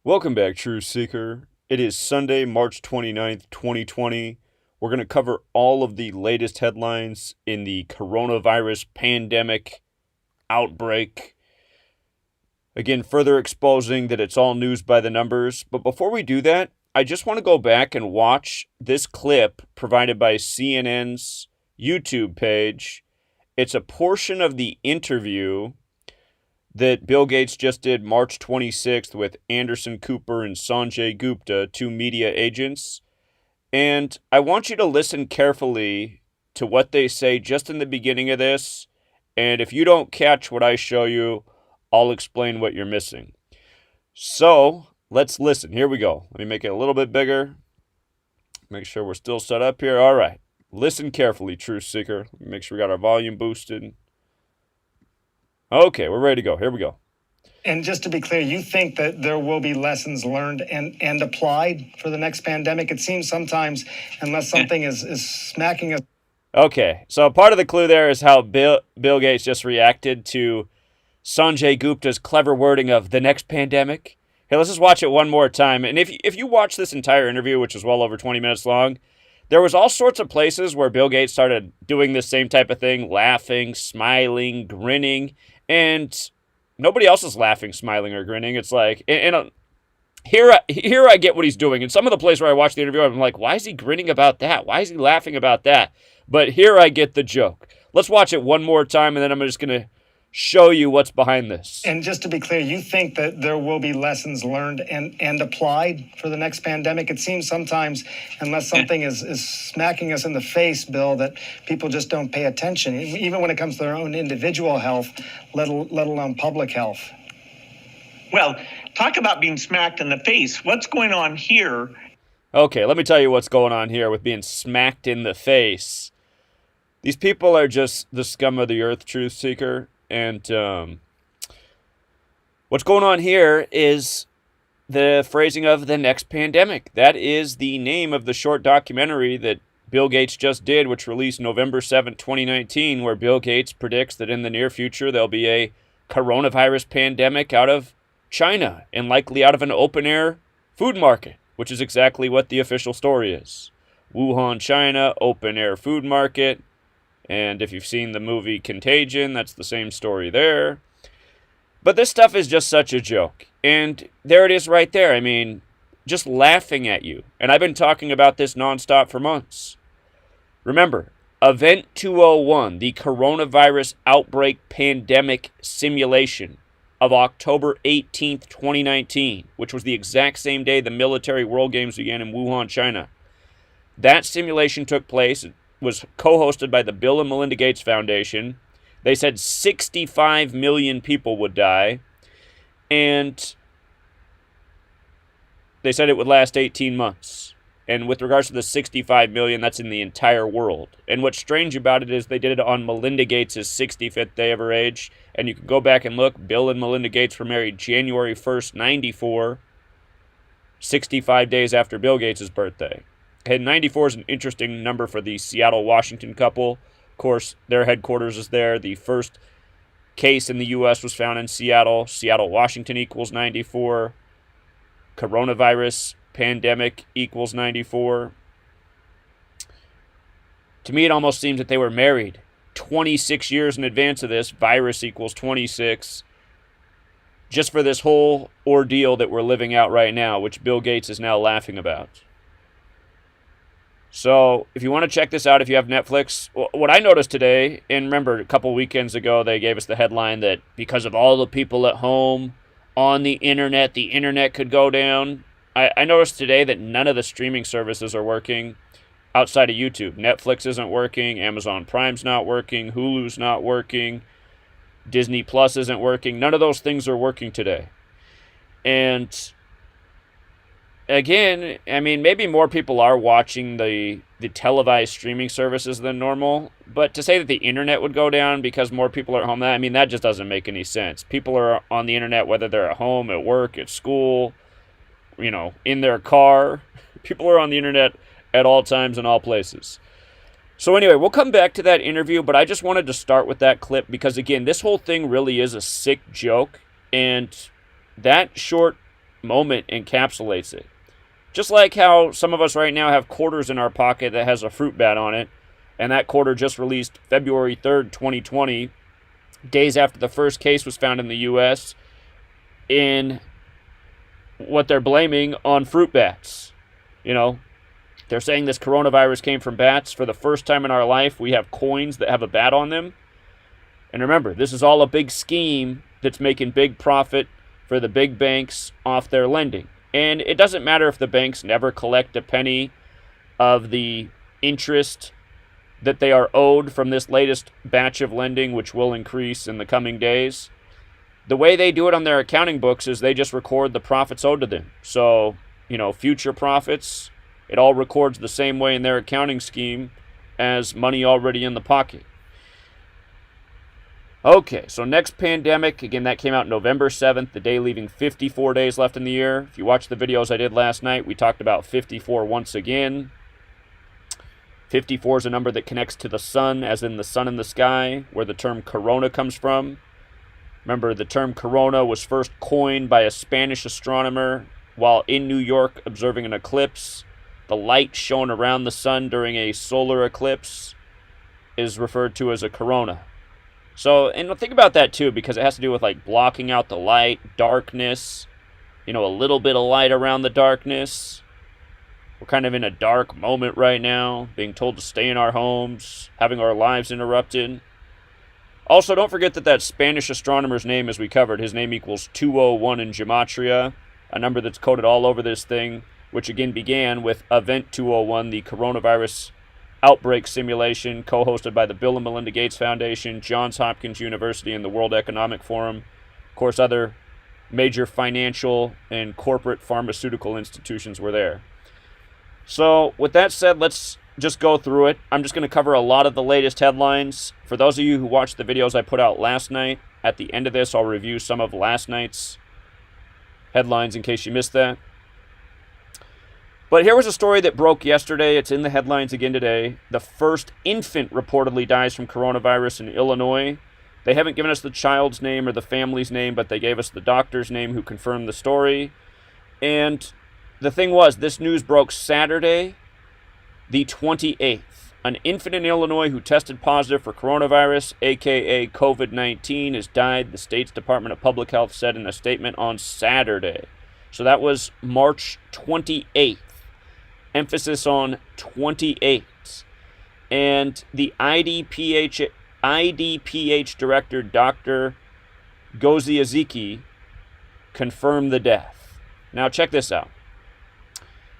Welcome back, Truth Seeker. It is Sunday, March 29th, 2020. We're going to cover all of the latest headlines in the coronavirus pandemic outbreak. Again, further exposing that it's all news by the numbers. But before we do that, I just want to go back and watch this clip provided by CNN's YouTube page. It's a portion of the interview that Bill Gates just did March 26th with Anderson Cooper and Sanjay Gupta, two media agents. And I want you to listen carefully to what they say just in the beginning of this. And if you don't catch what I show you, I'll explain what you're missing. So let's listen. Here we go. Let me make it a little bit bigger. Make sure we're still set up here. All right. Listen carefully, Truth Seeker. Make sure we got our volume boosted. Okay, we're ready to go. Here we go. And just to be clear, you think that there will be lessons learned and applied for the next pandemic? It seems sometimes, unless something is smacking us. Okay, so part of the clue there is how Bill Gates just reacted to Sanjay Gupta's clever wording of the next pandemic. Hey, let's just watch it one more time. And if you watch this entire interview, which was well over 20 minutes long, there was all sorts of places where Bill Gates started doing this same type of thing, laughing, smiling, grinning, and nobody else is laughing, smiling, or grinning. It's like, here I get what he's doing. In some of the places where I watched the interview, I'm like, why is he grinning about that? Why is he laughing about that? But here I get the joke. Let's watch it one more time, and then I'm just going to show you what's behind this. And just to be clear, you think that there will be lessons learned and applied for the next pandemic? It seems sometimes, unless something is smacking us in the face, Bill, that people just don't pay attention, even when it comes to their own individual health, let alone public health. Well, talk about being smacked in the face. What's going on here? Okay, let me tell you what's going on here with being smacked in the face. These people are just the scum of the earth, Truth Seeker. And what's going on here is the phrasing of the next pandemic. That is the name of the short documentary that Bill Gates just did, which released November 7th, 2019, where Bill Gates predicts that in the near future there'll be a coronavirus pandemic out of China and likely out of an open-air food market, which is exactly what the official story is. Wuhan, China, open-air food market. And if you've seen the movie Contagion, that's the same story there. But this stuff is just such a joke. And there it is right there. I mean, just laughing at you. And I've been talking about this nonstop for months. Remember, Event 201, the coronavirus outbreak pandemic simulation of October 18th, 2019, which was the exact same day the military World Games began in Wuhan, China. That simulation took place. Was co-hosted by the Bill and Melinda Gates Foundation. They said 65 million people would die, and they said it would last 18 months. And with regards to the 65 million, that's in the entire world. And what's strange about it is they did it on Melinda Gates' 65th day of her age, and you can go back and look. Bill and Melinda Gates were married January 1st, 94, 65 days after Bill Gates' birthday. And 94 is an interesting number for the Seattle, Washington couple. Of course, their headquarters is there. The first case in the U.S. was found in Seattle. Seattle, Washington equals 94. Coronavirus pandemic equals 94. To me, it almost seems that they were married 26 years in advance of this. Virus equals 26. Just for this whole ordeal that we're living out right now, which Bill Gates is now laughing about. So if you want to check this out, if you have Netflix, what I noticed today, and remember a couple weekends ago, they gave us the headline that because of all the people at home on the internet could go down. I noticed today that none of the streaming services are working outside of YouTube. Netflix isn't working. Amazon Prime's not working. Hulu's not working. Disney Plus isn't working. None of those things are working today. And again, I mean, maybe more people are watching the televised streaming services than normal, but to say that the internet would go down because more people are at home, I mean, that just doesn't make any sense. People are on the internet, whether they're at home, at work, at school, in their car. People are on the internet at all times and all places. So anyway, we'll come back to that interview, but I just wanted to start with that clip because, again, this whole thing really is a sick joke, and that short moment encapsulates it. Just like how some of us right now have quarters in our pocket that has a fruit bat on it, and that quarter just released February 3rd, 2020, days after the first case was found in the U.S., in what they're blaming on fruit bats. You know, they're saying this coronavirus came from bats. For the first time in our life, we have coins that have a bat on them. And remember, this is all a big scheme that's making big profit for the big banks off their lending. And it doesn't matter if the banks never collect a penny of the interest that they are owed from this latest batch of lending, which will increase in the coming days. The way they do it on their accounting books is they just record the profits owed to them. So, future profits, it all records the same way in their accounting scheme as money already in the pocket. Okay, so next pandemic, again, that came out November 7th, the day leaving 54 days left in the year. If you watched the videos I did last night, we talked about 54 once again. 54 is a number that connects to the sun, as in the sun in the sky, where the term corona comes from. Remember, the term corona was first coined by a Spanish astronomer while in New York observing an eclipse. The light shown around the sun during a solar eclipse is referred to as a corona. So, and think about that too, because it has to do with like blocking out the light, darkness, a little bit of light around the darkness. We're kind of in a dark moment right now, being told to stay in our homes, having our lives interrupted. Also, don't forget that Spanish astronomer's name, as we covered, his name equals 201 in Gematria, a number that's coded all over this thing, which again began with Event 201, the coronavirus outbreak simulation, co-hosted by the Bill and Melinda Gates Foundation, Johns Hopkins University, and the World Economic Forum. Of course, other major financial and corporate pharmaceutical institutions were there. So, with that said, let's just go through it. I'm just going to cover a lot of the latest headlines. For those of you who watched the videos I put out last night, at the end of this, I'll review some of last night's headlines in case you missed that. But here was a story that broke yesterday. It's in the headlines again today. The first infant reportedly dies from coronavirus in Illinois. They haven't given us the child's name or the family's name, but they gave us the doctor's name who confirmed the story. And the thing was, this news broke Saturday, the 28th. An infant in Illinois who tested positive for coronavirus, aka COVID-19, has died, the state's Department of Public Health said in a statement on Saturday. So that was March 28th. Emphasis on 28. And the IDPH director, Dr. Chigozie confirmed the death. Now check this out.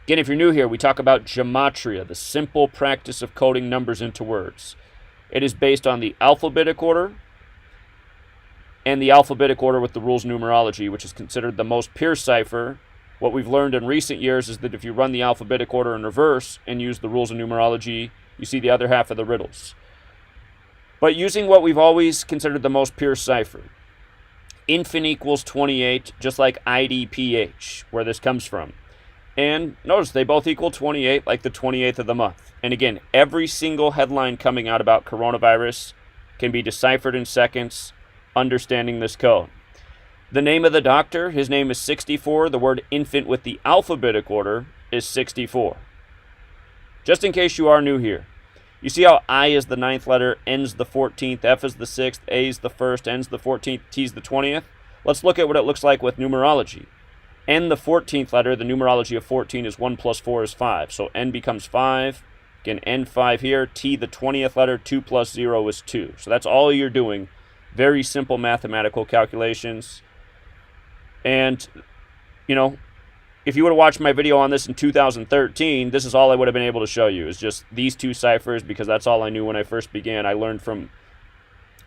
Again, if you're new here, we talk about gematria, the simple practice of coding numbers into words. It is based on the alphabetic order and the alphabetic order with the rules numerology, which is considered the most pure cipher. What we've learned in recent years is that if you run the alphabetic order in reverse and use the rules of numerology, you see the other half of the riddles. But using what we've always considered the most pure cipher, infant equals 28, just like IDPH, where this comes from. And notice they both equal 28, like the 28th of the month. And again, every single headline coming out about coronavirus can be deciphered in seconds, understanding this code. The name of the doctor, his name is 64. The word infant with the alphabetic order is 64. Just in case you are new here, you see how I is the 9th letter, N's the 14th, F is the 6th, A is the 1st, N's the 14th, T's the 20th? Let's look at what it looks like with numerology. N, the 14th letter, the numerology of 14 is 1 plus 4 is 5. So N becomes 5. Again, N5 here. T, the 20th letter, 2 plus 0 is 2. So that's all you're doing. Very simple mathematical calculations. And, if you would have watched my video on this in 2013, this is all I would have been able to show you, is just these two ciphers, because that's all I knew when I first began. I learned from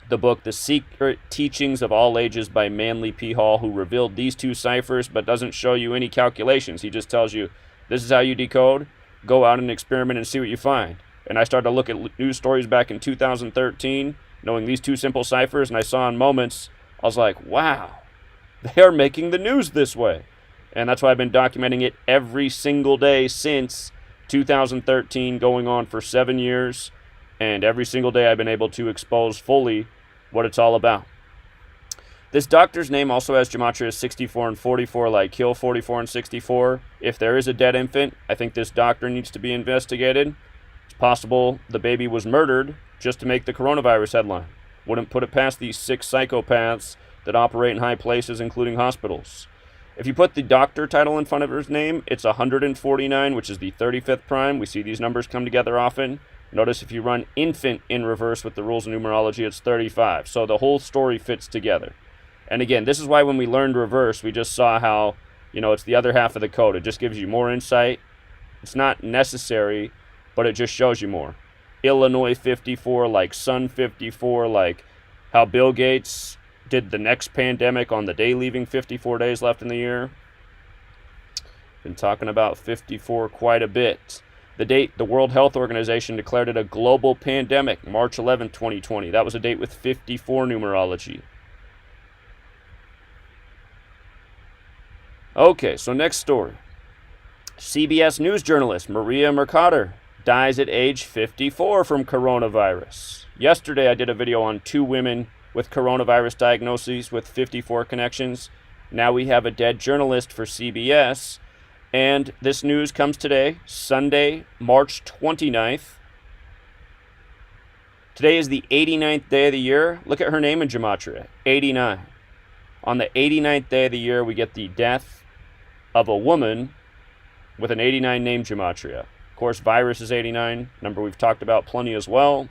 the book The Secret Teachings of All Ages by Manly P. Hall, who revealed these two ciphers but doesn't show you any calculations. He just tells you, this is how you decode, go out and experiment and see what you find. And I started to look at news stories back in 2013, knowing these two simple ciphers, and I saw in moments, I was like, wow, they are making the news this way. And that's why I've been documenting it every single day since 2013, going on for 7 years. And every single day I've been able to expose fully what it's all about. This doctor's name also has Gematria 64 and 44, like kill 44 and 64. If there is a dead infant, I think this doctor needs to be investigated. It's possible the baby was murdered just to make the coronavirus headline. Wouldn't put it past these 6 psychopaths that operate in high places, including hospitals. If you put the doctor title in front of his name, it's 149, which is the 35th prime. We see these numbers come together often. Notice if you run infant in reverse with the rules of numerology, it's 35. So the whole story fits together. And again, this is why when we learned reverse, we just saw how, it's the other half of the code. It just gives you more insight. It's not necessary, but it just shows you more. Illinois 54, like Sun 54, like how Bill Gates did the next pandemic on the day leaving 54 days left in the year. Been talking about 54 quite a bit. The date the World Health Organization declared it a global pandemic, March 11, 2020. That was a date with 54 numerology. Okay, so next story. CBS News journalist Maria Mercader dies at age 54 from coronavirus. Yesterday I did a video on 2 women with coronavirus diagnoses with 54 connections. Now we have a dead journalist for CBS. And this news comes today, Sunday, March 29th. Today is the 89th day of the year. Look at her name in Gematria, 89. On the 89th day of the year, we get the death of a woman with an 89 name Gematria. Of course, virus is 89, number we've talked about plenty as well.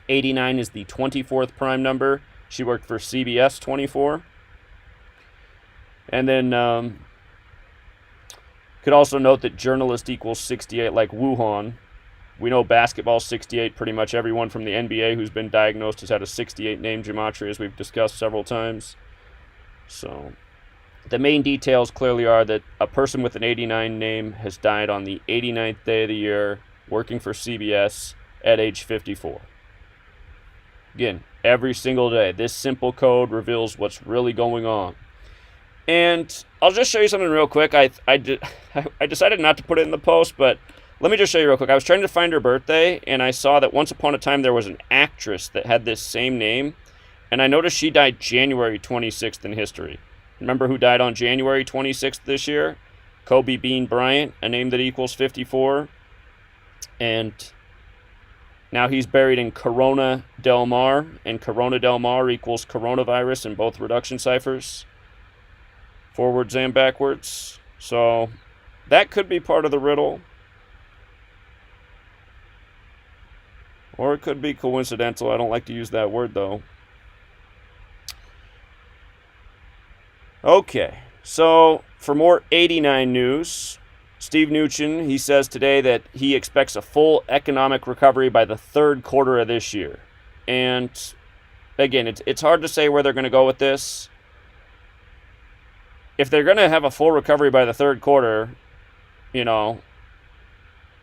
89 is the 24th prime number. She worked for CBS 24. And then could also note that journalist equals 68, like Wuhan. We know basketball 68. Pretty much everyone from the NBA who's been diagnosed has had a 68 name Gematria, as we've discussed several times. So the main details clearly are that a person with an 89 name has died on the 89th day of the year, working for CBS at age 54. Again, every single day, this simple code reveals what's really going on. And I'll just show you something real quick. I decided not to put it in the post, but let me just show you real quick. I was trying to find her birthday, and I saw that once upon a time there was an actress that had this same name, and I noticed she died January 26th in history. Remember who died on January 26th this year? Kobe Bean Bryant, a name that equals 54. And now he's buried in Corona Del Mar, and Corona Del Mar equals coronavirus in both reduction ciphers, forwards and backwards. So that could be part of the riddle. Or it could be coincidental. I don't like to use that word, though. Okay, so for more 89 news, Steve Mnuchin, he says today that he expects a full economic recovery by the 3rd quarter of this year. And again, it's hard to say where they're going to go with this. If they're going to have a full recovery by the 3rd quarter,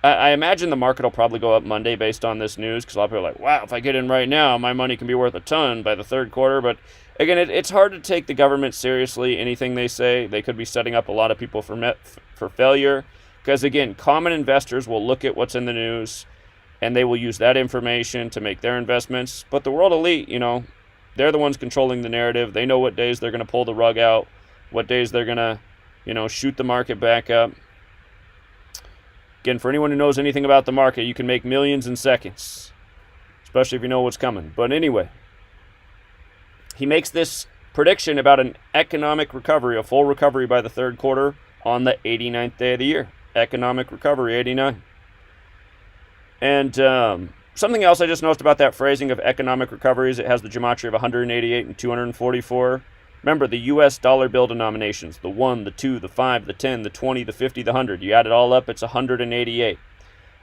I imagine the market will probably go up Monday based on this news, because a lot of people are like, wow, if I get in right now, my money can be worth a ton by the 3rd quarter. But again, it's hard to take the government seriously. Anything they say, they could be setting up a lot of people for failure. Because again, common investors will look at what's in the news, and they will use that information to make their investments. But the world elite, they're the ones controlling the narrative. They know what days they're going to pull the rug out, what days they're going to, shoot the market back up. Again, for anyone who knows anything about the market, you can make millions in seconds, especially if you know what's coming. But anyway, he makes this prediction about an economic recovery, a full recovery by the 3rd quarter on the 89th day of the year. Economic recovery, 89. And something else I just noticed about that phrasing of economic recovery is it has the gematria of 188 and 244. Remember, the U.S. dollar bill denominations, the 1, the 2, the 5, the 10, the 20, the 50, the 100. You add it all up, it's 188,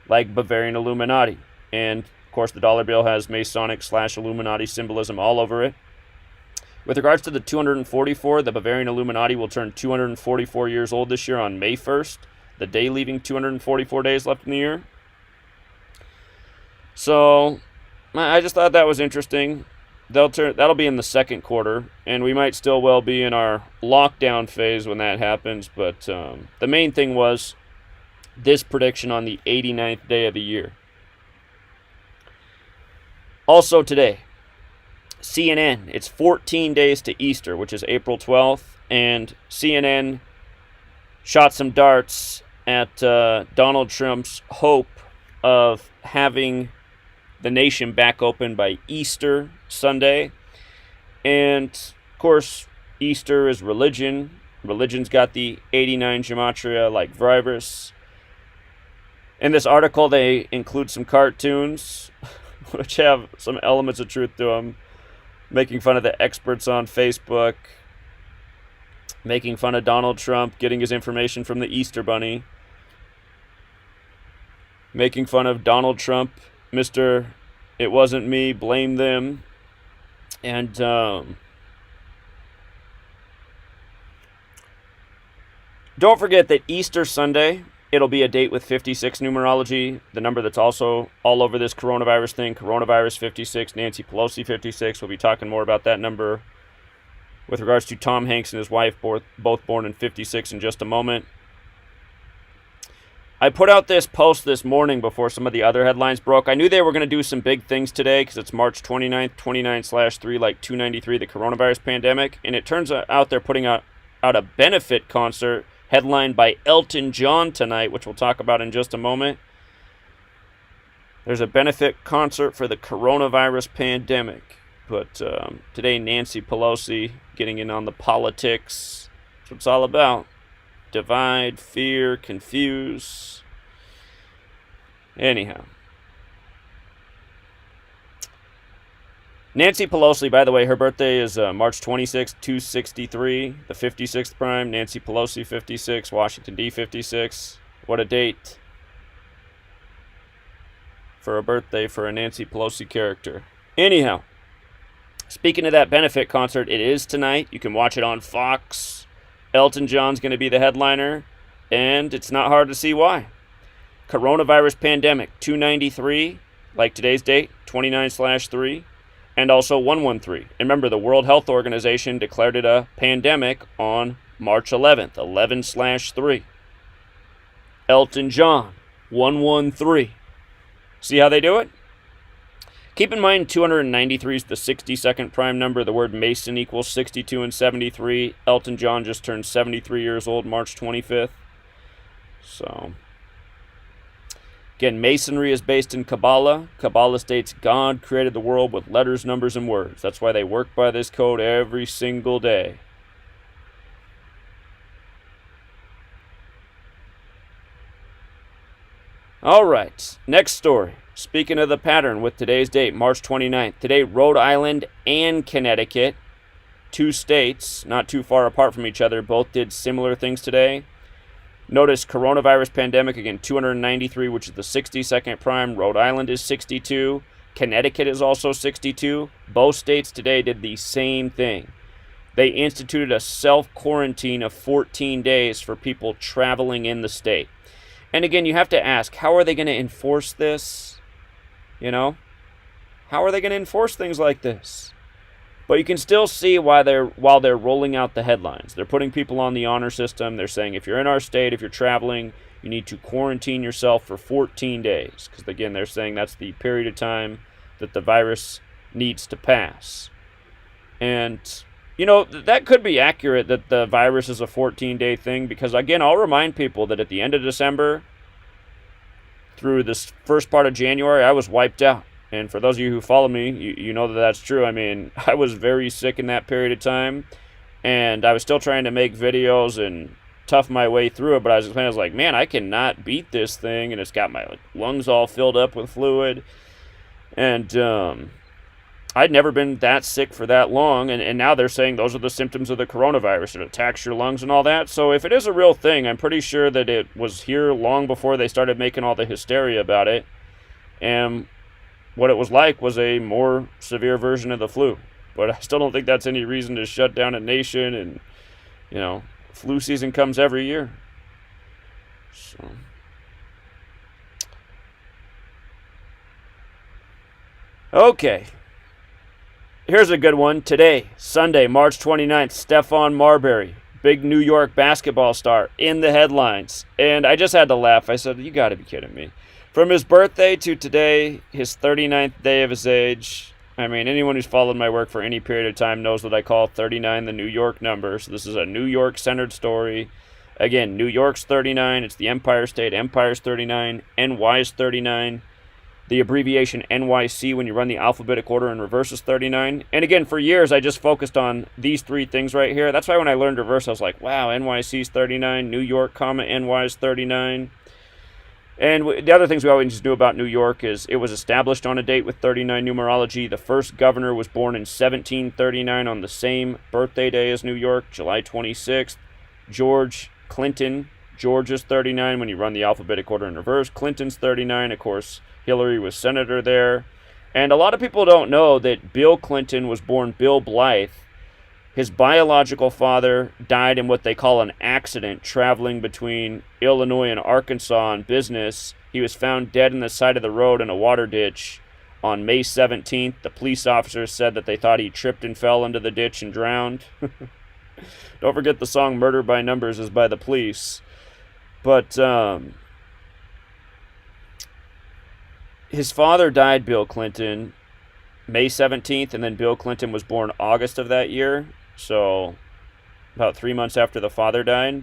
like Bavarian Illuminati. And, of course, the dollar bill has Masonic/Illuminati symbolism all over it. With regards to the 244, the Bavarian Illuminati will turn 244 years old this year on May 1st, the day leaving 244 days left in the year. So, I just thought that was interesting. That'll be in the 2nd quarter, and we might still well be in our lockdown phase when that happens. But the main thing was this prediction on the 89th day of the year. Also today, CNN, it's 14 days to Easter, which is April 12th, and CNN shot some darts at Donald Trump's hope of having the nation back open by Easter Sunday. And, of course, Easter is religion. Religion's got the 89 Gematria like virus. In this article, they include some cartoons, which have some elements of truth to them, making fun of the experts on Facebook, making fun of Donald Trump getting his information from the Easter Bunny, making fun of Donald Trump, Mr. It wasn't me, blame them, and don't forget that Easter Sunday, it'll be a date with 56 numerology, the number that's also all over this coronavirus thing, coronavirus 56, Nancy Pelosi 56. We'll be talking more about that number with regards to Tom Hanks and his wife, both born in 56, in just a moment. I put out this post this morning before some of the other headlines broke. I knew they were going to do some big things today because it's March 29th, 29/3, like 293, the coronavirus pandemic. And it turns out they're putting out a benefit concert headlined by Elton John tonight, which we'll talk about in just a moment. There's a benefit concert for the coronavirus pandemic. But today, Nancy Pelosi getting in on the politics. That's what it's all about. Divide, fear, confuse. Anyhow. Nancy Pelosi, by the way, her birthday is March 26th, 263, the 56th prime. Nancy Pelosi, 56, Washington, D, 56. What a date for a birthday for a Nancy Pelosi character. Anyhow, speaking of that benefit concert, it is tonight. You can watch it on Fox. Elton John's going to be the headliner, and it's not hard to see why. Coronavirus pandemic, 293, like today's date, 29/3, and also 113. And remember, the World Health Organization declared it a pandemic on March 11th, 11/3. Elton John, 113. See how they do it? Keep in mind, 293 is the 62nd prime number. The word Mason equals 62 and 73. Elton John just turned 73 years old March 25th. So, again, Masonry is based in Kabbalah. Kabbalah states God created the world with letters, numbers, and words. That's why they work by this code every single day. All right, next story. Speaking of the pattern with today's date, March 29th. Today, Rhode Island and Connecticut, two states not too far apart from each other, both did similar things today. Notice coronavirus pandemic, again, 293, which is the 62nd prime. Rhode Island is 62. Connecticut is also 62. Both states today did the same thing. They instituted a self-quarantine of 14 days for people traveling in the state. And again, you have to ask, how are they going to enforce this? You know, how are they going to enforce things like this? But you can still see while they're rolling out the headlines. They're putting people on the honor system. They're saying if you're in our state, if you're traveling, you need to quarantine yourself for 14 days. Because again, they're saying that's the period of time that the virus needs to pass. And, you know, that could be accurate that the virus is a 14-day thing. Because again, I'll remind people that at the end of December, through this first part of January, I was wiped out. And for those of you who follow me, you know that that's true. I mean, I was very sick in that period of time, and I was still trying to make videos and tough my way through it, but I was like, man, I cannot beat this thing, and it's got my lungs all filled up with fluid. And I'd never been that sick for that long, and now they're saying those are the symptoms of the coronavirus. It attacks your lungs and all that. So if it is a real thing, I'm pretty sure that it was here long before they started making all the hysteria about it. And what it was like was a more severe version of the flu. But I still don't think that's any reason to shut down a nation. And, you know, flu season comes every year. So. Okay. Here's a good one. Today, Sunday, March 29th, Stephon Marbury, big New York basketball star, in the headlines. And I just had to laugh. I said, you got to be kidding me. From his birthday to today, his 39th day of his age, I mean, anyone who's followed my work for any period of time knows that I call 39 the New York number. So this is a New York-centered story. Again, New York's 39. It's the Empire State. Empire's 39. NY's 39. The abbreviation NYC, when you run the alphabetic order in reverse, is 39. And again, for years, I just focused on these three things right here. That's why when I learned reverse, I was like, wow, NYC's 39. New York, comma, NY's 39. And the other things we always knew about New York is it was established on a date with 39 numerology. The first governor was born in 1739 on the same birthday day as New York, July 26th. George Clinton. George is 39 when you run the alphabetic order in reverse. Clinton's 39. Of course, Hillary was senator there. And a lot of people don't know that Bill Clinton was born Bill Blythe. His biological father died in what they call an accident traveling between Illinois and Arkansas on business. He was found dead in the side of the road in a water ditch on May 17th. The police officers said that they thought he tripped and fell into the ditch and drowned. Don't forget the song Murder by Numbers is by the Police. But his father died, Bill Clinton, May 17th, and then Bill Clinton was born August of that year. So about 3 months after the father died.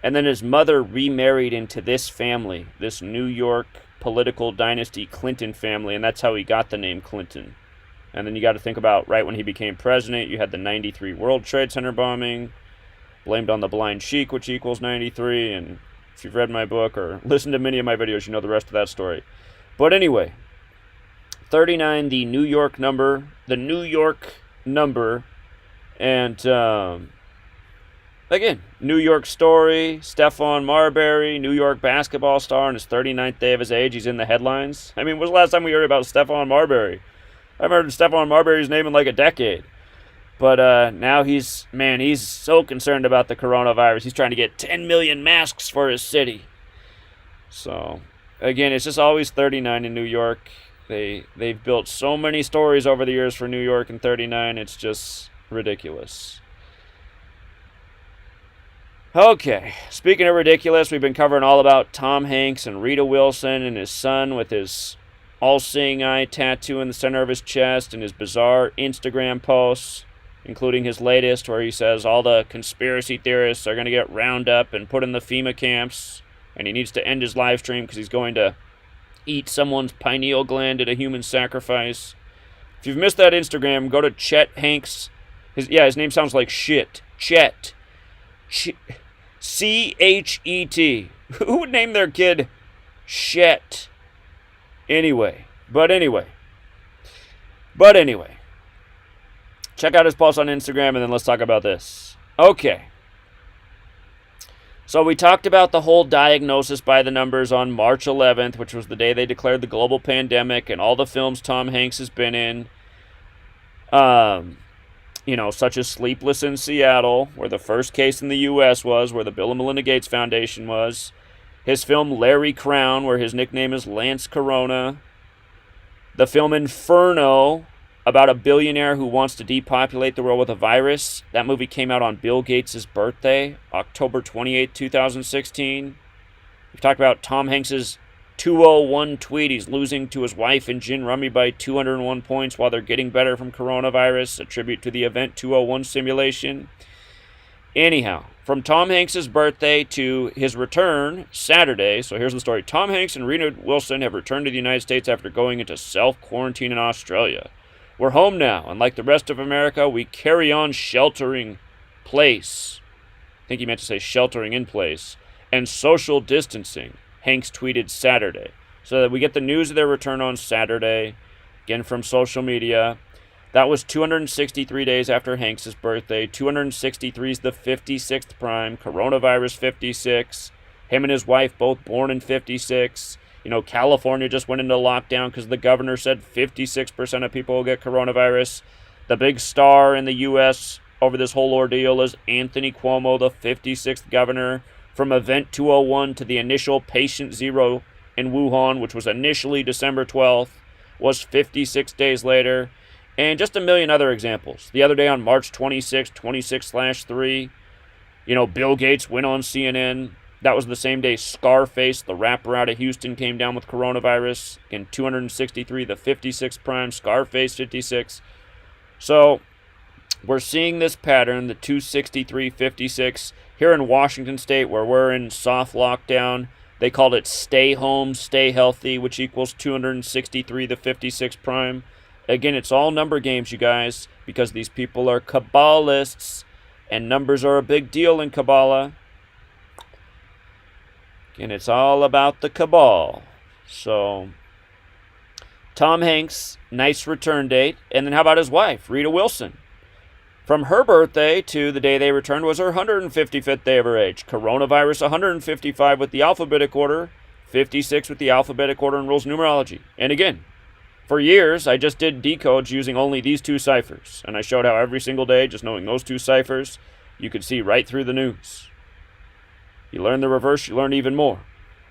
And then his mother remarried into this family, this New York political dynasty Clinton family, and that's how he got the name Clinton. And then you got to think about right when he became president, you had the 93 World Trade Center bombing, blamed on the blind sheik, which equals 93. And if you've read my book or listened to many of my videos, you know the rest of that story. But anyway, 39, the New York number, and again, New York story, Stephon Marbury, New York basketball star on his 39th day of his age. He's in the headlines. I mean, when was the last time we heard about Stephon Marbury? I haven't heard Stephon Marbury's name in like a decade. But now he's so concerned about the coronavirus. He's trying to get 10 million masks for his city. So, again, it's just always 39 in New York. They've built so many stories over the years for New York and 39. It's just ridiculous. Okay, speaking of ridiculous, we've been covering all about Tom Hanks and Rita Wilson and his son with his all-seeing eye tattoo in the center of his chest and his bizarre Instagram posts, including his latest where he says all the conspiracy theorists are going to get round up and put in the FEMA camps, and he needs to end his live stream because he's going to eat someone's pineal gland at a human sacrifice. If you've missed that Instagram, go to Chet Hanks. His name sounds like shit. Chet. C-H-E-T. Who would name their kid Chet? Anyway. Check out his post on Instagram, and then let's talk about this. Okay. So we talked about the whole diagnosis by the numbers on March 11th, which was the day they declared the global pandemic, and all the films Tom Hanks has been in. Such as Sleepless in Seattle, where the first case in the U.S. was, where the Bill and Melinda Gates Foundation was. His film Larry Crown, where his nickname is Lance Corona. The film Inferno, about a billionaire who wants to depopulate the world with a virus. That movie came out on Bill Gates' birthday, October 28, 2016. We've talked about Tom Hanks' 201 tweet. He's losing to his wife in gin rummy by 201 points while they're getting better from coronavirus, a tribute to the Event 201 simulation. Anyhow, from Tom Hanks' birthday to his return Saturday, so here's the story. Tom Hanks and Rita Wilson have returned to the United States after going into self-quarantine in Australia. We're home now, and like the rest of America, we carry on sheltering place. I think he meant to say sheltering in place. And social distancing, Hanks tweeted Saturday. So that we get the news of their return on Saturday, again from social media. That was 263 days after Hanks' birthday. 263 is the 56th prime. Coronavirus 56. Him and his wife both born in 56. California just went into lockdown because the governor said 56% of people will get coronavirus. The big star in the U.S. over this whole ordeal is Anthony Cuomo, the 56th governor. From Event 201 to the initial Patient Zero in Wuhan, which was initially December 12th, was 56 days later. And just a million other examples. The other day on March 26, 26/3, Bill Gates went on CNN That was the same day Scarface, the rapper out of Houston, came down with coronavirus. Again, 263, the 56 prime, Scarface 56. So we're seeing this pattern, the 263, 56. Here in Washington State, where we're in soft lockdown, they called it stay home, stay healthy, which equals 263, the 56 prime. Again, it's all number games, you guys, because these people are Kabbalists, and numbers are a big deal in Kabbalah. And it's all about the cabal. So, Tom Hanks, nice return date. And then how about his wife, Rita Wilson? From her birthday to the day they returned was her 155th day of her age. Coronavirus 155 with the alphabetic order, 56 with the alphabetic order and rules numerology. And again, for years, I just did decodes using only these two ciphers. And I showed how every single day, just knowing those two ciphers, you could see right through the news. You learn the reverse, you learn even more.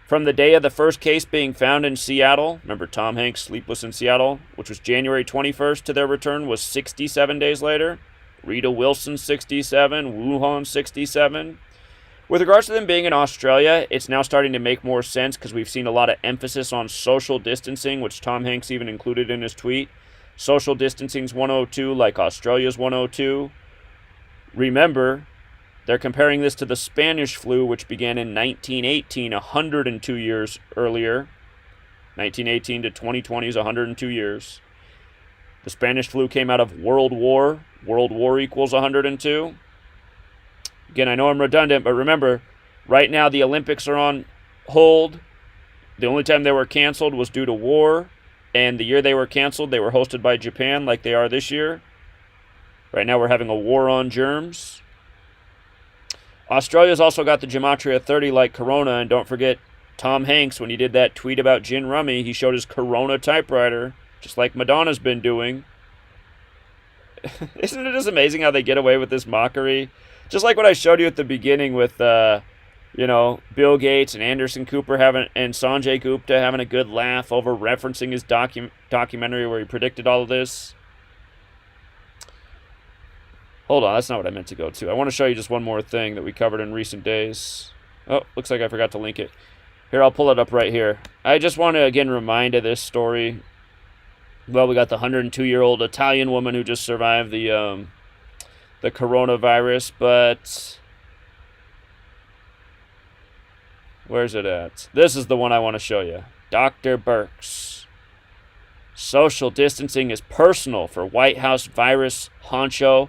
From the day of the first case being found in Seattle, remember Tom Hanks sleepless in Seattle, which was January 21st to their return, was 67 days later. Rita Wilson, 67. Wuhan, 67. With regards to them being in Australia, it's now starting to make more sense because we've seen a lot of emphasis on social distancing, which Tom Hanks even included in his tweet. Social distancing's 102, like Australia's 102. Remember, they're comparing this to the Spanish flu, which began in 1918, 102 years earlier. 1918 to 2020 is 102 years. The Spanish flu came out of World War. World War equals 102. Again, I know I'm redundant, but remember, right now the Olympics are on hold. The only time they were canceled was due to war. And the year they were canceled, they were hosted by Japan like they are this year. Right now we're having a war on germs. Australia's also got the Gematria 30 like Corona, and don't forget Tom Hanks, when he did that tweet about gin rummy, he showed his Corona typewriter, just like Madonna's been doing. Isn't it just amazing how they get away with this mockery? Just like what I showed you at the beginning with, Bill Gates and Anderson Cooper and Sanjay Gupta having a good laugh over referencing his documentary where he predicted all of this. Hold on, that's not what I meant to go to. I want to show you just one more thing that we covered in recent days. Oh, looks like I forgot to link it. Here, I'll pull it up right here. I just want to, again, remind of this story. Well, we got the 102-year-old Italian woman who just survived the coronavirus, but where's it at? This is the one I want to show you. Dr. Birx. Social distancing is personal for White House virus honcho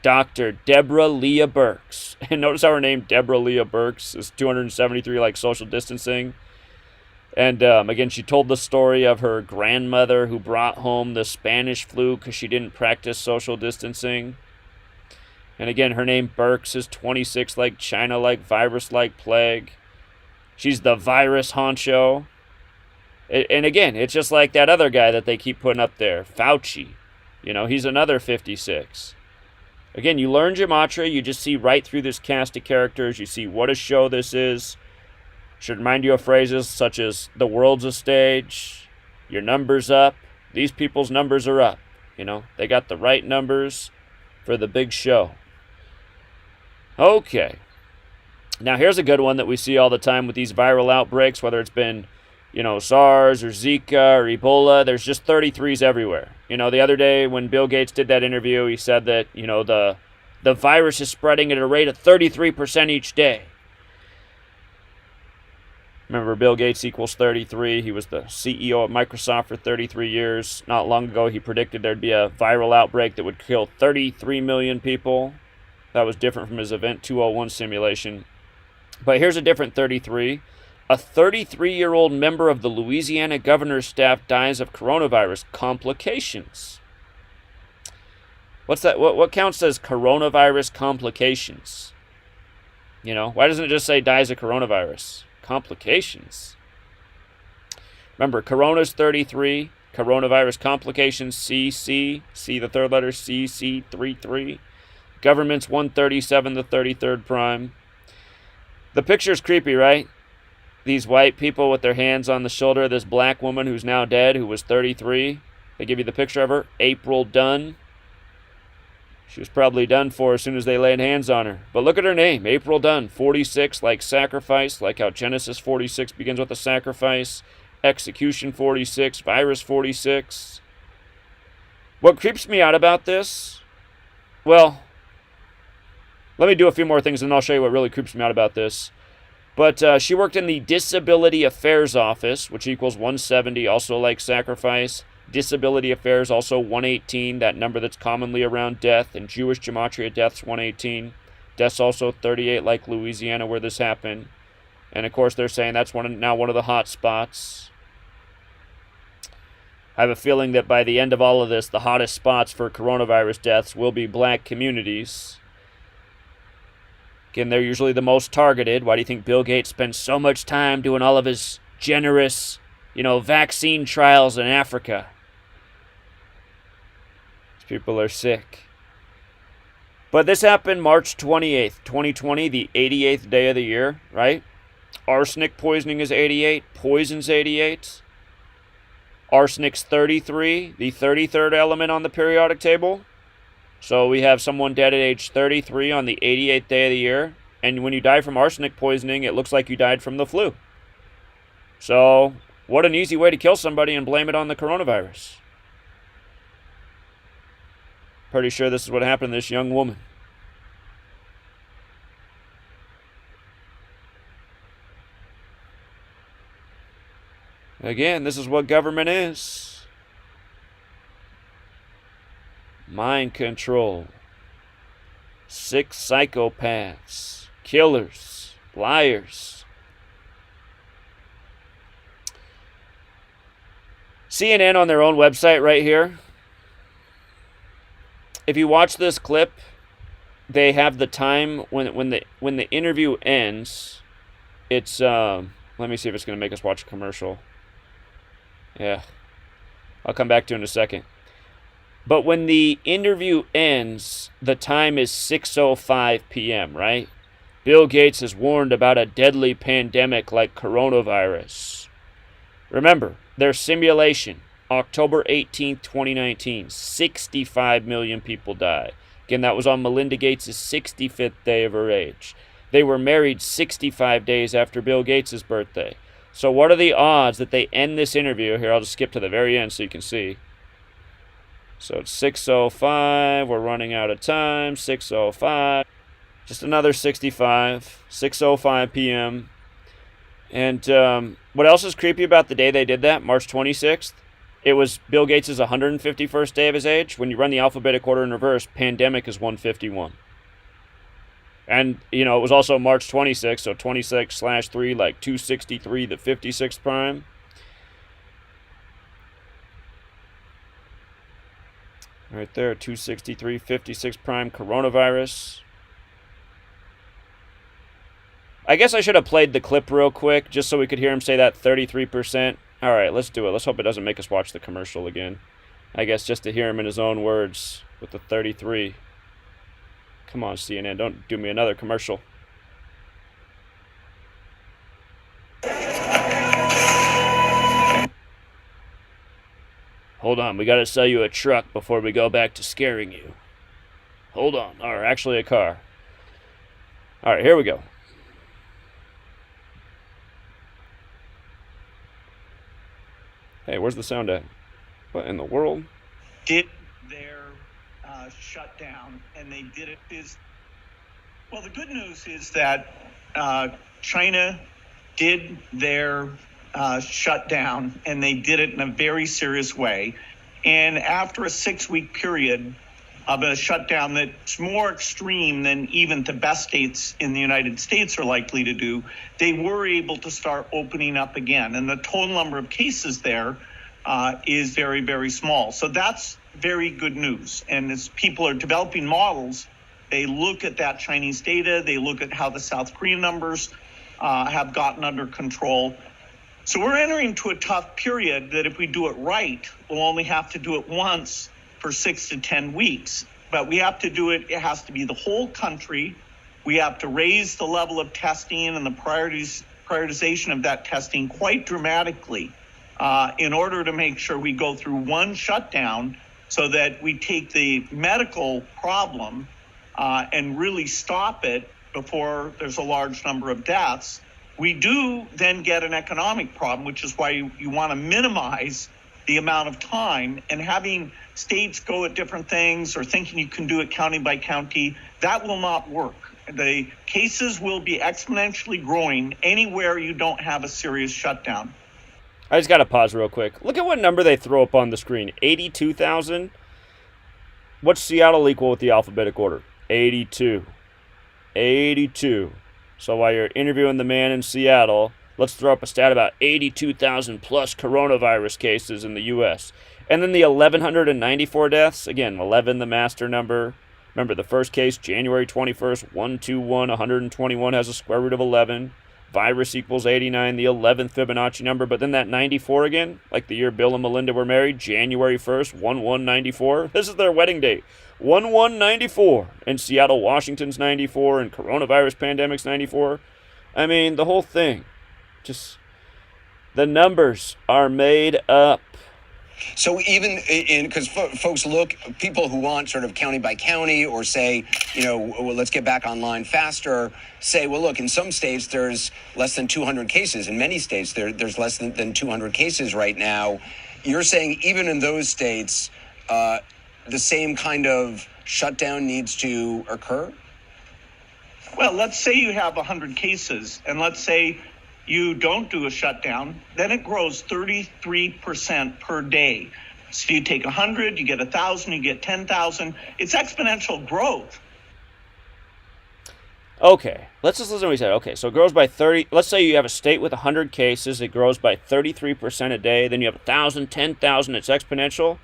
Dr. Deborah Leah Birx. And notice how her name, Deborah Leah Birx, is 273 like social distancing. And again, she told the story of her grandmother who brought home the Spanish flu because she didn't practice social distancing. And again, her name Birx is 26 like China like virus like plague. She's the virus honcho. And again, it's just like that other guy that they keep putting up there, Fauci. He's another 56. Again, you learn Gematria, you just see right through this cast of characters. You see what a show this is. Should remind you of phrases such as, the world's a stage, your number's up. These people's numbers are up. They got the right numbers for the big show. Okay. Now, here's a good one that we see all the time with these viral outbreaks, whether it's been, SARS or Zika or Ebola. There's just 33s everywhere. The other day when Bill Gates did that interview, he said that, the virus is spreading at a rate of 33% each day. Remember, Bill Gates equals 33. He was the CEO at Microsoft for 33 years. Not long ago, he predicted there'd be a viral outbreak that would kill 33 million people. That was different from his Event 201 simulation. But here's a different 33. A 33-year-old member of the Louisiana governor's staff dies of coronavirus complications. What's that? What counts as coronavirus complications? Why doesn't it just say dies of coronavirus? Complications. Remember, corona's 33. Coronavirus complications, CC. See the third letter, CC33. Government's 137, the 33rd prime. The picture's creepy, right? These white people with their hands on the shoulder of this black woman who's now dead, who was 33. They give you the picture of her, April Dunn. She was probably done for as soon as they laid hands on her. But look at her name, April Dunn, 46, like sacrifice, like how Genesis 46 begins with a sacrifice, execution 46, virus 46. What creeps me out about this, well, let me do a few more things and I'll show you what really creeps me out about this. But she worked in the Disability Affairs Office, which equals 170, also like sacrifice. Disability Affairs, also 118, that number that's commonly around death. And Jewish Gematria deaths, 118. Deaths also 38, like Louisiana, where this happened. And of course, they're saying that's now one of the hot spots. I have a feeling that by the end of all of this, the hottest spots for coronavirus deaths will be black communities. Again, they're usually the most targeted. Why do you think Bill Gates spends so much time doing all of his generous, vaccine trials in Africa? People are sick. But this happened March 28th, 2020, the 88th day of the year, right? Arsenic poisoning is 88, poison's 88. Arsenic's 33, the 33rd element on the periodic table. So we have someone dead at age 33 on the 88th day of the year. And when you die from arsenic poisoning, it looks like you died from the flu. So what an easy way to kill somebody and blame it on the coronavirus. Pretty sure this is what happened to this young woman. Again, this is what government is. Mind control. Sick psychopaths. Killers. Liars. CNN on their own website right here. If you watch this clip, they have the time when the interview ends. It's let me see if it's going to make us watch a commercial. Yeah, I'll come back to it in a second. But when the interview ends, the time is 6:05 p.m., right? Bill Gates has warned about a deadly pandemic like coronavirus. Remember, their simulation, October 18th, 2019, 65 million people died. Again, that was on Melinda Gates' 65th day of her age. They were married 65 days after Bill Gates' birthday. So what are the odds that they end this interview? Here, I'll just skip to the very end so you can see. So it's 6:05. We're running out of time. 6:05. Just another 65. 6:05 p.m. And what else is creepy about the day they did that? March 26th. It was Bill Gates' 151st day of his age. When you run the alphabetic order in reverse, pandemic is 151. And, it was also March 26th, so 26/3, like 263, the 56th prime. Right there, 263, 56 prime, coronavirus. I guess I should have played the clip real quick, just so we could hear him say that 33%. All right, let's do it. Let's hope it doesn't make us watch the commercial again. I guess just to hear him in his own words with the 33. Come on, CNN, don't do me another commercial. Hold on, we gotta sell you a truck before we go back to scaring you. Hold on, or actually a car. All right, here we go. Hey, where's the sound at? What in the world? Did their shutdown, and they did it well, the good news is that China did their shutdown, and they did it in a very serious way. And after a 6-week period of a shutdown that's more extreme than even the best states in the United States are likely to do, they were able to start opening up again. And the total number of cases there is very, very small. So that's very good news. And as people are developing models, they look at that Chinese data, they look at how the South Korean numbers have gotten under control. So we're entering into a tough period that if we do it right, we'll only have to do it once for 6 to 10 weeks. But we have to do it, it has to be the whole country. We have to raise the level of testing and the prioritization of that testing quite dramatically in order to make sure we go through one shutdown so that we take the medical problem and really stop it before there's a large number of deaths, we do then get an economic problem, which is why you want to minimize the amount of time. And having states go at different things or thinking you can do it county by county, that will not work. The cases will be exponentially growing anywhere you don't have a serious shutdown. I just got to pause real quick. Look at what number they throw up on the screen. 82,000. What's Seattle equal with the alphabetic order? 82. 82. So while you're interviewing the man in Seattle, let's throw up a stat about 82,000 plus coronavirus cases in the U.S. And then the 1,194 deaths. Again, 11, the master number. Remember, the first case, January 21st, 121, 121 has a square root of 11. Virus equals 89, the 11th Fibonacci number. But then that 94 again, like the year Bill and Melinda were married, January 1st, 1194. This is their wedding date, 1194. And Seattle, Washington's 94, and coronavirus pandemic's 94. I mean, the whole thing. Just, the numbers are made up. So even in, because folks look, people who want sort of county by county or say, well, let's get back online faster, say, well, look, in some states there's less than 200 cases. In many states there's less than 200 cases right now. You're saying even in those states, the same kind of shutdown needs to occur? Well, let's say you have 100 cases, and let's say you don't do a shutdown, then it grows 33% per day. So you take 100, you get 1,000, you get 10,000. It's exponential growth. Okay, let's just listen to what he said. Okay, so it grows by 30. Let's say you have a state with 100 cases. It grows by 33% a day. Then you have 1,000, 10,000. It's exponential.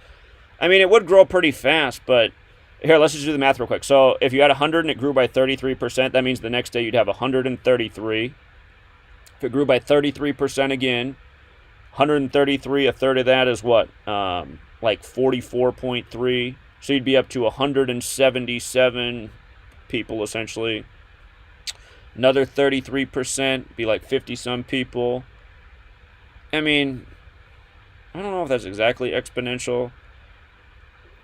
I mean, it would grow pretty fast, but here, let's just do the math real quick. So if you had 100 and it grew by 33%, that means the next day you'd have 133. If it grew by 33% again, 133, a third of that is what? Like 44.3. So you'd be up to 177 people, essentially. Another 33%, be like 50-some people. I mean, I don't know if that's exactly exponential,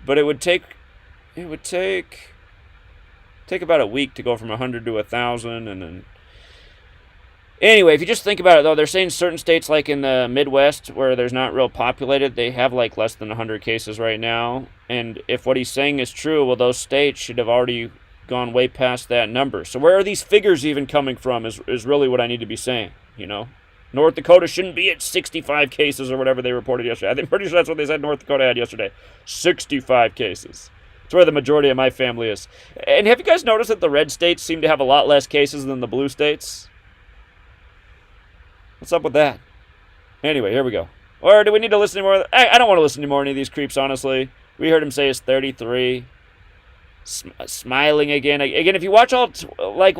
but it would take about a week to go from 100 to 1,000, and then anyway, if you just think about it, though, they're saying certain states, like in the Midwest, where there's not real populated, they have like less than 100 cases right now. And if what he's saying is true, well, those states should have already gone way past that number. So where are these figures even coming from is really what I need to be saying, North Dakota shouldn't be at 65 cases or whatever they reported yesterday. I'm pretty sure that's what they said North Dakota had yesterday. 65 cases. It's where the majority of my family is. And have you guys noticed that the red states seem to have a lot less cases than the blue states? What's up with that? Anyway, here we go. Or do we need to listen to more? I don't want to listen to more of any of these creeps, honestly. We heard him say it's 33. Smiling again. Again, if you watch all, just look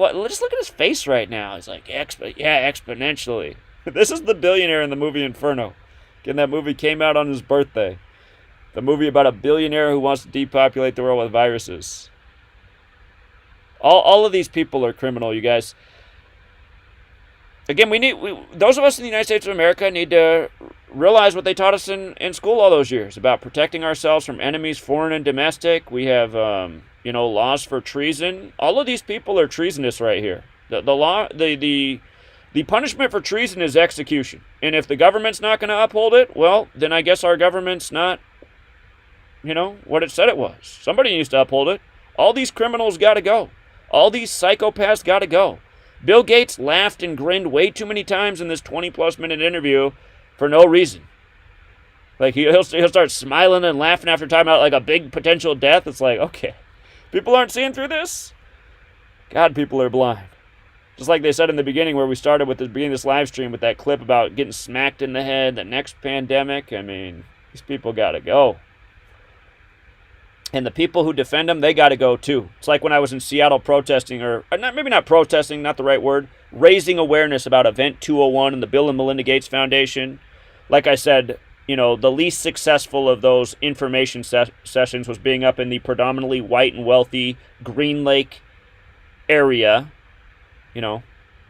at his face right now. It's like, exponentially. This is the billionaire in the movie Inferno. Again, that movie came out on his birthday. The movie about a billionaire who wants to depopulate the world with viruses. All of these people are criminal, you guys. Again, those of us in the United States of America need to realize what they taught us in school all those years about protecting ourselves from enemies, foreign and domestic. We have, laws for treason. All of these people are treasonous right here. The punishment for treason is execution. And if the government's not going to uphold it, well, then I guess our government's not, what it said it was. Somebody needs to uphold it. All these criminals got to go. All these psychopaths got to go. Bill Gates laughed and grinned way too many times in this 20-plus minute interview for no reason. Like, he'll start smiling and laughing after talking about, like, a big potential death. It's like, okay, people aren't seeing through this? God, people are blind. Just like they said in the beginning where we started with the beginning of this live stream with that clip about getting smacked in the head, the next pandemic. I mean, these people got to go. And the people who defend them, they got to go too. It's like when I was in Seattle protesting, or maybe not protesting, not the right word, raising awareness about Event 201 and the Bill and Melinda Gates Foundation. Like I said, the least successful of those information sessions was being up in the predominantly white and wealthy Green Lake area.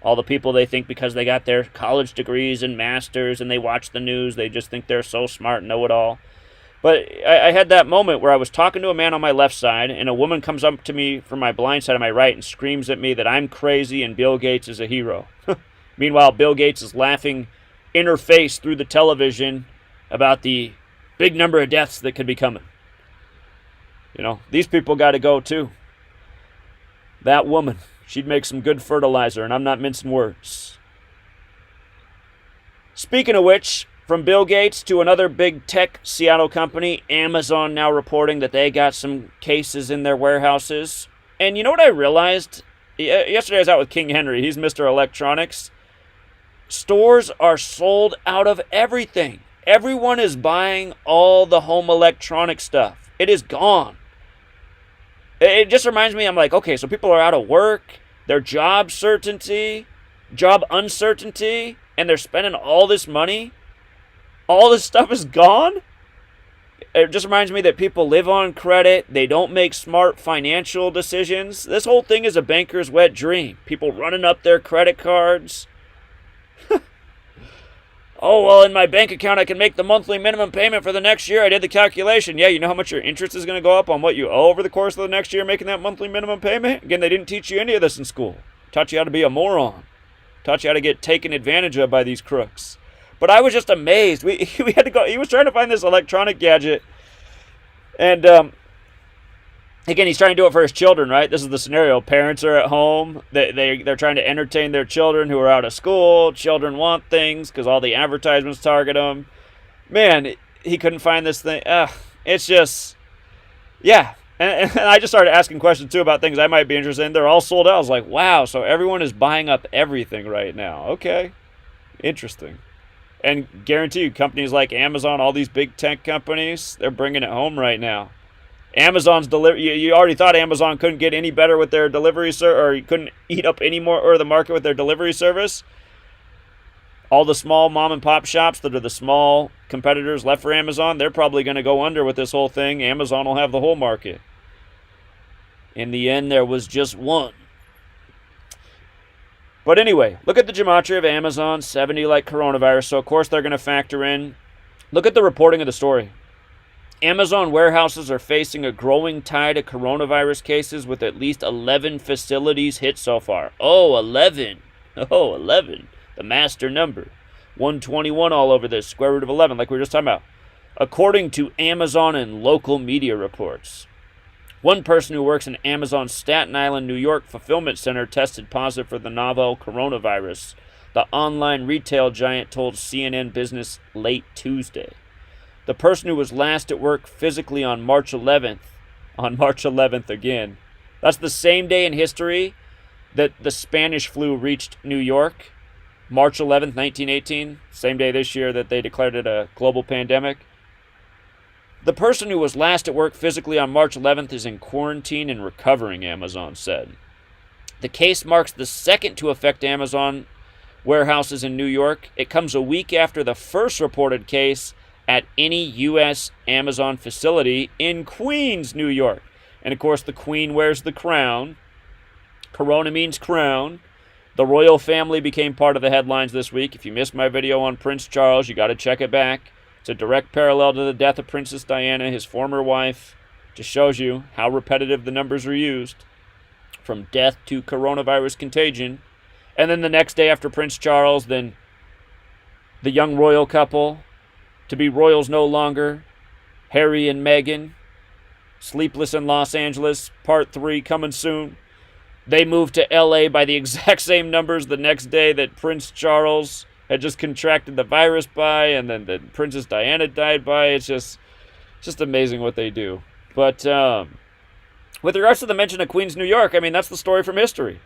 All the people they think because they got their college degrees and masters and they watch the news, they just think they're so smart and know it all. But I had that moment where I was talking to a man on my left side, and a woman comes up to me from my blind side on my right and screams at me that I'm crazy and Bill Gates is a hero. Meanwhile, Bill Gates is laughing in her face through the television about the big number of deaths that could be coming. You know, these people got to go too. That woman, she'd make some good fertilizer, and I'm not mincing words. Speaking of which, from Bill Gates to another big tech Seattle company, Amazon now reporting that they got some cases in their warehouses. And you know what I realized? Yesterday I was out with King Henry. He's Mr. Electronics. Stores are sold out of everything. Everyone is buying all the home electronic stuff. It is gone. It just reminds me, I'm like, okay, so people are out of work, their job uncertainty, and they're spending all this money. All this stuff is gone. It just reminds me that people live on credit. They don't make smart financial decisions. This whole thing is a banker's wet dream. People running up their credit cards. Oh, well, in my bank account, I can make the monthly minimum payment for the next year. I did the calculation. Yeah, you know how much your interest is going to go up on what you owe over the course of the next year making that monthly minimum payment? Again, they didn't teach you any of this in school. Taught you how to be a moron. Taught you how to get taken advantage of by these crooks. But I was just amazed. We had to go. He was trying to find this electronic gadget. And, again, he's trying to do it for his children, right? This is the scenario. Parents are at home. They're trying to entertain their children who are out of school. Children want things because all the advertisements target them. Man, he couldn't find this thing. It's just, yeah. And I just started asking questions, too, about things I might be interested in. They're all sold out. I was like, wow, so everyone is buying up everything right now. Okay. Interesting. And guarantee you, companies like Amazon, all these big tech companies, they're bringing it home right now. Amazon's you already thought Amazon couldn't get any better with their delivery or you couldn't eat up any more or the market with their delivery service. All the small mom and pop shops that are the small competitors left for Amazon, they're probably going to go under with this whole thing. Amazon will have the whole market. In the end, there was just one. But anyway, look at the gematria of Amazon, 70 like coronavirus. So, of course, they're going to factor in. Look at the reporting of the story. Amazon warehouses are facing a growing tide of coronavirus cases with at least 11 facilities hit so far. Oh, 11. Oh, 11. The master number. 121 all over this, square root of 11, like we were just talking about. According to Amazon and local media reports. One person who works in Amazon's Staten Island, New York fulfillment center tested positive for the novel coronavirus, the online retail giant told CNN Business late Tuesday. The person who was last at work physically on March 11th again, that's the same day in history that the Spanish flu reached New York, March 11th, 1918, same day this year that they declared it a global pandemic. The person who was last at work physically on March 11th is in quarantine and recovering, Amazon said. The case marks the second to affect Amazon warehouses in New York. It comes a week after the first reported case at any U.S. Amazon facility in Queens, New York. And, of course, the Queen wears the crown. Corona means crown. The royal family became part of the headlines this week. If you missed my video on Prince Charles, you got to check it back. It's a direct parallel to the death of Princess Diana, his former wife. Just shows you how repetitive the numbers are used. From death to coronavirus contagion. And then the next day after Prince Charles, then the young royal couple, to be royals no longer, Harry and Meghan, Sleepless in Los Angeles, Part 3 coming soon. They moved to LA by the exact same numbers the next day that Prince Charles had just contracted the virus by, and then the Princess Diana died by. It's just amazing what they do. But with regards to the mention of Queens, New York, I mean, that's the story from history.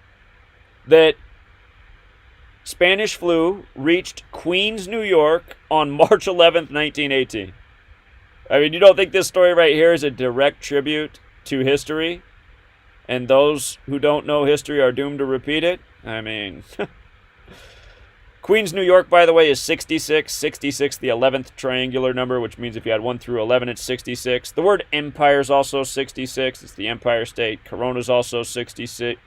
That Spanish flu reached Queens, New York on March 11th, 1918. I mean, you don't think this story right here is a direct tribute to history? And those who don't know history are doomed to repeat it? I mean... Queens, New York, by the way, is 66. 66, the 11th triangular number, which means if you had 1 through 11, it's 66. The word empire is also 66. It's the Empire State. Corona is also 66.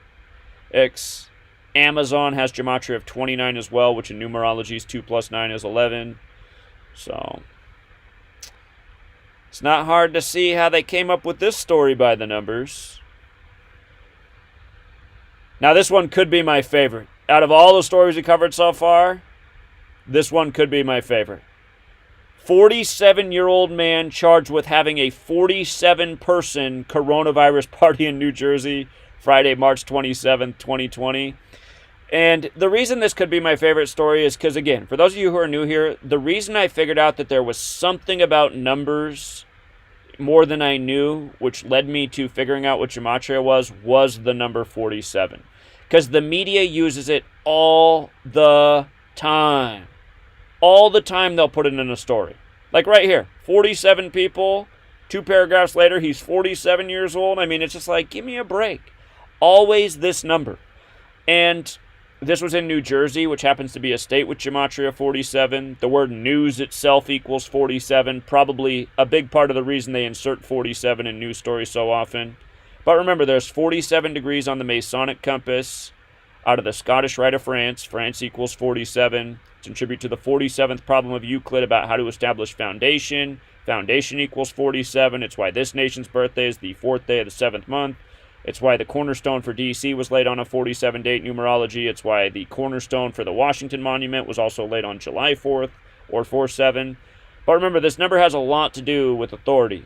Amazon has gematria of 29 as well, which in numerology is 2 plus 9 is 11. So, It's not hard to see how they came up with this story by the numbers. Now, this one could be my favorite. Out of all the stories we covered so far, this one could be my favorite. 47-year-old man charged with having a 47-person coronavirus party in New Jersey, Friday, March 27th, 2020. And the reason this could be my favorite story is because, again, for those of you who are new here, the reason I figured out that there was something about numbers more than I knew, which led me to figuring out what Gematria was the number 47. Because the media uses it all the time. All the time they'll put it in a story. Like right here, 47 people, 2 paragraphs later, he's 47 years old. I mean, it's just like, give me a break. Always this number. And this was in New Jersey, which happens to be a state with Gematria 47. The word news itself equals 47. Probably a big part of the reason they insert 47 in news stories so often. But remember, there's 47 degrees on the Masonic compass. Out of the Scottish Rite of France, France equals 47. It's in tribute to the 47th problem of Euclid about how to establish foundation. Foundation equals 47. It's why this nation's birthday is the 4th day of the 7th month. It's why the cornerstone for D.C. was laid on a 47-date numerology. It's why the cornerstone for the Washington Monument was also laid on July 4th, or 4/7. But remember, this number has a lot to do with authority.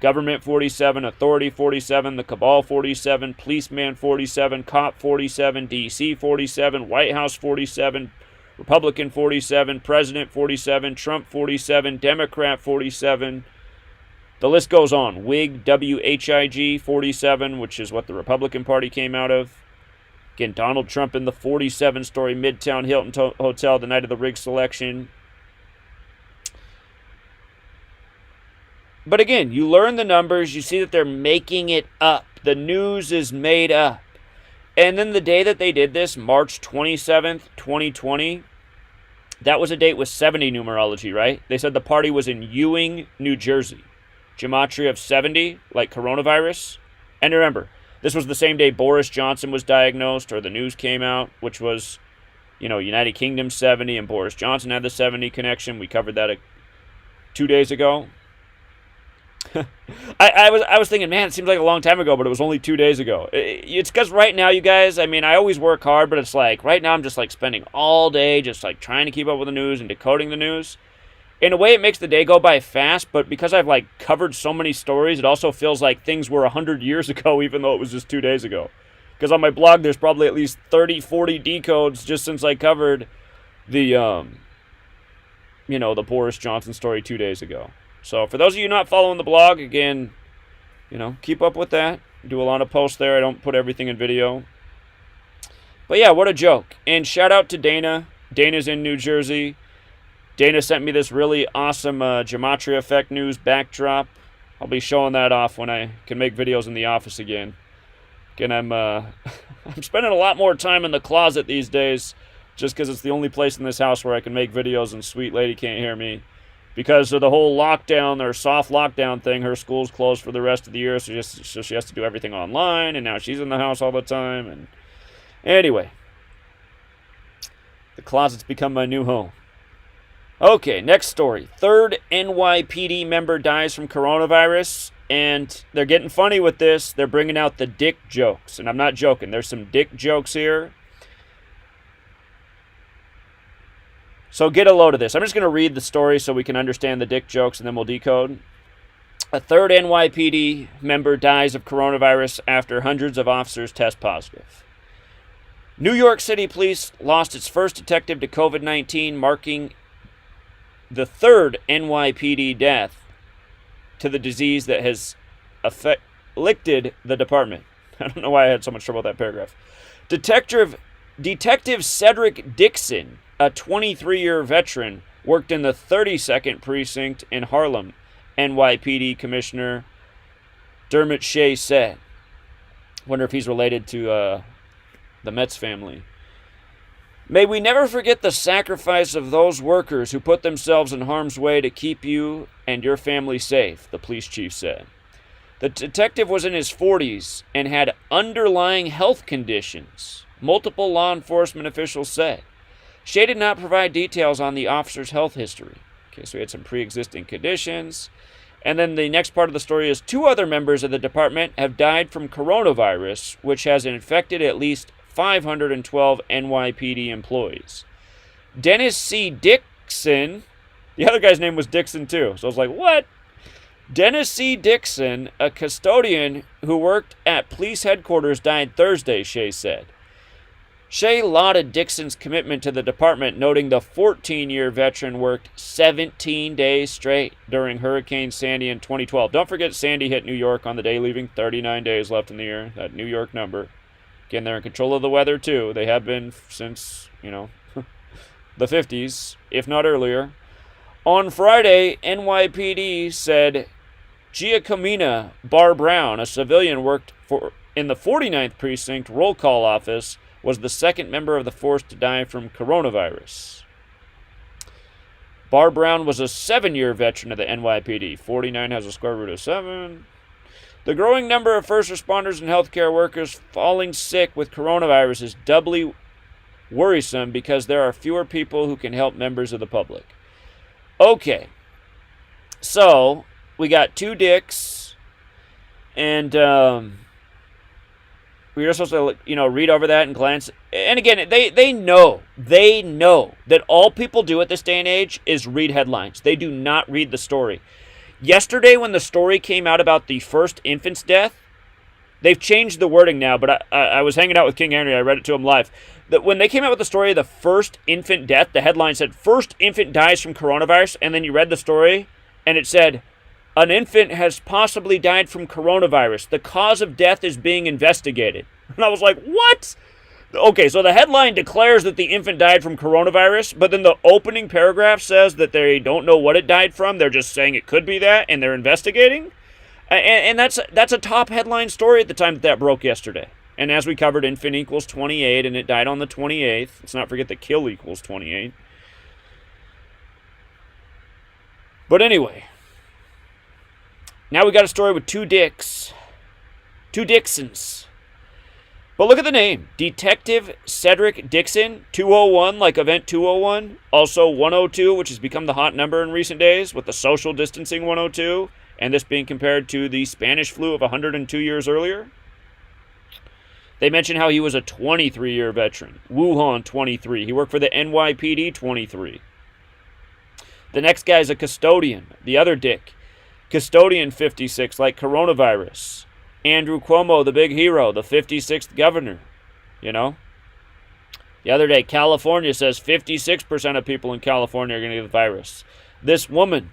Government 47, authority 47, the cabal 47, policeman 47, cop 47, D.C. 47, White House 47, Republican 47, President 47, Trump 47, Democrat 47. The list goes on. Whig, W-H-I-G 47, which is what the Republican Party came out of. Again, Donald Trump in the 47-story Midtown Hilton Hotel the night of the rig selection. But again, you learn the numbers. You see that they're making it up. The news is made up. And then the day that they did this, March 27th, 2020, that was a date with 70 numerology, right? They said the party was in Ewing, New Jersey. Gematria of 70, like coronavirus. And remember, this was the same day Boris Johnson was diagnosed, or the news came out, which was, United Kingdom 70, and Boris Johnson had the 70 connection. We covered that 2 days ago. I was thinking, man, it seems like a long time ago, but it was only 2 days ago. It's because right now, you guys, I mean, I always work hard, but it's like, right now I'm just like spending all day just like trying to keep up with the news and decoding the news. In a way, it makes the day go by fast, but because I've like covered so many stories, it also feels like things were 100 years ago, even though it was just 2 days ago. Because on my blog, there's probably at least 30, 40 decodes just since I covered the, the Boris Johnson story 2 days ago. So for those of you not following the blog, again, keep up with that. Do a lot of posts there. I don't put everything in video. But yeah, what a joke. And shout out to Dana. Dana's in New Jersey. Dana sent me this really awesome GematriaEffectNews backdrop. I'll be showing that off when I can make videos in the office again. Again, I'm spending a lot more time in the closet these days just because it's the only place in this house where I can make videos and sweet lady can't hear me. Because of the whole lockdown or soft lockdown thing, her school's closed for the rest of the year, so she has to do everything online, and now she's in the house all the time. And anyway, the closet's become my new home. Okay, next story. 3rd NYPD member dies from coronavirus, and they're getting funny with this. They're bringing out the dick jokes, and I'm not joking. There's some dick jokes here. So get a load of this. I'm just going to read the story so we can understand the dick jokes, and then we'll decode. A 3rd NYPD member dies of coronavirus after hundreds of officers test positive. New York City Police lost its first detective to COVID-19, marking the 3rd NYPD death to the disease that has afflicted the department. I don't know why I had so much trouble with that paragraph. Detective Cedric Dixon, a 23-year veteran, worked in the 32nd Precinct in Harlem, NYPD Commissioner Dermot Shea said. Wonder if he's related to the Mets family. May we never forget the sacrifice of those workers who put themselves in harm's way to keep you and your family safe, the police chief said. The detective was in his 40s and had underlying health conditions, multiple law enforcement officials said. Shea did not provide details on the officer's health history. Okay, so he had some pre-existing conditions. And then the next part of the story is 2 other members of the department have died from coronavirus, which has infected at least 512 NYPD employees. Dennis C. Dixon, the other guy's name was Dixon too, so I was like, what? Dennis C. Dixon, a custodian who worked at police headquarters, died Thursday, Shea said. Shea lauded Dixon's commitment to the department, noting the 14-year veteran worked 17 days straight during Hurricane Sandy in 2012. Don't forget Sandy hit New York on the day leaving 39 days left in the year, that New York number. Again, they're in control of the weather too. They have been since, the 50s, if not earlier. On Friday, NYPD said Giacomina Bar Brown, a civilian worked in the 49th Precinct Roll Call Office, was the second member of the force to die from coronavirus. Bar Brown was a 7-year veteran of the NYPD. 49 has a square root of 7. The growing number of first responders and healthcare workers falling sick with coronavirus is doubly worrisome because there are fewer people who can help members of the public. Okay, so we got 2 dicks, and we were supposed to, read over that and glance. And again, they know that all people do at this day and age is read headlines. They do not read the story. Yesterday, when the story came out about the first infant's death, they've changed the wording now, but I was hanging out with King Henry. I read it to him live. That when they came out with the story of the first infant death, the headline said, "First infant dies from coronavirus," and then you read the story, and it said, "An infant has possibly died from coronavirus. The cause of death is being investigated." And I was like, what? Okay, so the headline declares that the infant died from coronavirus, but then the opening paragraph says that they don't know what it died from. They're just saying it could be that, and they're investigating. And that's a top headline story at the time that broke yesterday. And as we covered, infant equals 28, and it died on the 28th. Let's not forget that kill equals 28. But anyway, now we got a story with 2 dicks. 2 Dixons. But look at the name. Detective Cedric Dixon, 201, like Event 201. Also 102, which has become the hot number in recent days, with the social distancing 102, and this being compared to the Spanish flu of 102 years earlier. They mentioned how he was a 23-year veteran. Wuhan, 23. He worked for the NYPD, 23. The next guy is a custodian, the other dick. Custodian, 56, like coronavirus. Andrew Cuomo, the big hero, the 56th governor, The other day, California says 56% of people in California are going to get the virus. This woman,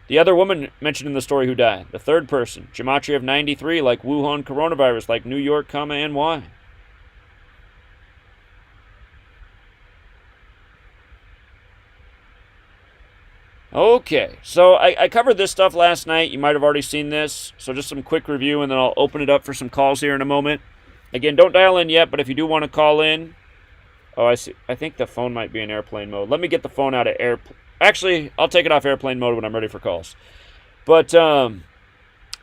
the other woman mentioned in the story who died, the third person, Gematria of 93, like Wuhan coronavirus, like New York, NY. Okay, so I covered this stuff last night. You might have already seen this. So just some quick review, and then I'll open it up for some calls here in a moment. Again, don't dial in yet, but if you do want to call in... Oh, I see. I think the phone might be in airplane mode. Let me get the phone out of airplane... Actually, I'll take it off airplane mode when I'm ready for calls. But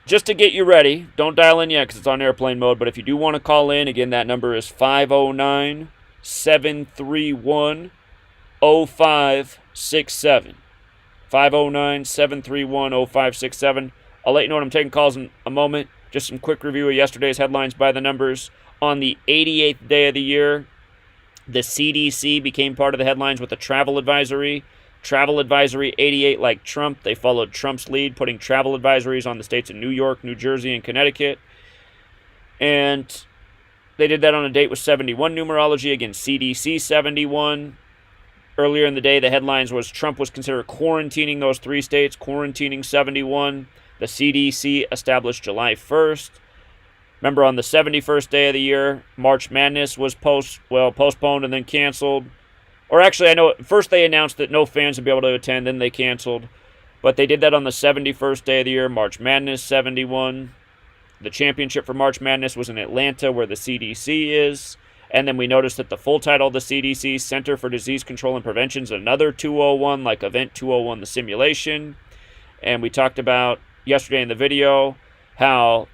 just to get you ready, don't dial in yet because it's on airplane mode. But if you do want to call in, again, that number is 509-731-0567. 509-731-0567. I'll let you know when I'm taking calls in a moment. Just some quick review of yesterday's headlines by the numbers. On the 88th day of the year, the CDC became part of the headlines with a travel advisory. Travel advisory 88, like Trump. They followed Trump's lead, putting travel advisories on the states of New York, New Jersey, and Connecticut. And they did that on a date with 71 numerology. Again, CDC 71. Earlier in the day, the headlines was Trump was considered quarantining those 3 states, quarantining 71. The CDC established July 1st. Remember, on the 71st day of the year, March Madness was postponed and then canceled. Or actually, I know first they announced that no fans would be able to attend, then they canceled. But they did that on the 71st day of the year, March Madness 71. The championship for March Madness was in Atlanta, where the CDC is. And then we noticed that the full title of the CDC, Center for Disease Control and Prevention, is another 201, like Event 201, the simulation. And we talked about yesterday in the video how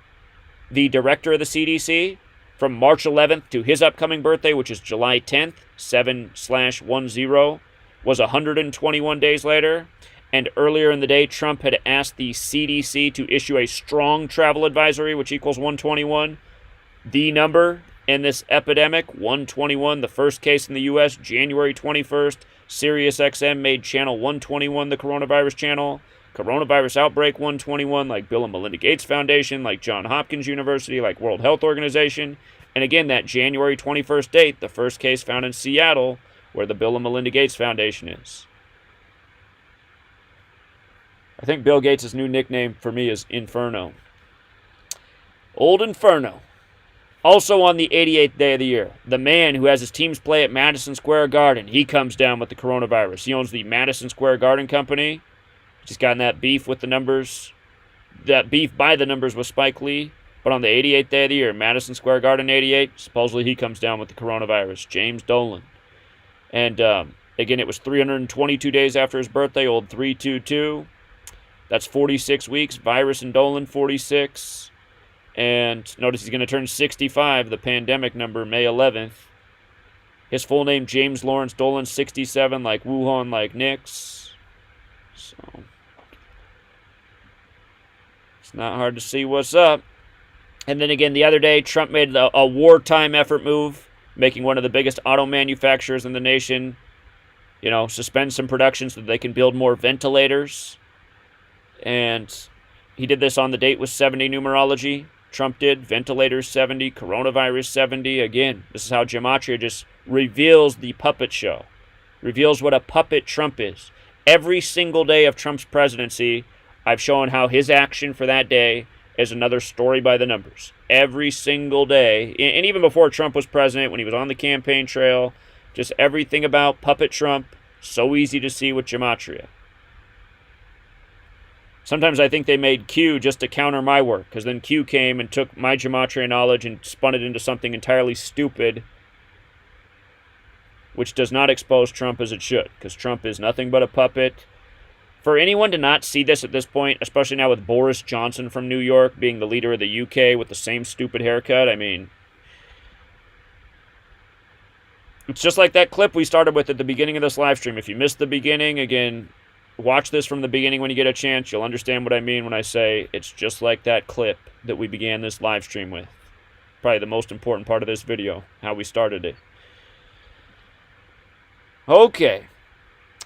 the director of the CDC, from March 11th to his upcoming birthday, which is July 10th, 7/10, was 121 days later. And earlier in the day, Trump had asked the CDC to issue a strong travel advisory, which equals 121. The number in this epidemic, 121, the first case in the U.S., January 21st. SiriusXM made channel 121 the coronavirus channel. Coronavirus outbreak 121, like Bill and Melinda Gates Foundation, like Johns Hopkins University, like World Health Organization. And again, that January 21st date, the first case found in Seattle, where the Bill and Melinda Gates Foundation is. I think Bill Gates' new nickname for me is Inferno. Old Inferno. Also on the 88th day of the year, the man who has his teams play at Madison Square Garden, he comes down with the coronavirus. He owns the Madison Square Garden Company. He's gotten that beef with the numbers, that beef by the numbers with Spike Lee. But on the 88th day of the year, Madison Square Garden 88, supposedly he comes down with the coronavirus, James Dolan. And again, it was 322 days after his birthday, old 322. That's 46 weeks. Virus and Dolan, 46. And notice he's going to turn 65, the pandemic number, May 11th. His full name, James Lawrence Dolan, 67, like Wuhan, like Nix. So, it's not hard to see what's up. And then again, the other day, Trump made a wartime effort move, making one of the biggest auto manufacturers in the nation, suspend some production so that they can build more ventilators. And he did this on the date with 70 numerology. Trump did. Ventilators 70, coronavirus 70. Again, this is how Gematria just reveals the puppet show. Reveals what a puppet Trump is. Every single day of Trump's presidency, I've shown how his action for that day is another story by the numbers. Every single day. And even before Trump was president, when he was on the campaign trail, just everything about puppet Trump, so easy to see with Gematria. Sometimes I think they made Q just to counter my work, because then Q came and took my Gematria knowledge and spun it into something entirely stupid, which does not expose Trump as it should, because Trump is nothing but a puppet. For anyone to not see this at this point, especially now with Boris Johnson from New York being the leader of the UK with the same stupid haircut, I mean, it's just like that clip we started with at the beginning of this live stream. If you missed the beginning, again, watch this from the beginning when you get a chance. You'll understand what I mean when I say it's just like that clip that we began this live stream with. Probably the most important part of this video, how we started it. Okay.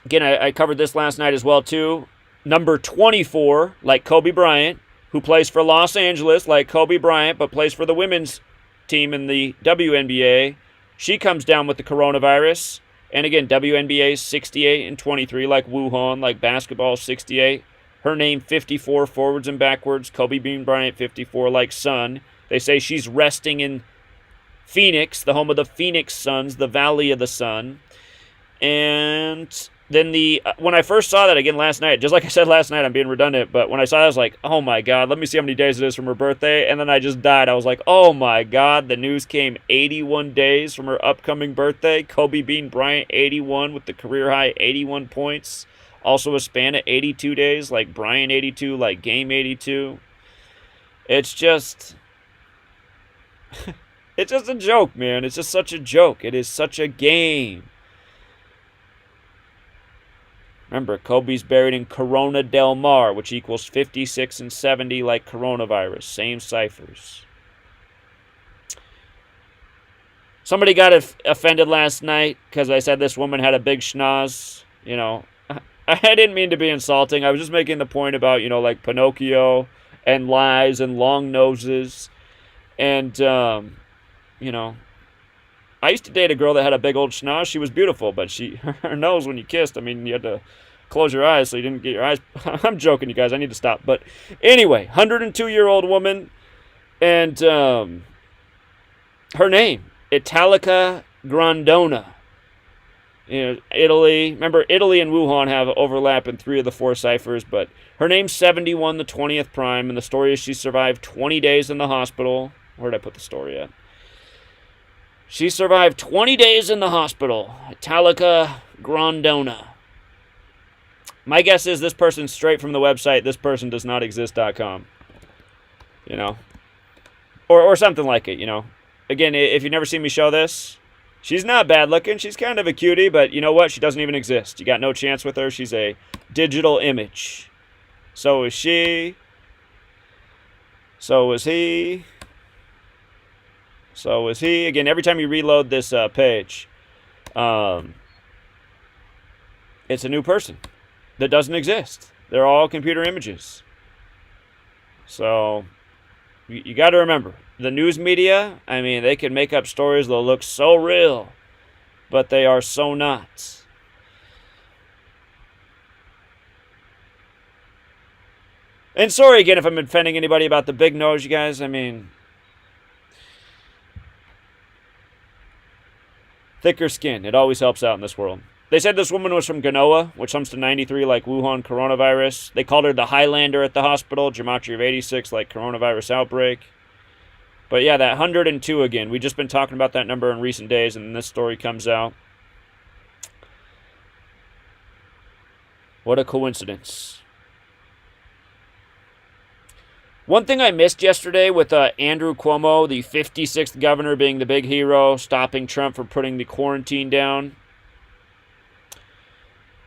Again, I covered this last night as well, too. Number 24, like Kobe Bryant, who plays for Los Angeles, like Kobe Bryant, but plays for the women's team in the WNBA. She comes down with the coronavirus. And again, WNBA 68 and 23, like Wuhan, like basketball 68. Her name 54, forwards and backwards. Kobe Bean Bryant 54, like Sun. They say she's resting in Phoenix, the home of the Phoenix Suns, the Valley of the Sun. And then when I first saw that again last night, just like I said last night, I'm being redundant, but when I saw that, I was like, oh my God, let me see how many days it is from her birthday. And then I just died. I was like, oh my God, the news came 81 days from her upcoming birthday. Kobe Bean Bryant, 81 with the career high 81 points. Also a span of 82 days, like Bryant 82, like Game 82. It's just a joke, man. It's just such a joke. It is such a game. Remember, Kobe's buried in Corona del Mar, which equals 56 and 70 like coronavirus. Same ciphers. Somebody got offended last night because I said this woman had a big schnoz. I didn't mean to be insulting. I was just making the point about, like Pinocchio and lies and long noses. And, I used to date a girl that had a big old schnoz. She was beautiful, but her nose, when you kissed, I mean, you had to close your eyes so you didn't get your eyes. I'm joking, you guys. I need to stop. But anyway, 102-year-old woman, and her name, Italica Grandona. Italy. Remember, Italy and Wuhan have overlap in 3 of the 4 ciphers, but her name's 71, the 20th prime, and the story is she survived 20 days in the hospital. Where did I put the story at? She survived 20 days in the hospital. Italica Grandona. My guess is this person's straight from the website thispersondoesnotexist.com. Or something like it, Again, if you've never seen me show this, She's not bad looking. She's kind of a cutie, but you know what? She doesn't even exist. You got no chance with her. She's a digital image. So is she. So is he. So is he. Again, every time you reload this page, it's a new person that doesn't exist. They're all computer images. So you got to remember, the news media, I mean, they can make up stories that look so real, but they are so not. And sorry again if I'm offending anybody about the big nose, you guys. I mean, thicker skin, it always helps out in this world. They said this woman was from Genoa, which comes to 93 like Wuhan coronavirus. They called her the Highlander at the hospital, Gematria of 86 like coronavirus outbreak. But yeah, that 102 again. We've just been talking about that number in recent days, and this story comes out. What a coincidence. One thing I missed yesterday with Andrew Cuomo, the 56th governor, being the big hero, stopping Trump from putting the quarantine down.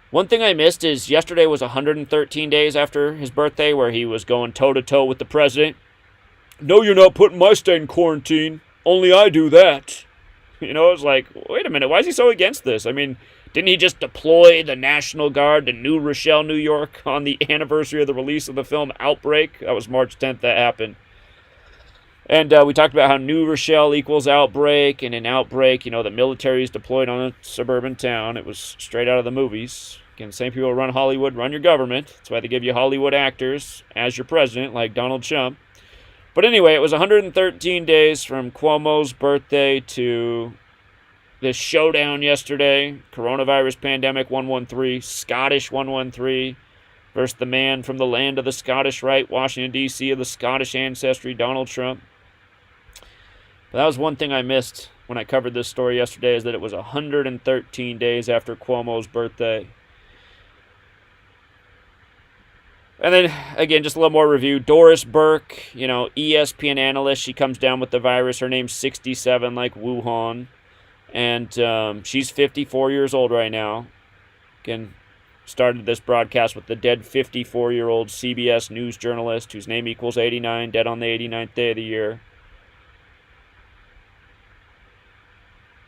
One thing I missed is yesterday was 113 days after his birthday, where he was going toe-to-toe with the president. No, you're not putting my state in quarantine. Only I do that. You know, it's like, wait a minute, why is he so against this? I mean, didn't he just deploy the National Guard to New Rochelle, New York on the anniversary of the release of the film Outbreak? That was March 10th that happened. And we talked about how New Rochelle equals Outbreak, and in Outbreak, you know, the military is deployed on a suburban town. It was straight out of the movies. Again, same people who run Hollywood run your government. That's why they give you Hollywood actors as your president, like Donald Trump. But anyway, it was 113 days from Cuomo's birthday to this showdown yesterday. Coronavirus pandemic 113, Scottish 113, versus the man from the land of the Scottish Rite, Washington, D.C., of the Scottish ancestry, Donald Trump. But that was one thing I missed when I covered this story yesterday, is that it was 113 days after Cuomo's birthday. And then, again, just a little more review. Doris Burke, you know, ESPN analyst. She comes down with the virus. Her name's 67, like Wuhan. And she's 54 years old right now. Again, started this broadcast with the dead 54-year-old CBS news journalist whose name equals 89, dead on the 89th day of the year.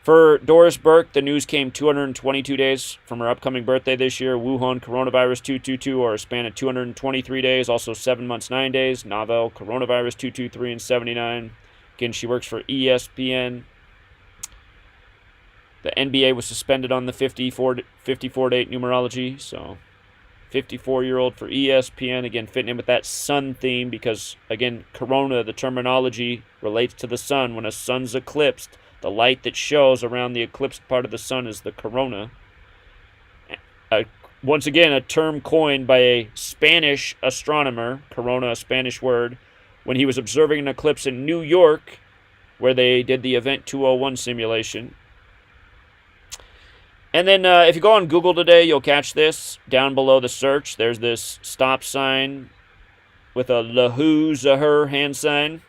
For Doris Burke, the news came 222 days from her upcoming birthday this year. Wuhan coronavirus 222, or a span of 223 days, also 7 months, 9 days. Novel coronavirus 223 and 79. Again, she works for ESPN. The NBA was suspended on the 54 date numerology, so 54-year-old for ESPN. Again, fitting in with that sun theme because, again, corona, the terminology relates to the sun. When a sun's eclipsed, the light that shows around the eclipsed part of the sun is the corona. Once again, a term coined by a Spanish astronomer, corona, a Spanish word, when he was observing an eclipse in New York, where they did the Event 201 simulation. And then if you go on Google today, you'll catch this. Down below the search, there's this stop sign with a "Lahoo's a her" hand sign.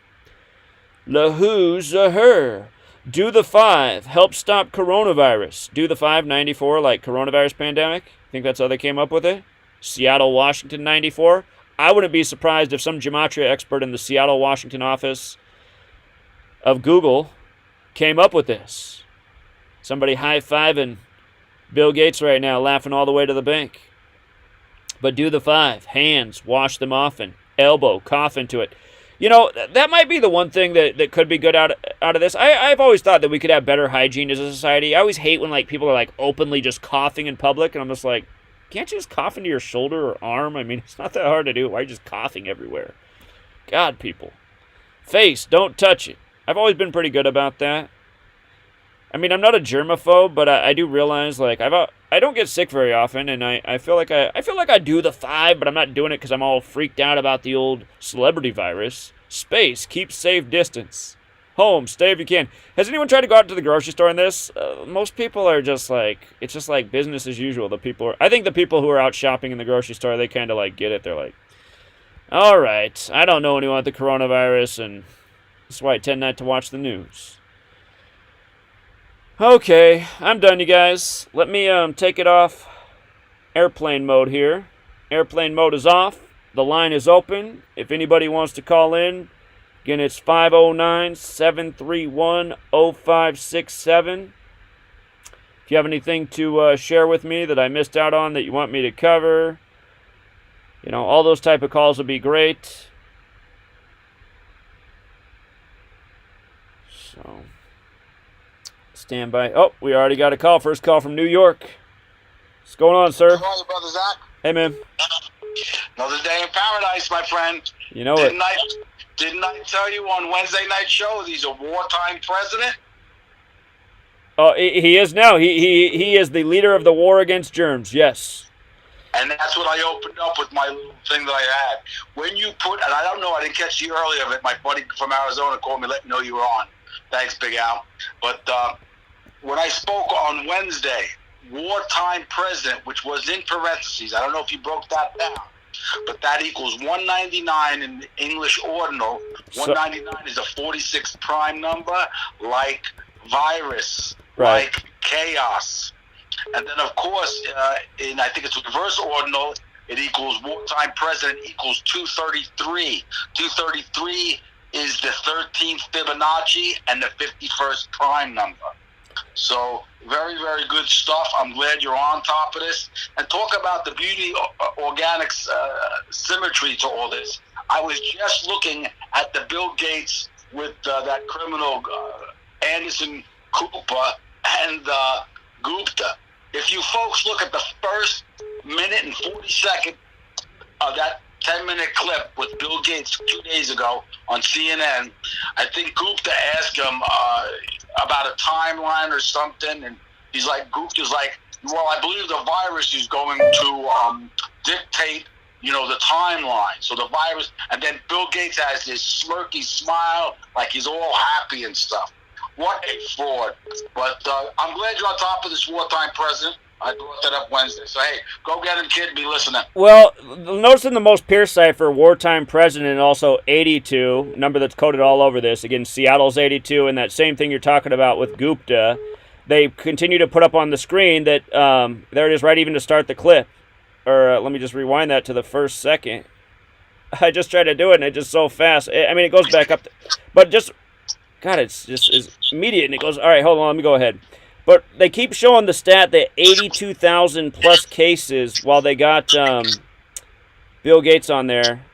Lahoo's a her. Do the 5. Help stop coronavirus. Do the 5, 94, like coronavirus pandemic. Think that's how they came up with it? Seattle, Washington, 94. I wouldn't be surprised if some Gematria expert in the Seattle, Washington office of Google came up with this. Somebody high-fiving Bill Gates right now, laughing all the way to the bank. But do the 5. Hands, wash them often. Elbow, cough into it. You know, that might be the one thing that could be good out of this. I've always thought that we could have better hygiene as a society. I always hate when, like, people are, like, openly just coughing in public, and I'm just like, can't you just cough into your shoulder or arm? I mean, it's not that hard to do. Why are you just coughing everywhere? God, people. Face, don't touch it. I've always been pretty good about that. I mean, I'm not a germaphobe, but I do realize, like, I don't get sick very often, and I feel like I do the 5, but I'm not doing it because I'm all freaked out about the old celebrity virus. Space, keep safe distance. Home, stay if you can. Has anyone tried to go out to the grocery store in this? Most people are just like, it's just like business as usual. I think the people who are out shopping in the grocery store, they kind of like get it. They're like, all right, I don't know anyone with the coronavirus, and that's why I tend not to watch the news. Okay, I'm done, you guys. Let me take it off airplane mode here. Airplane mode is off. The line is open. If anybody wants to call in, again, it's 509-731-0567. If you have anything to share with me that I missed out on that you want me to cover, all those type of calls would be great. So, stand by. Oh, we already got a call. First call from New York. What's going on, sir? How are you, Brother Zach? Hey, man. Another day in paradise, my friend. You know Didn't I tell you on Wednesday night show he's a wartime president? Oh, he is now. He is the leader of the war against germs. Yes. And that's what I opened up with my little thing that I had. When you put, and I don't know, I didn't catch the early of it. My buddy from Arizona called me, let me know you were on. Thanks, Big Al. But when I spoke on Wednesday, wartime president, which was in parentheses, I don't know if you broke that down, but that equals 199 in the English ordinal. 199 is a 46 prime number, like virus, right, like chaos. And then, of course, in I think it's reverse ordinal, it equals wartime president equals 233. 233 is the 13th Fibonacci and the 51st prime number. So very, very good stuff. I'm glad you're on top of this. And talk about the beauty, organics, symmetry to all this. I was just looking at the Bill Gates with that criminal Anderson Cooper and Gupta. If you folks look at the first minute and 40 second of that 10-minute clip with Bill Gates 2 days ago on CNN, I think Gupta asked him about a timeline or something, and Gupta's like, well, I believe the virus is going to dictate, the timeline. So the virus, and then Bill Gates has this smirky smile, like he's all happy and stuff. What a fraud. But I'm glad you're on top of this wartime president. I brought that up Wednesday. So, hey, go get him, kid, and be listening. Well, notice in the most Pierce cipher, wartime president, and also 82, number that's coded all over this. Again, Seattle's 82, and that same thing you're talking about with Gupta. They continue to put up on the screen that, there it is right even to start the clip. Or let me just rewind that to the first second. I just tried to do it, and it's just so fast. I mean, it goes back up. But just... God, it's immediate, and it goes, all right, hold on, let me go ahead. But they keep showing the stat that 82,000 plus cases while they got Bill Gates on there.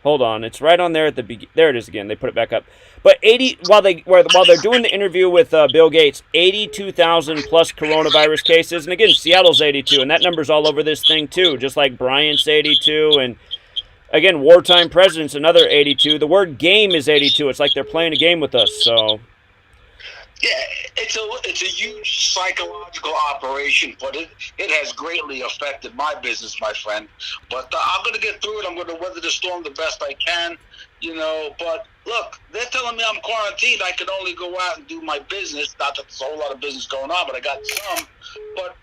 Hold on, it's right on there at the beginning. There it is again. They put it back up. But while they're doing the interview with Bill Gates, 82,000 plus coronavirus cases, and again, Seattle's 82, and that number's all over this thing too, just like Bryant's 82, and again, wartime president's another 82. The word game is 82. It's like they're playing a game with us. So, yeah, it's a huge psychological operation, but it has greatly affected my business, my friend. But I'm going to get through it. I'm going to weather the storm the best I can, But look, they're telling me I'm quarantined. I can only go out and do my business. Not that there's a whole lot of business going on, but I got some. But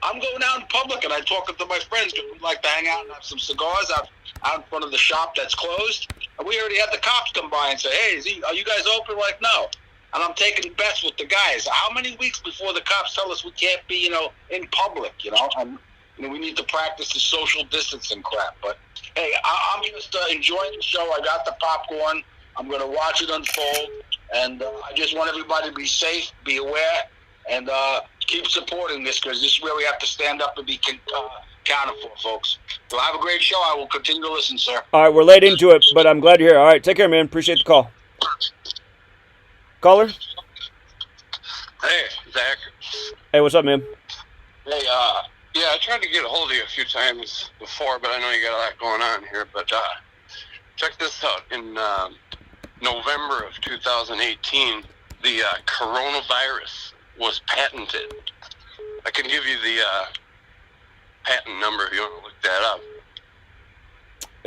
I'm going out in public, and I'm talking to my friends because we like to hang out and have some cigars out in front of the shop that's closed. And we already had the cops come by and say, hey, are you guys open? We're like, no. And I'm taking bets with the guys. How many weeks before the cops tell us we can't be, in public, And, we need to practice the social distancing crap. But, hey, I'm just enjoying the show. I got the popcorn. I'm going to watch it unfold. And I just want everybody to be safe, be aware, and keep supporting this because this is where we have to stand up and be counted for, folks. So have a great show. I will continue to listen, sir. All right, we're late into it, but I'm glad you're here. All right, take care, man. Appreciate the call. Caller? Hey, Zach. Hey, what's up, man? Hey, yeah, I tried to get a hold of you a few times before, but I know you got a lot going on here. But check this out. In November of 2018, the coronavirus was patented. I can give you the patent number if you want to look that up.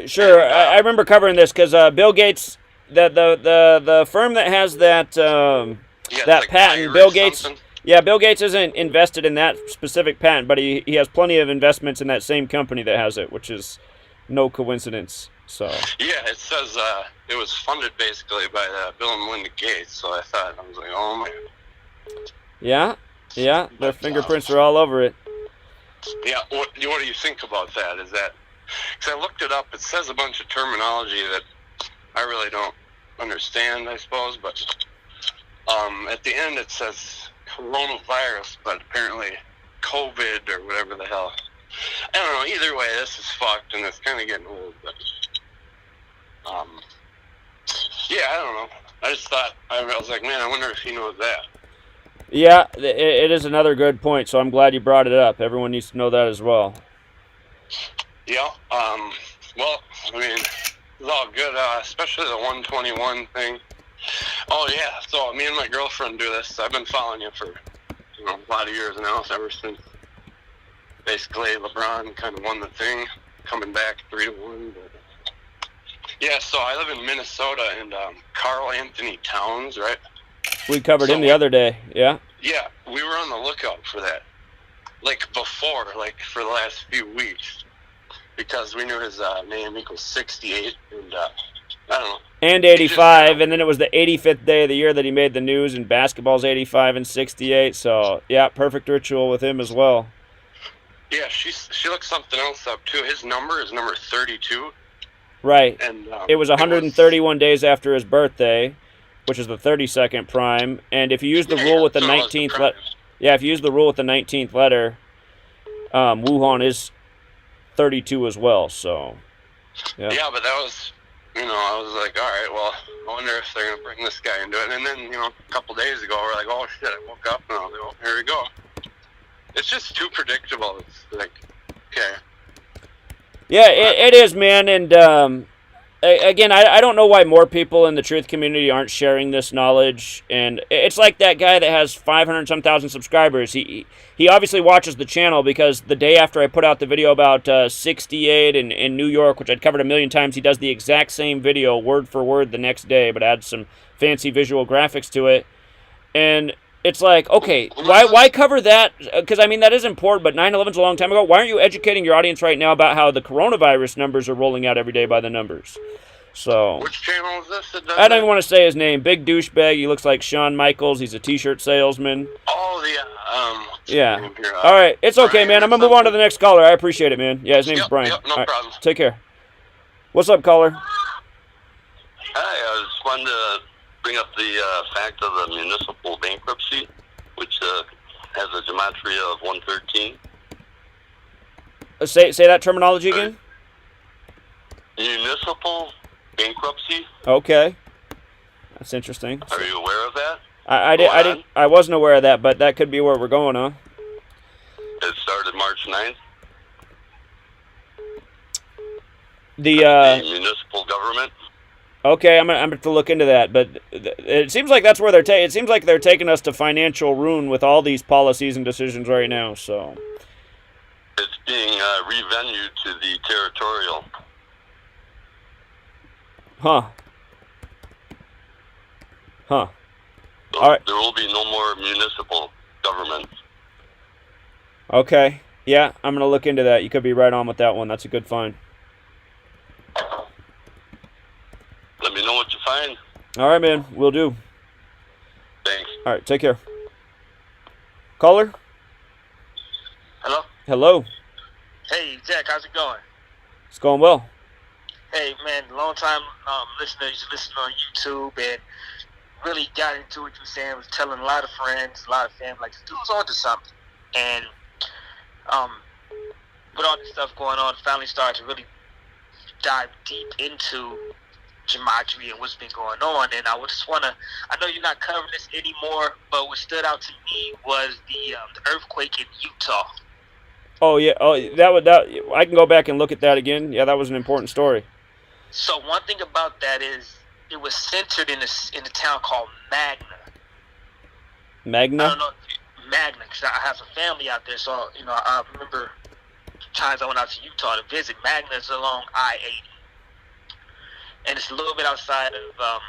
Sure, I remember covering this because Bill Gates, the firm that has that that patent, Bill Gates. Something. Yeah, Bill Gates isn't invested in that specific patent, but he has plenty of investments in that same company that has it, which is no coincidence. So yeah, it says it was funded basically by Bill and Melinda Gates. So I was like, oh man. Yeah, yeah, their But, fingerprints are all over it. Yeah, what do you think about that? Is that, because I looked it up, it says a bunch of terminology that I really don't understand, I suppose, but at the end it says coronavirus, but apparently COVID or whatever the hell. I don't know, either way, this is fucked, and it's kind of getting old, but, yeah, I don't know. I just thought, I was like, man, I wonder if he knows that. Yeah, it is another good point, so I'm glad you brought it up. Everyone needs to know that as well. Yeah, well, I mean, it's all good, especially the 121 thing. Oh, yeah, so me and my girlfriend do this. I've been following you for, a lot of years now, ever since basically LeBron kind of won the thing, coming back 3-1. But yeah, so I live in Minnesota, and Karl Anthony Towns, right? We covered him the other day, yeah? Yeah, we were on the lookout for that, before, for the last few weeks, because we knew his name equals 68, and I don't know. And 85, and then it was the 85th day of the year that he made the news, and basketball's 85 and 68, so, yeah, perfect ritual with him as well. Yeah, she looked something else up, too. His number is number 32. Right. And it was 131 days after his birthday, which is the 32nd prime, and if you use the rule with the 19th letter, if you use the rule with the 19th letter, Wuhan is 32 as well, so, yeah. Yeah, but that was, I was like, all right, well, I wonder if they're going to bring this guy into it. And then, a couple days ago, we're like, oh, shit, I woke up, and I was like, oh, here we go. It's just too predictable. It's like, okay. Yeah, it is, man, and again, I don't know why more people in the truth community aren't sharing this knowledge, and it's like that guy that has 500-some thousand subscribers. He obviously watches the channel because the day after I put out the video about 68 in New York, which I'd covered a million times, he does the exact same video word for word the next day, but adds some fancy visual graphics to it, and it's like, okay, why cover that? Because, I mean, that is important, but 9/11's a long time ago. Why aren't you educating your audience right now about how the coronavirus numbers are rolling out every day by the numbers? So, which channel is this? I don't even want to say his name. Big douchebag. He looks like Shawn Michaels. He's a T-shirt salesman. Oh, yeah. All right. It's okay, man. I'm going to move on to the next caller. I appreciate it, man. Yeah, his name's Brian. Yep, no problem. Take care. What's up, caller? Hi, I just wanted to bring up the fact of the municipal bankruptcy, which has a gematria of 113. Say that terminology again. Municipal bankruptcy. Okay, that's interesting. Are you aware of that? I wasn't aware of that, but that could be where we're going, huh? It started March 9th. The municipal government. Okay, I'm gonna have to look into that, but it seems like that's where they're it seems like they're taking us to financial ruin with all these policies and decisions right now. So it's being revenued to the territorial. Huh. So all right. There will be no more municipal government. Okay. Yeah, I'm gonna look into that. You could be right on with that one. That's a good find. Let me know what you find. All right, man. Will do. Thanks. All right. Take care. Caller? Hello? Hello. Hey, Jack. How's it going? It's going well. Hey, man. Long time listeners listening on YouTube and really got into what you were saying. Was telling a lot of friends, a lot of family, like, this dude's onto something. And with all this stuff going on, finally started to really dive deep into Gematria and what's been going on, and I just want to, I know you're not covering this anymore, but what stood out to me was the earthquake in Utah. Oh yeah, I can go back and look at that again. Yeah, that was an important story. So one thing about that is it was centered in the town called Magna. Magna? I don't know, Magna, because I have some family out there, so I remember times I went out to Utah to visit. Magna is along I-80. And it's a little bit outside of, I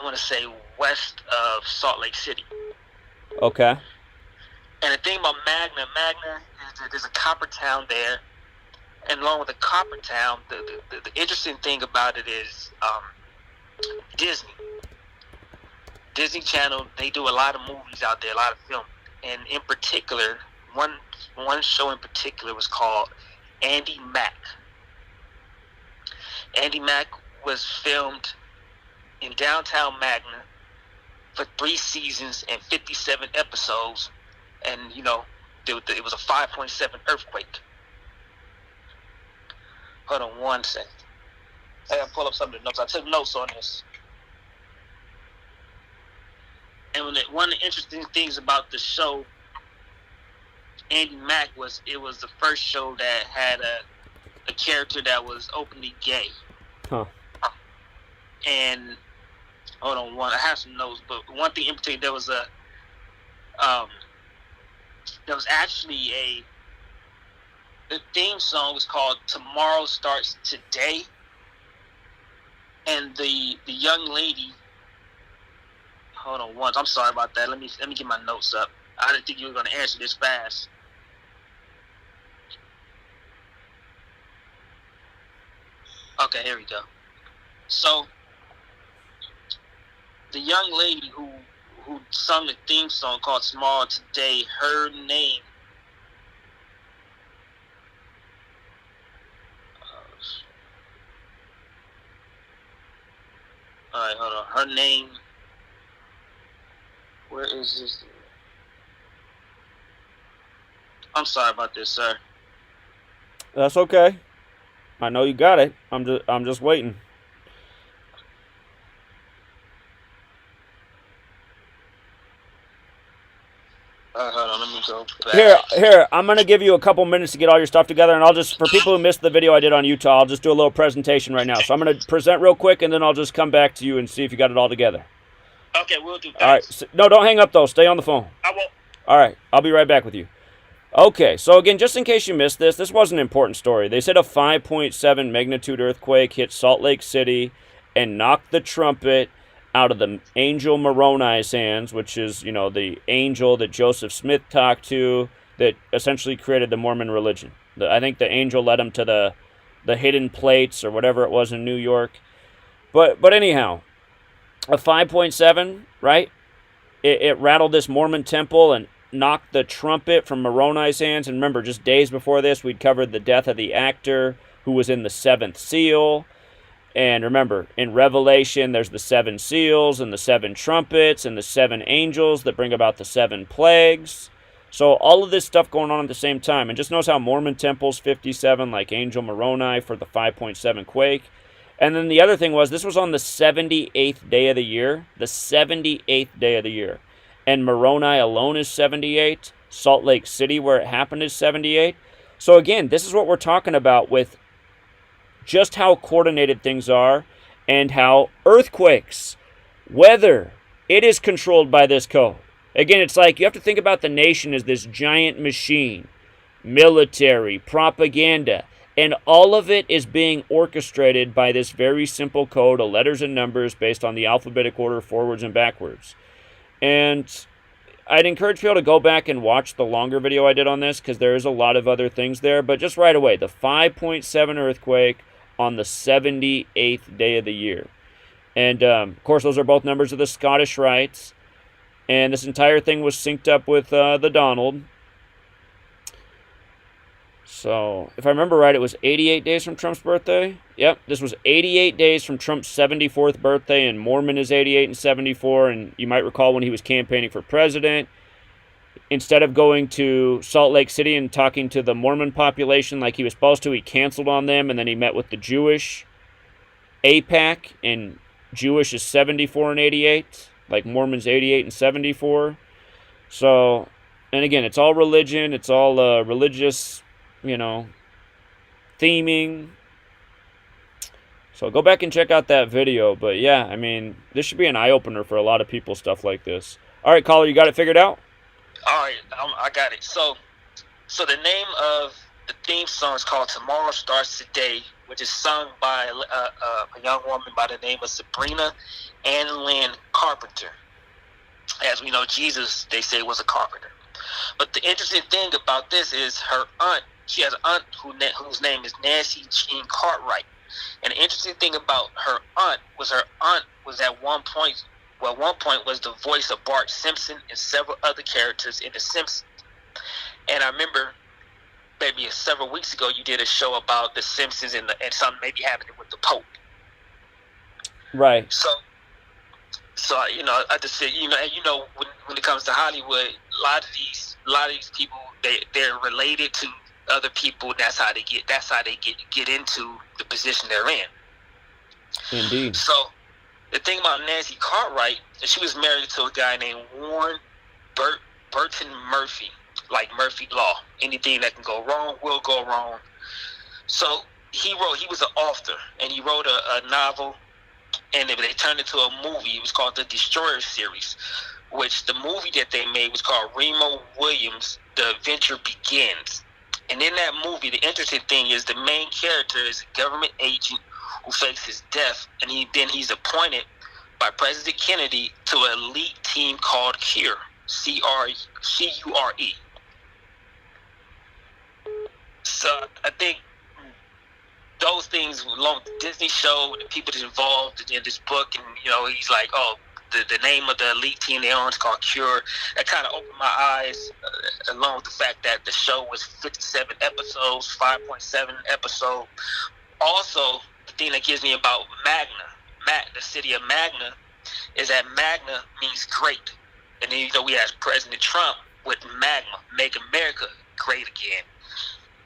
want to say, west of Salt Lake City. Okay. And the thing about Magna is that there's a copper town there. And along with the copper town, the interesting thing about it is Disney. Disney Channel, they do a lot of movies out there, a lot of film. And in particular, one show in particular was called Andy Mack. Andy Mack was filmed in downtown Magna for 3 seasons and 57 episodes. And, you know, it was a 5.7 earthquake. Hold on one second. I gotta pull up some of the notes. I took notes on this. And one of the interesting things about the show, Andy Mack, was it was the first show that had a character that was openly gay. Huh. And hold on I have some notes, but one thing in particular, there was actually the theme song was called "Tomorrow Starts Today," and the young lady. Hold on once. I'm sorry about that. Let me get my notes up. I didn't think you were going to answer this fast. Okay, here we go. So, the young lady who sung the theme song called "Tomorrow Today," her name. All right, hold on. Her name. Where is this? I'm sorry about this, sir. That's okay. I know you got it. I'm just waiting. Hold on, let me go back. Here, I'm going to give you a couple minutes to get all your stuff together, and I'll just, for people who missed the video I did on Utah, I'll just do a little presentation right now. So I'm going to present real quick, and then I'll just come back to you and see if you got it all together. Okay, we'll do that. All right. So, no, don't hang up, though. Stay on the phone. I won't. All right. I'll be right back with you. Okay, so again, just in case you missed this was an important story. They said a 5.7 magnitude earthquake hit Salt Lake City and knocked the trumpet out of the angel Moroni's hands, which is, you know, the angel that Joseph Smith talked to that essentially created the Mormon religion. I think the angel led him to the hidden plates or whatever it was in New York. But anyhow, a 5.7, right? It rattled this Mormon temple and knocked the trumpet from Moroni's hands. And remember, just days before this, we'd covered the death of the actor who was in the 7th seal. And remember, in Revelation, there's the 7 seals and the 7 trumpets and the 7 angels that bring about the 7 plagues. So all of this stuff going on at the same time. And just notice how Mormon temples 57, like Angel Moroni for the 5.7 quake. And then the other thing was, this was on the 78th day of the year. The 78th day of the year. And Moroni alone is 78. Salt Lake City, where it happened, is 78. So again, this is what we're talking about with just how coordinated things are and how earthquakes, weather, it is controlled by this code. Again, it's like you have to think about the nation as this giant machine, military, propaganda, and all of it is being orchestrated by this very simple code of letters and numbers based on the alphabetic order forwards and backwards. And I'd encourage people to go back and watch the longer video I did on this because there is a lot of other things there. But just right away, the 5.7 earthquake on the 78th day of the year. And, of course, those are both numbers of the Scottish Rites. And this entire thing was synced up with the Donald. So, if I remember right, it was 88 days from Trump's birthday. Yep, this was 88 days from Trump's 74th birthday, and Mormon is 88 and 74. And you might recall when he was campaigning for president, instead of going to Salt Lake City and talking to the Mormon population like he was supposed to, he canceled on them, and then he met with the Jewish AIPAC, and Jewish is 74 and 88, like Mormon's 88 and 74. So, and again, it's all religion, it's all religious, you know, theming. So go back and check out that video. But yeah, I mean, this should be an eye-opener for a lot of people, stuff like this. All right, caller, you got it figured out? All right, I got it. So the name of the theme song is called "Tomorrow Starts Today," which is sung by a young woman by the name of Sabrina Ann Lynn Carpenter. As we know, Jesus, they say, was a carpenter. But the interesting thing about this is her aunt. She has an aunt whose name is Nancy Jean Cartwright. And the interesting thing about her aunt was at one point well, at one point was the voice of Bart Simpson and several other characters in The Simpsons. And I remember maybe several weeks ago you did a show about The Simpsons and something maybe happening with the Pope. Right. So I just said, and when it comes to Hollywood, a lot of these people they're related to other people. That's how they get into the position they're in. Indeed. So the thing about Nancy Cartwright, she was married to a guy named Warren Burton Murphy, like Murphy Law. Anything that can go wrong will go wrong. So he was an author, and he wrote a novel, and they turned it to a movie. It was called the Destroyer series, which the movie that they made was called Remo Williams' The Adventure Begins. And in that movie, the interesting thing is the main character is a government agent who fakes his death, and he's appointed by President Kennedy to an elite team called CURE, CURE. So I think those things, along the Disney show, the people that's involved in this book, and he's like, oh, the name of the elite team they own is called CURE. That kind of opened my eyes, along with the fact that the show was 57 episodes, 5.7 episode. Also, the thing that gives me about Magna, the city of Magna, is that Magna means great. And then we have President Trump with Magma, Make America Great Again.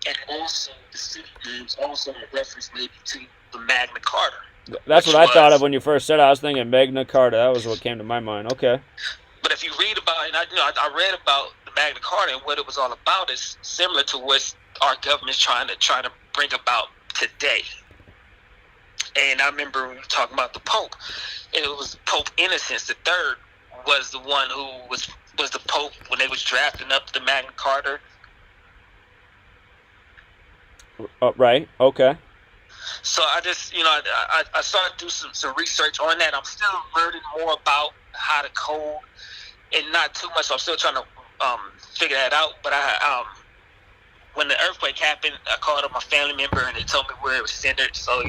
And also, the city names also a reference maybe to the Magna Carta. That's what I thought of when you first said it. I was thinking Magna Carta. That was what came to my mind. Okay. But if you read about it, I read about the Magna Carta and what it was all about is similar to what our government's trying to bring about today. And I remember we were talking about the Pope. And it was Pope Innocent III was the one who was the Pope when they was drafting up the Magna Carta. Right. Okay. So I just, I started to do some research on that. I'm still learning more about how to code, and not too much. So I'm still trying to figure that out. But when the earthquake happened, I called up my family member, and they told me where it was centered. So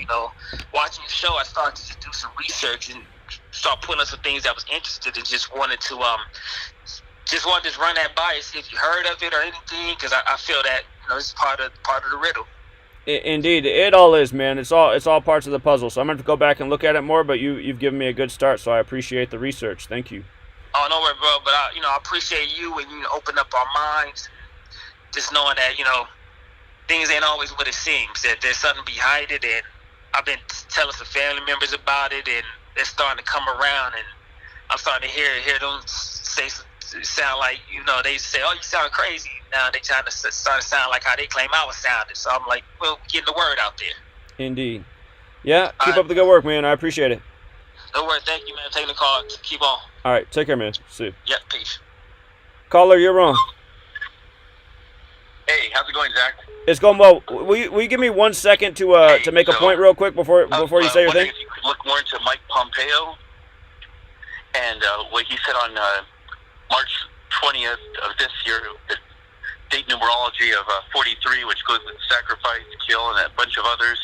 watching the show, I started to do some research and start putting up some things that I was interested in. Just wanted to run that by and see if you heard of it or anything, because I feel that it's part of the riddle. Indeed, it all is, man. It's all parts of the puzzle. So I'm going to go back and look at it more, but you've given me a good start, so I appreciate the research. Thank you. Oh, no worry, bro. But I appreciate you and open up our minds, just knowing that things ain't always what it seems. That there's something behind it, and I've been telling some family members about it, and they're starting to come around, and I'm starting to hear them sound like they say, oh, you sound crazy. Now they trying to start to sound like how they claim I was sounding. So I'm like, well, getting the word out there. Indeed. Yeah, keep up the good work, man. I appreciate it. No worries. Thank you, man. Taking the call. Keep on. All right. Take care, man. See you. Yep. Peace. Caller, you're wrong. Hey, how's it going, Zach? It's going well. Will you give me 1 second to make a point real quick before you say your thing? If you could look more into Mike Pompeo and what he said on March 20th of this year, the date numerology of 43, which goes with sacrifice, kill, and a bunch of others.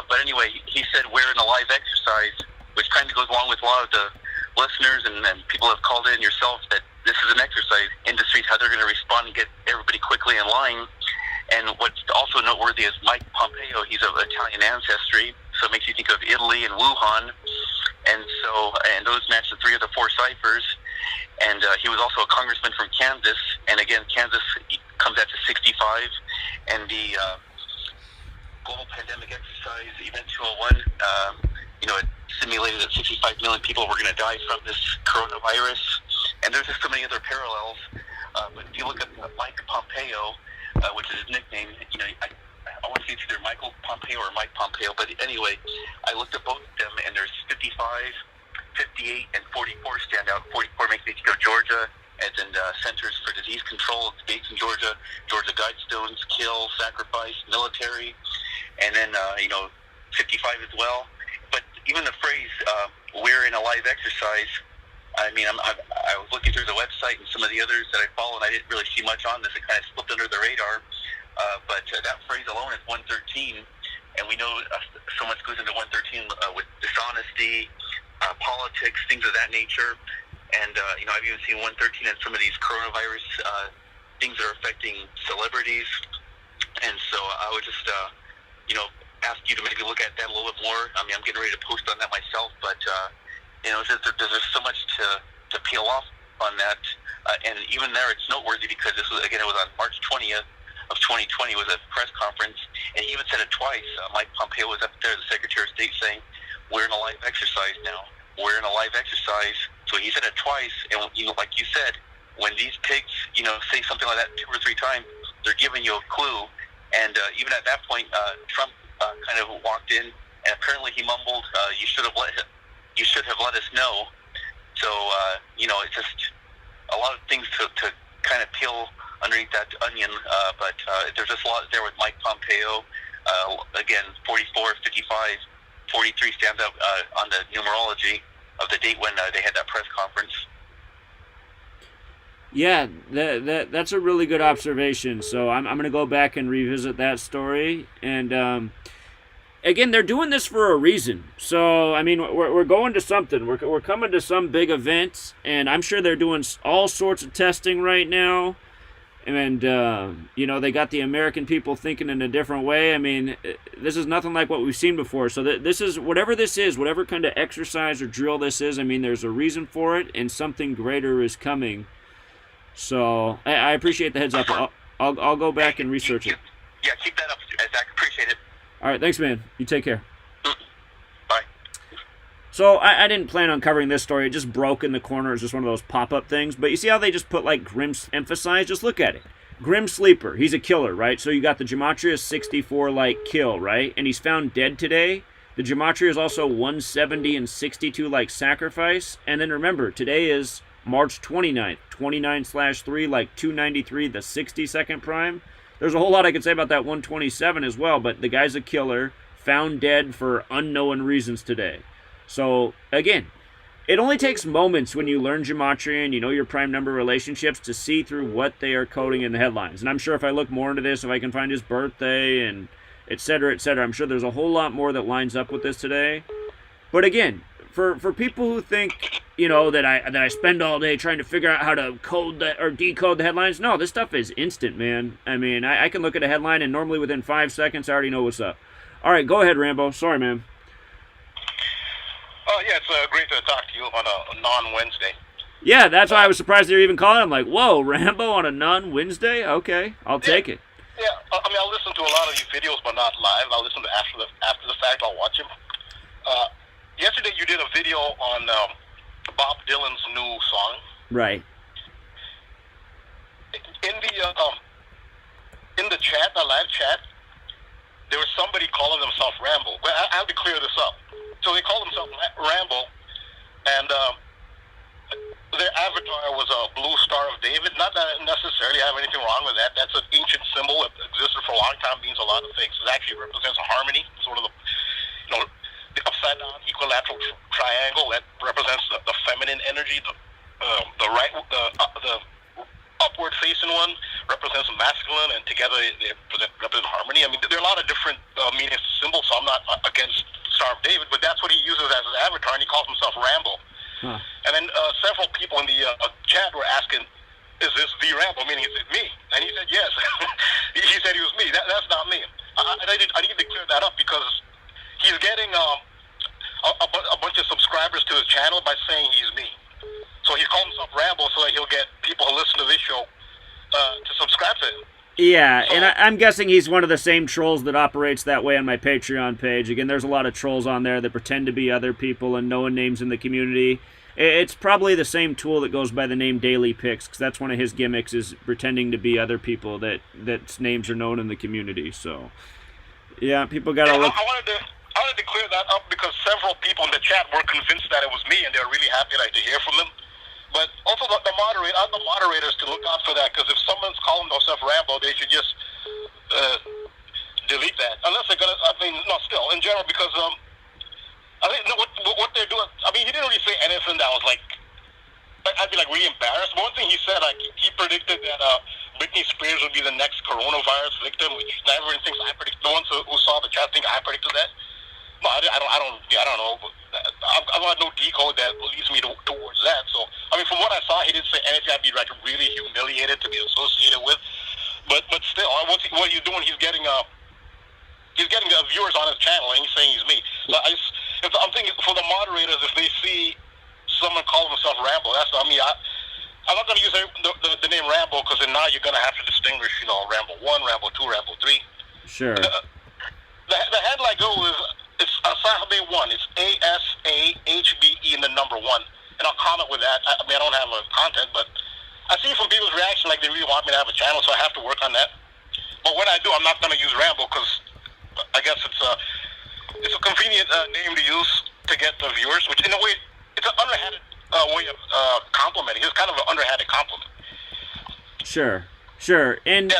But anyway, he said we're in a live exercise, which kind of goes along with a lot of the listeners and people have called in yourself that this is an exercise. Industries, how they're going to respond and get everybody quickly in line. And what's also noteworthy is Mike Pompeo. He's of Italian ancestry, so it makes you think of Italy and Wuhan. And those match the 3 of the 4 ciphers. And he was also a congressman from Kansas. And again, Kansas comes out to 65. And the global pandemic exercise, Event 201, it simulated that 65 million people were going to die from this coronavirus. And there's just so many other parallels. But if you look at Mike Pompeo, which is his nickname, I want to say it's either Michael Pompeo or Mike Pompeo. But anyway, I looked at both of them, and there's 55, 58, and 44 stand out. 44 makes me think of Georgia, as in Centers for Disease Control, debates in Georgia, Georgia Guidestones, kill, sacrifice, military, and then, 55 as well. But even the phrase, we're in a live exercise, I was looking through the website and some of the others that I follow, and I didn't really see much on this. It kind of slipped under the radar. But that phrase alone is 113, and we know so much goes into 113 with dishonesty, politics, things of that nature. And, I've even seen 113 and some of these coronavirus things that are affecting celebrities. And so I would just, ask you to maybe look at that a little bit more. I mean, I'm getting ready to post on that myself, but, there's so much to peel off on that. And even there, it's noteworthy because it was on March 20th of 2020. It was a press conference, and he even said it twice. Mike Pompeo was up there, the Secretary of State, saying, "We're in a live exercise now. We're in a live exercise." So he said it twice, and like you said, when these pigs, say something like that 2 or 3 times, they're giving you a clue. And even at that point, Trump kind of walked in, and apparently he mumbled, "You should have let us know." So it's just a lot of things to kind of peel underneath that onion, but there's just a lot there with Mike Pompeo. Again, 44, 55, 43 stands out on the numerology of the date when they had that press conference. Yeah, that's a really good observation. So I'm going to go back and revisit that story. And again, they're doing this for a reason. So, I mean, we're going to something. We're coming to some big event, and I'm sure they're doing all sorts of testing right now. And, they got the American people thinking in a different way. I mean, this is nothing like what we've seen before. So this is, whatever this is, whatever kind of exercise or drill this is, I mean, there's a reason for it, and something greater is coming. So I appreciate the heads up. I'll go back and research it. Yeah, keep that up, Zach. Appreciate it. All right, thanks, man. You take care. Bye. So I didn't plan on covering this story. It just broke in the corner. It's just one of those pop-up things. But you see how they just put, like, Grim emphasized? Just look at it. Grim Sleeper. He's a killer, right? So you got the Gematria 64, like, kill, right? And he's found dead today. The Gematria is also 170 and 62, like, sacrifice. And then remember, today is March 29th. 29/3, like 293, the 60-second prime. There's a whole lot I could say about that 127 as well, but the guy's a killer, found dead for unknown reasons today. So, again, it only takes moments when you learn Gematria and you know your prime number relationships to see through what they are coding in the headlines. And I'm sure if I look more into this, if I can find his birthday and et cetera, I'm sure there's a whole lot more that lines up with this today. But again, for people who think, that I spend all day trying to figure out how to code or decode the headlines, no, this stuff is instant, man. I mean, I can look at a headline and normally within 5 seconds I already know what's up. All right, go ahead, Rambo. Sorry, man. Oh, yeah, it's great to talk to you on a non-Wednesday. Yeah, that's why I was surprised they were even calling. I'm like, whoa, Rambo on a non-Wednesday? Okay, I'll take it. Yeah, I mean, I'll listen to a lot of your videos, but not live. I'll listen to after the fact. I'll watch them. Yesterday you did a video on Bob Dylan's new song. Right. In the chat, the live chat, there was somebody calling themselves Rambo. But I have to clear this up. So they call themselves Rambo, and their avatar was a blue Star of David. Not that I necessarily have anything wrong with that. That's an ancient symbol that existed for a long time, means a lot of things. It actually represents a harmony, sort of the upside down equilateral triangle that represents the feminine energy. The upward facing one represents masculine, and together they represent harmony. I mean, there are a lot of different meanings to symbols, so I'm not against Star of David, but that's what he uses as his avatar, and he calls himself Rambo. Huh. And then several people in the chat were asking, is this the Rambo? Meaning, is it me? And he said, yes. He said he was me. That's not me. I need to clear that up because he's getting a bunch of subscribers to his channel by saying he's me. So he calls himself Rambo so that he'll get people who listen to this show to subscribe to him. Yeah, so, and I'm guessing he's one of the same trolls that operates that way on my Patreon page. Again, there's a lot of trolls on there that pretend to be other people and no one names in the community. It's probably the same tool that goes by the name Daily Picks, because that's one of his gimmicks, is pretending to be other people that's names are known in the community. So, yeah, people got to look. I wanted to clear that up because several people in the chat were convinced that it was me, and they were really happy to hear from them. But also the moderators to look out for that, because if someone's calling themselves Rambo, they should just delete that. Unless they're gonna, still in general, because I think what they're doing. I mean, he didn't really say anything that was like I'd be really embarrassed. One thing he said, he predicted that Britney Spears would be the next coronavirus victim, which everyone thinks I predicted. The ones who saw the chat think I predicted that. No, I don't know. But I've got no decode that leads me towards that. So, I mean, from what I saw, he didn't say anything I'd be like really humiliated to be associated with. But still, what he's doing, he's getting viewers on his channel, and he's saying he's me. So I'm thinking for the moderators, if they see someone call himself Rambo, I'm not going to use the name Rambo, because then now you're going to have to distinguish, Rambo 1, Rambo 2, Rambo 3. Sure. The headline goes is, it's Asahabe 1. It's ASAHBE and the number 1. And I'll comment with that. I don't have a content, but I see from people's reaction like they really want me to have a channel, so I have to work on that. But when I do, I'm not going to use Rambo, because I guess it's a convenient name to use to get the viewers, which in a way, it's an underhanded way of complimenting. It's kind of an underhanded compliment. Sure, and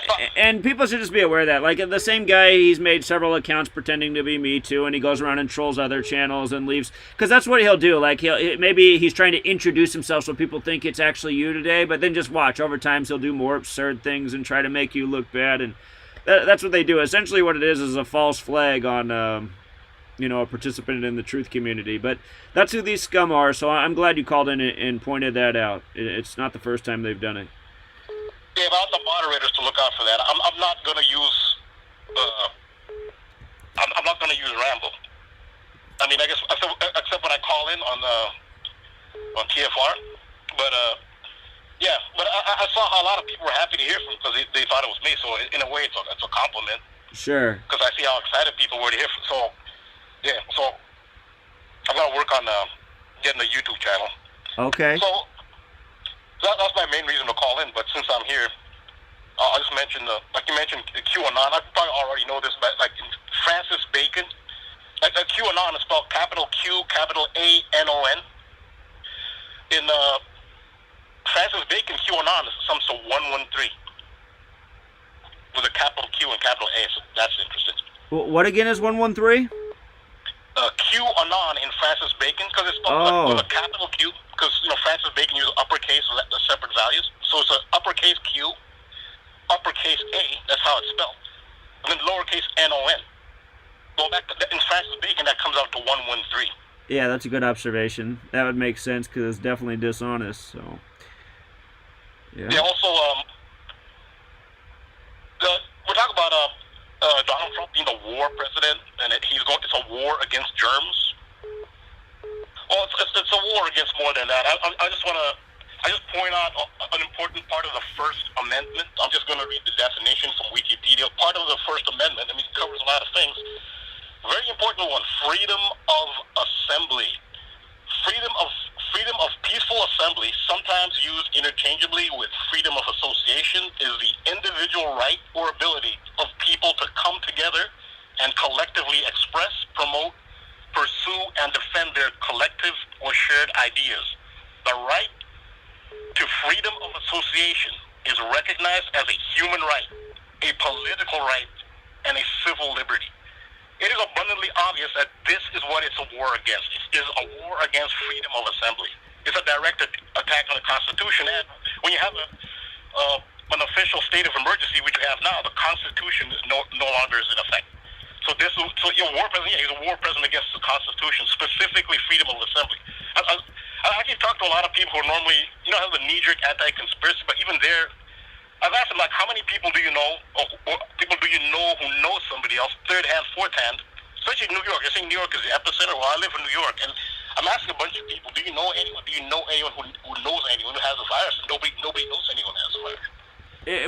people should just be aware of that. Like, the same guy, he's made several accounts pretending to be me too, and he goes around and trolls other channels and leaves, because that's what he'll do. Like, maybe he's trying to introduce himself so people think it's actually you today, but then just watch. Over time, he'll do more absurd things and try to make you look bad, and that's what they do. Essentially what it is a false flag on, a participant in the truth community. But that's who these scum are, so I'm glad you called in and pointed that out. It's not the first time they've done it. Yeah, but I want the moderators to look out for that. I'm not going to use. I'm not going to use Rambo. I mean, I guess except when I call in on TFR. But yeah. But I saw how a lot of people were happy to hear from, because they thought it was me. So in a way, it's a compliment. Sure. Because I see how excited people were to hear from. So yeah. So I'm going to work on getting a YouTube channel. Okay. So. That's my main reason to call in, but since I'm here, I'll just mention, like you mentioned, QAnon. I probably already know this, but like Francis Bacon, like QAnon is spelled capital Q, capital A-N-O-N. In Francis Bacon, QAnon sums to 113 with a capital Q and capital A, so that's interesting. What again is 113? QAnon in Francis Bacon, because it's spelled with a capital Q, because Francis Bacon used uppercase the separate values, so it's an uppercase Q, uppercase A. That's how it's spelled, and then lowercase N-O-N. Well, in Francis Bacon, that comes out to 113. Yeah, that's a good observation. That would make sense, because it's definitely dishonest. So yeah. Yeah. Also, we're talking about Donald Trump being the war president, and it's a war against germs. Well, it's a war against more than that. I just point out an important part of the First Amendment. I'm just going to read the definition from Wikipedia. Part of the First Amendment, it covers a lot of things. Very important one: freedom of assembly. Freedom of peaceful assembly, sometimes used interchangeably with freedom of association, is the individual right or ability of people to come together and collectively express, promote, pursue, and defend their collective or shared ideas. The right to freedom of association is recognized as a human right, a political right, and a civil liberty. It is abundantly obvious that this is what it's a war against. It is a war against freedom of assembly. It's a direct attack on the Constitution. And when you have an official state of emergency, which you have now, the Constitution is no longer is in effect. So your war president, he's a war president against the Constitution, specifically freedom of assembly. I actually talk to a lot of people who are normally, have the knee-jerk anti-conspiracy, but even there, I've asked them, like, how many people do you know, or people do you know who know somebody else, third hand, fourth hand, especially in New York. You're saying New York is the epicenter. Well, I live in New York, and I'm asking a bunch of people, do you know anyone who knows anyone who has a virus? And nobody knows anyone who has a virus.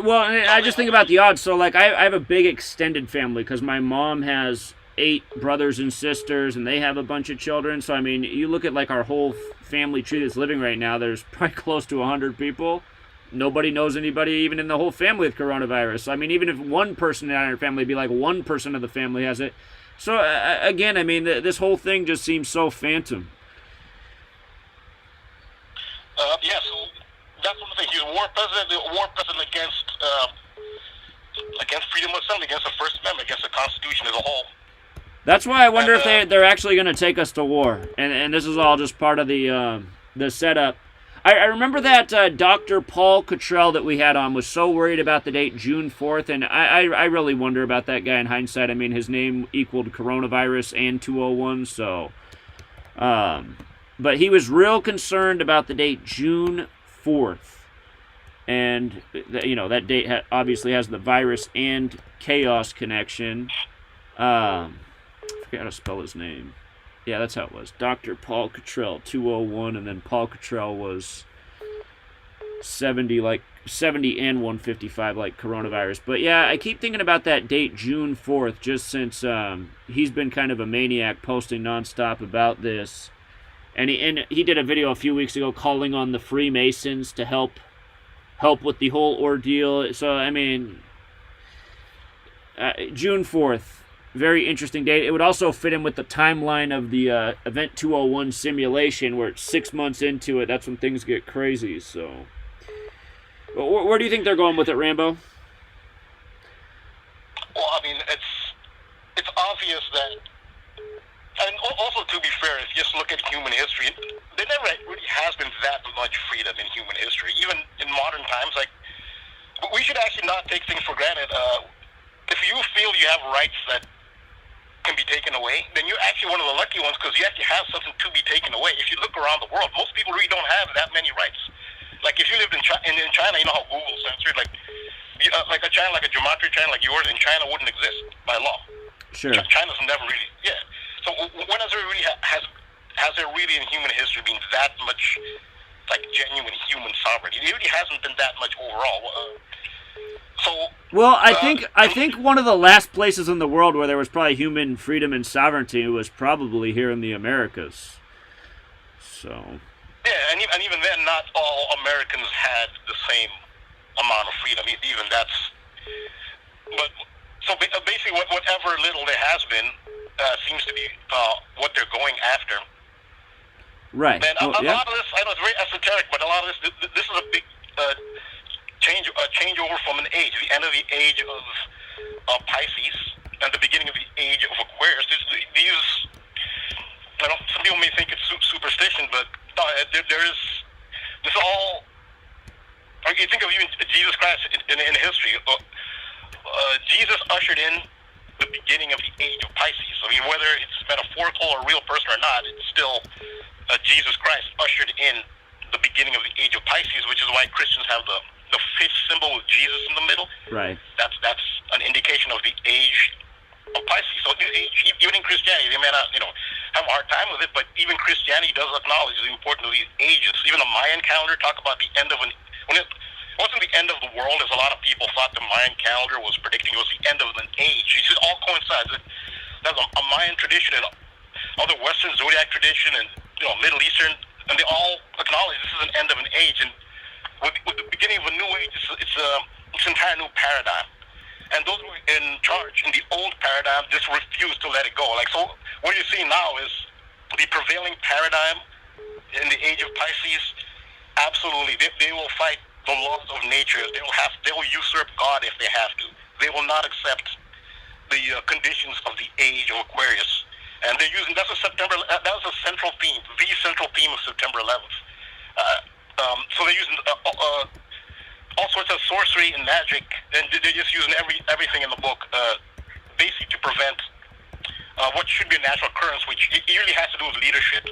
Well, I just think about the odds. So, like, I have a big extended family, because my mom has 8 brothers and sisters, and they have a bunch of children. So, I mean, you look at, like, our whole family tree that's living right now, there's probably close to 100 people. Nobody knows anybody even in the whole family with coronavirus. So, I mean, even if one person in our family, it'd be like 1% of the family has it. So, again, I mean, this whole thing just seems so phantom. Yeah, so that's one thing. He's a war president against freedom of assembly, against the First Amendment, against the Constitution as a whole. That's why I wonder if they're actually going to take us to war. And this is all just part of the setup. I remember that Dr. Paul Cottrell that we had on was so worried about the date June 4th, and I really wonder about that guy in hindsight. I mean, his name equaled coronavirus and 201, so... but he was real concerned about the date June 4th. And, that date obviously has the virus and chaos connection. I forget how to spell his name. Yeah, that's how it was. Dr. Paul Cottrell, 201, and then Paul Cottrell was 70 and 155 like coronavirus. But yeah, I keep thinking about that date, June 4th, just since he's been kind of a maniac posting nonstop about this. And he did a video a few weeks ago calling on the Freemasons to help with the whole ordeal. So, I mean, June 4th. Very interesting date. It would also fit in with the timeline of the Event 201 simulation, where it's 6 months into it. That's when things get crazy. So, where do you think they're going with it, Rambo? Well, I mean, it's obvious that, and also to be fair, if you just look at human history, there never really has been that much freedom in human history. Even in modern times, we should actually not take things for granted. If you feel you have rights that can be taken away, then you're actually one of the lucky ones, because you actually have something to be taken away. If you look around the world, most people really don't have that many rights. Like if you lived in China, you know how Google censored, like a channel, like a Gematria channel like yours in China wouldn't exist by law. Sure. China's never really, yeah. So when has there really has there really in human history been that much like genuine human sovereignty? It really hasn't been that much overall. Well, I think one of the last places in the world where there was probably human freedom and sovereignty was probably here in the Americas. So. Yeah, and even then, not all Americans had the same amount of freedom. Even that's. But so basically, whatever little there has been seems to be what they're going after. Right. And a lot of this, I know it's very esoteric, but a lot of this is a big. Changeover from an age, the end of the age of Pisces and the beginning of the age of Aquarius. These, some people may think it's superstition, but there is this all. You think of even Jesus Christ in history. Jesus ushered in the beginning of the age of Pisces. I mean, whether it's metaphorical or a real person or not, it's still Jesus Christ ushered in the beginning of the age of Pisces, which is why Christians have the fish symbol with Jesus in the middle. Right. That's an indication of the age of Pisces. So even in Christianity, they may not have a hard time with it, but even Christianity does acknowledge the importance of these ages. Even the Mayan calendar talk about the end of when it wasn't the end of the world, as a lot of people thought the Mayan calendar was predicting it was the end of an age. It just all coincides. There's a Mayan tradition and other Western zodiac tradition and Middle Eastern, and they all acknowledge this is an end of an age. And with the beginning of a new age, it's an entire new paradigm. And those who were in charge in the old paradigm just refused to let it go. So what you're seeing now is the prevailing paradigm in the age of Pisces. Absolutely, they will fight the laws of nature. They will usurp God if they have to. They will not accept the conditions of the age of Aquarius. And they're using that was a central theme, the central theme of September 11th. So they're using all sorts of sorcery and magic, and they're just using everything in the book, basically to prevent what should be a natural occurrence, which usually has to do with leadership.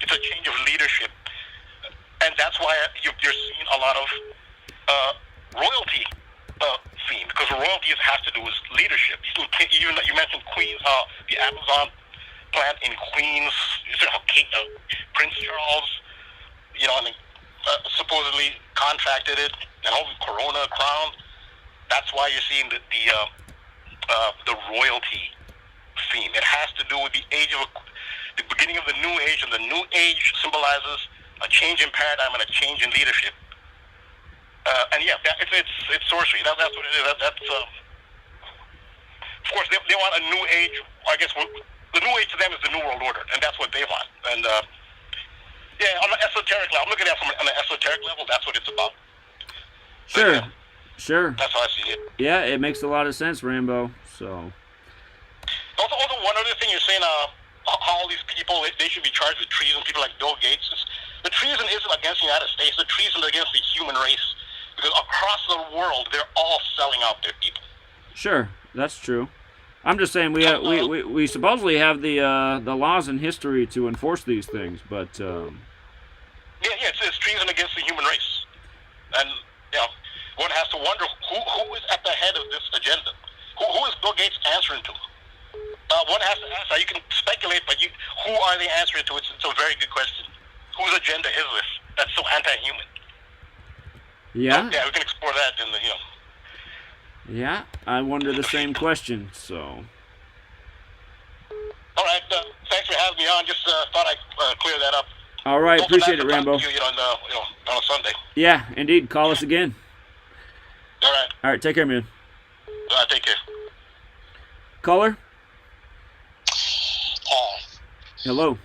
It's a change of leadership, and that's why you're seeing a lot of royalty theme, because royalty has to do with leadership. Even you mentioned Queens, how the Amazon plant in Queens, Prince Charles, and supposedly contracted it, and all the Corona crown. That's why you're seeing the royalty theme. It has to do with the beginning of the new age, and the new age symbolizes a change in paradigm and a change in leadership. It's sorcery. That's what it is. Of course, they want a new age. I guess the new age to them is the new world order, and that's what they want. And on the esoteric level, I'm looking at it on the esoteric level. That's what it's about. Sure, but, sure. That's how I see it. Yeah, it makes a lot of sense, Rambo. So. Also, one other thing you're saying, how all these people they should be charged with treason. People like Bill Gates. The treason isn't against the United States. The treason is against the human race. Because across the world, they're all selling out their people. Sure, that's true. I'm just saying we supposedly have the laws and history to enforce these things, but Yeah, it's treason against the human race, and one has to wonder who is at the head of this agenda. Who is Bill Gates answering to? One has to ask that. You can speculate, but who are they answering to? It's a very good question. Whose agenda is this? That's so anti-human. Yeah. Yeah, we can explore that in the Yeah, I wonder the same question. So. All right. Thanks for having me on. Just thought I'd clear that up. All right, appreciate it, Rambo. On a Sunday. Yeah, indeed. Call us again. All right. All right, take care, man. Take care. Caller? Paul. Hello.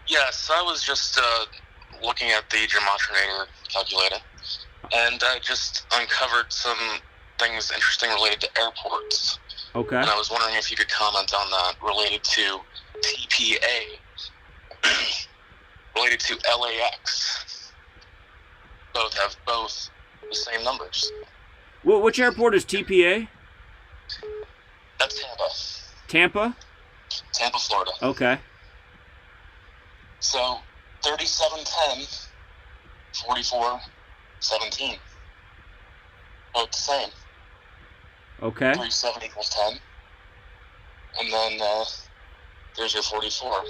Yes, I was just looking at the Gematria calculator, and I just uncovered some things interesting related to airports. Okay. And I was wondering if you could comment on that related to TPA, related to LAX. Both have the same numbers. Well, which airport is TPA? That's Tampa. Tampa? Tampa, Florida. Okay. So, 3710, 4417. Both the same. Okay. 37 equals 10. And then there's your 44.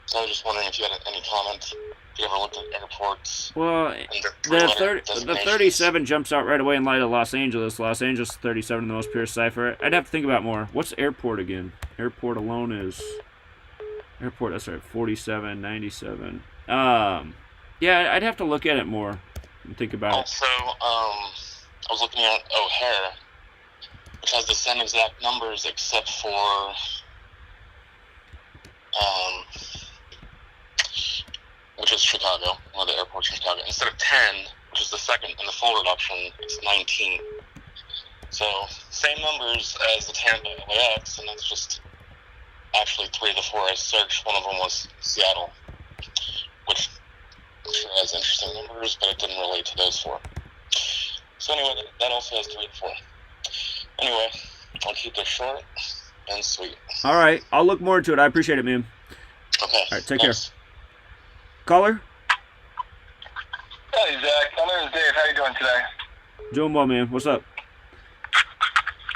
So I was just wondering if you had any comment. If you ever looked at airports. Well, the 37 jumps out right away in light of Los Angeles. Los Angeles 37 the most pure cipher. I'd have to think about more. What's airport again? Airport alone is airport. That's right, 47, 97. Yeah, I'd have to look at it more and think about it. Also, I was looking at O'Hare, which has the same exact numbers except for which is Chicago, one of the airports in Chicago. Instead of 10, which is the second in the full reduction, it's 19. So, same numbers as the Tampa LAX, and that's just actually 3 of the 4 I searched. One of them was Seattle, which sure has interesting numbers, but it didn't relate to those 4. So anyway, that also has 3 and 4. Anyway, I'll keep this short and sweet. All right, I'll look more into it. I appreciate it, man. Okay. All right, take care. Caller? Hey, Zach. My name is Dave. How you doing today? Doing well, man. What's up?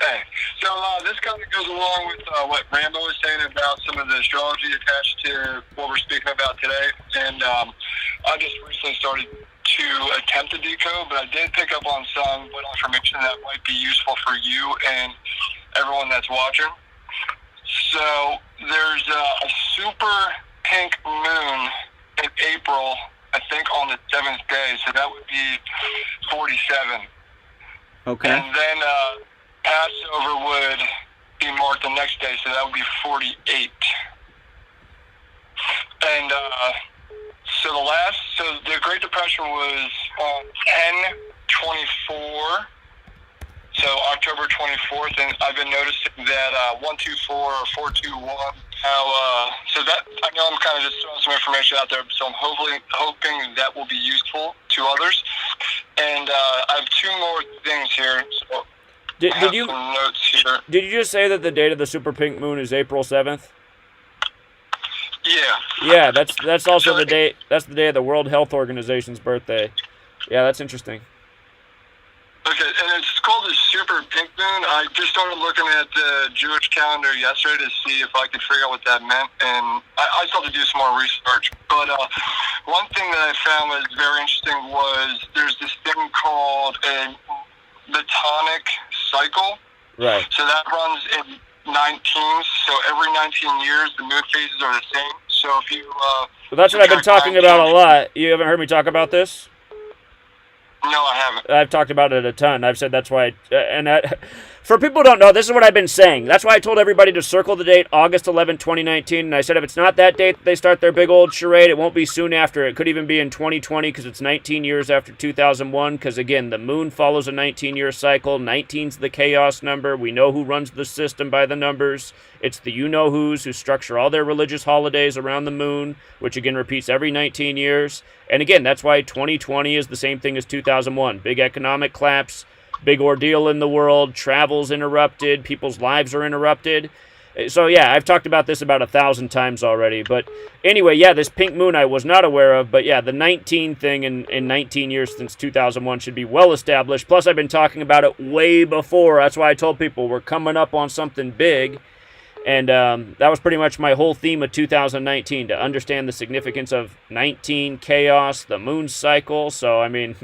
Hey. So this kind of goes along with what Rambo was saying about some of the astrology attached to what we're speaking about today. And I just recently started to attempt to decode, but I did pick up on some little information that might be useful for you and everyone that's watching. So there's a super pink moon in April, I think on the 7th day, so that would be 47. Okay. And then Passover would be marked the next day, so that would be 48. And so the Great Depression was on 10/24, so October 24th, and I've been noticing that 124 or 421. So that I know I'm kind of just throwing some information out there, so I'm hoping that will be useful to others. And I have 2 more things here. So Did you some notes here. Did you just say that the date of the super pink moon is April 7th? Yeah. Yeah, that's also the date. That's the day of the World Health Organization's birthday. Yeah, that's interesting. Okay, and it's called the Super Pink Moon. I just started looking at the Jewish calendar yesterday to see if I could figure out what that meant, and I still have to do some more research. But one thing that I found was very interesting was there's this thing called a metonic cycle. Right. So that runs in 19, so every 19 years the moon phases are the same. So if you Well, that's what I've been talking about a lot. You haven't heard me talk about this? No, I haven't. I've talked about it a ton. I've said that's why, for people who don't know, this is what I've been saying. That's why I told everybody to circle the date, August 11, 2019, and I said if it's not that date that they start their big old charade, it won't be soon after. It could even be in 2020 because it's 19 years after 2001, because again, the moon follows a 19-year cycle. 19's the chaos number. We know who runs the system by the numbers. It's the you-know-whos who structure all their religious holidays around the moon, which again repeats every 19 years. And again, that's why 2020 is the same thing as 2001. Big economic collapse, big ordeal in the world, travel's interrupted, people's lives are interrupted. So yeah, I've talked about this about 1,000 times already. But anyway, yeah, this pink moon I was not aware of. But yeah, the 19 thing in 19 years since 2001 should be well established. Plus, I've been talking about it way before. That's why I told people we're coming up on something big. And that was pretty much my whole theme of 2019, to understand the significance of 19, chaos, the moon cycle. So, I mean,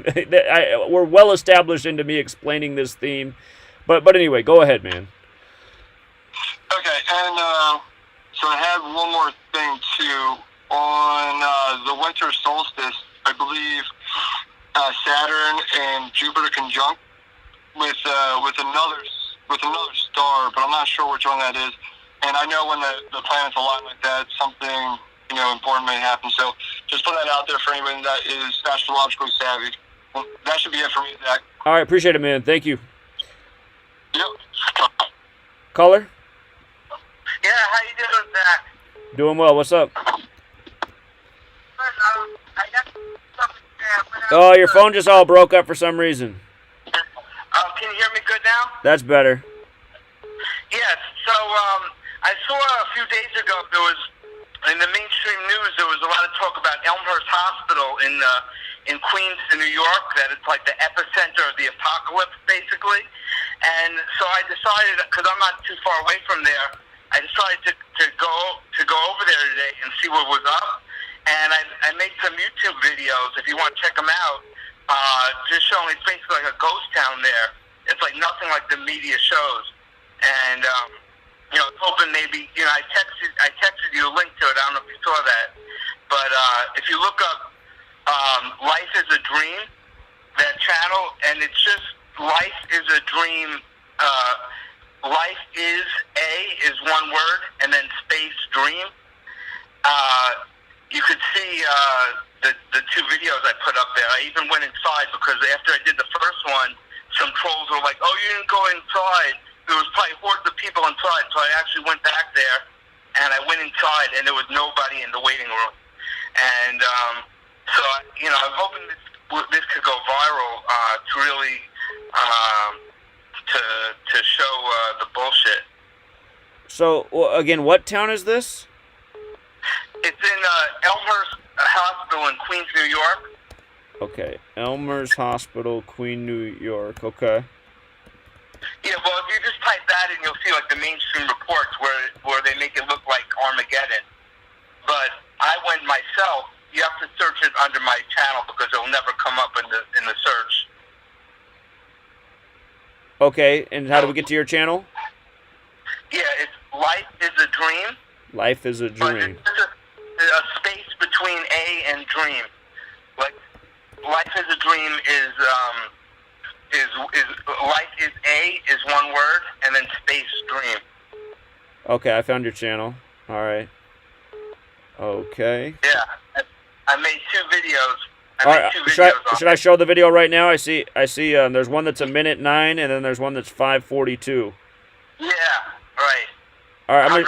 we're well established into me explaining this theme. But anyway, go ahead, man. Okay, and so I had one more thing, too. On the winter solstice, I believe Saturn and Jupiter conjunct with another star, but I'm not sure which one that is. And I know when the planets align like that, something, important may happen. So just put that out there for anyone that is astrologically savvy. Well, that should be it for me, Zach. All right, appreciate it, man. Thank you. Yep. Caller? Yeah, how you doing, Zach? Doing well. What's up? I got something there. Oh, your phone just all broke up for some reason. Can you hear me good now? That's better. Yes. So, I saw a few days ago there was in the mainstream news there was a lot of talk about Elmhurst Hospital in Queens, in New York, that it's like the epicenter of the apocalypse, basically. And so I decided, because I'm not too far away from there, I decided to go over there today and see what was up. And I made some YouTube videos, if you want to check them out, just showing it's basically like a ghost town there. It's like nothing like the media shows. And I was hoping maybe, I texted you a link to it. I don't know if you saw that. But if you look up Life is a Dream, that channel, and it's just Life is a Dream. Life is one word, and then space dream. You could see the two videos I put up there. I even went inside because after I did the first one, some trolls were like, "Oh, you didn't go inside." There was probably hordes of people inside, so I actually went back there, and I went inside, and there was nobody in the waiting room. And so, I'm hoping this could go viral to really to show the bullshit. So, again, what town is this? It's in Elmhurst Hospital in Queens, New York. Okay, Elmhurst Hospital, Queen, New York. Okay. Yeah, well, if you just type that in, you'll see like the mainstream reports where they make it look like Armageddon. But I went myself. You have to search it under my channel because it'll never come up in the search. Okay, and how do we get to your channel? Yeah, it's Life is a Dream. Life is a Dream. But it's a space between A and Dream. Like Life is a Dream is Life is A is one word, and then space Dream. Okay, I found your channel. All right. Okay. Yeah, I made two videos. All right. Should I show the video right now? I see. There's one that's 1:09, and then there's one that's 5:42. Yeah. Right. All right.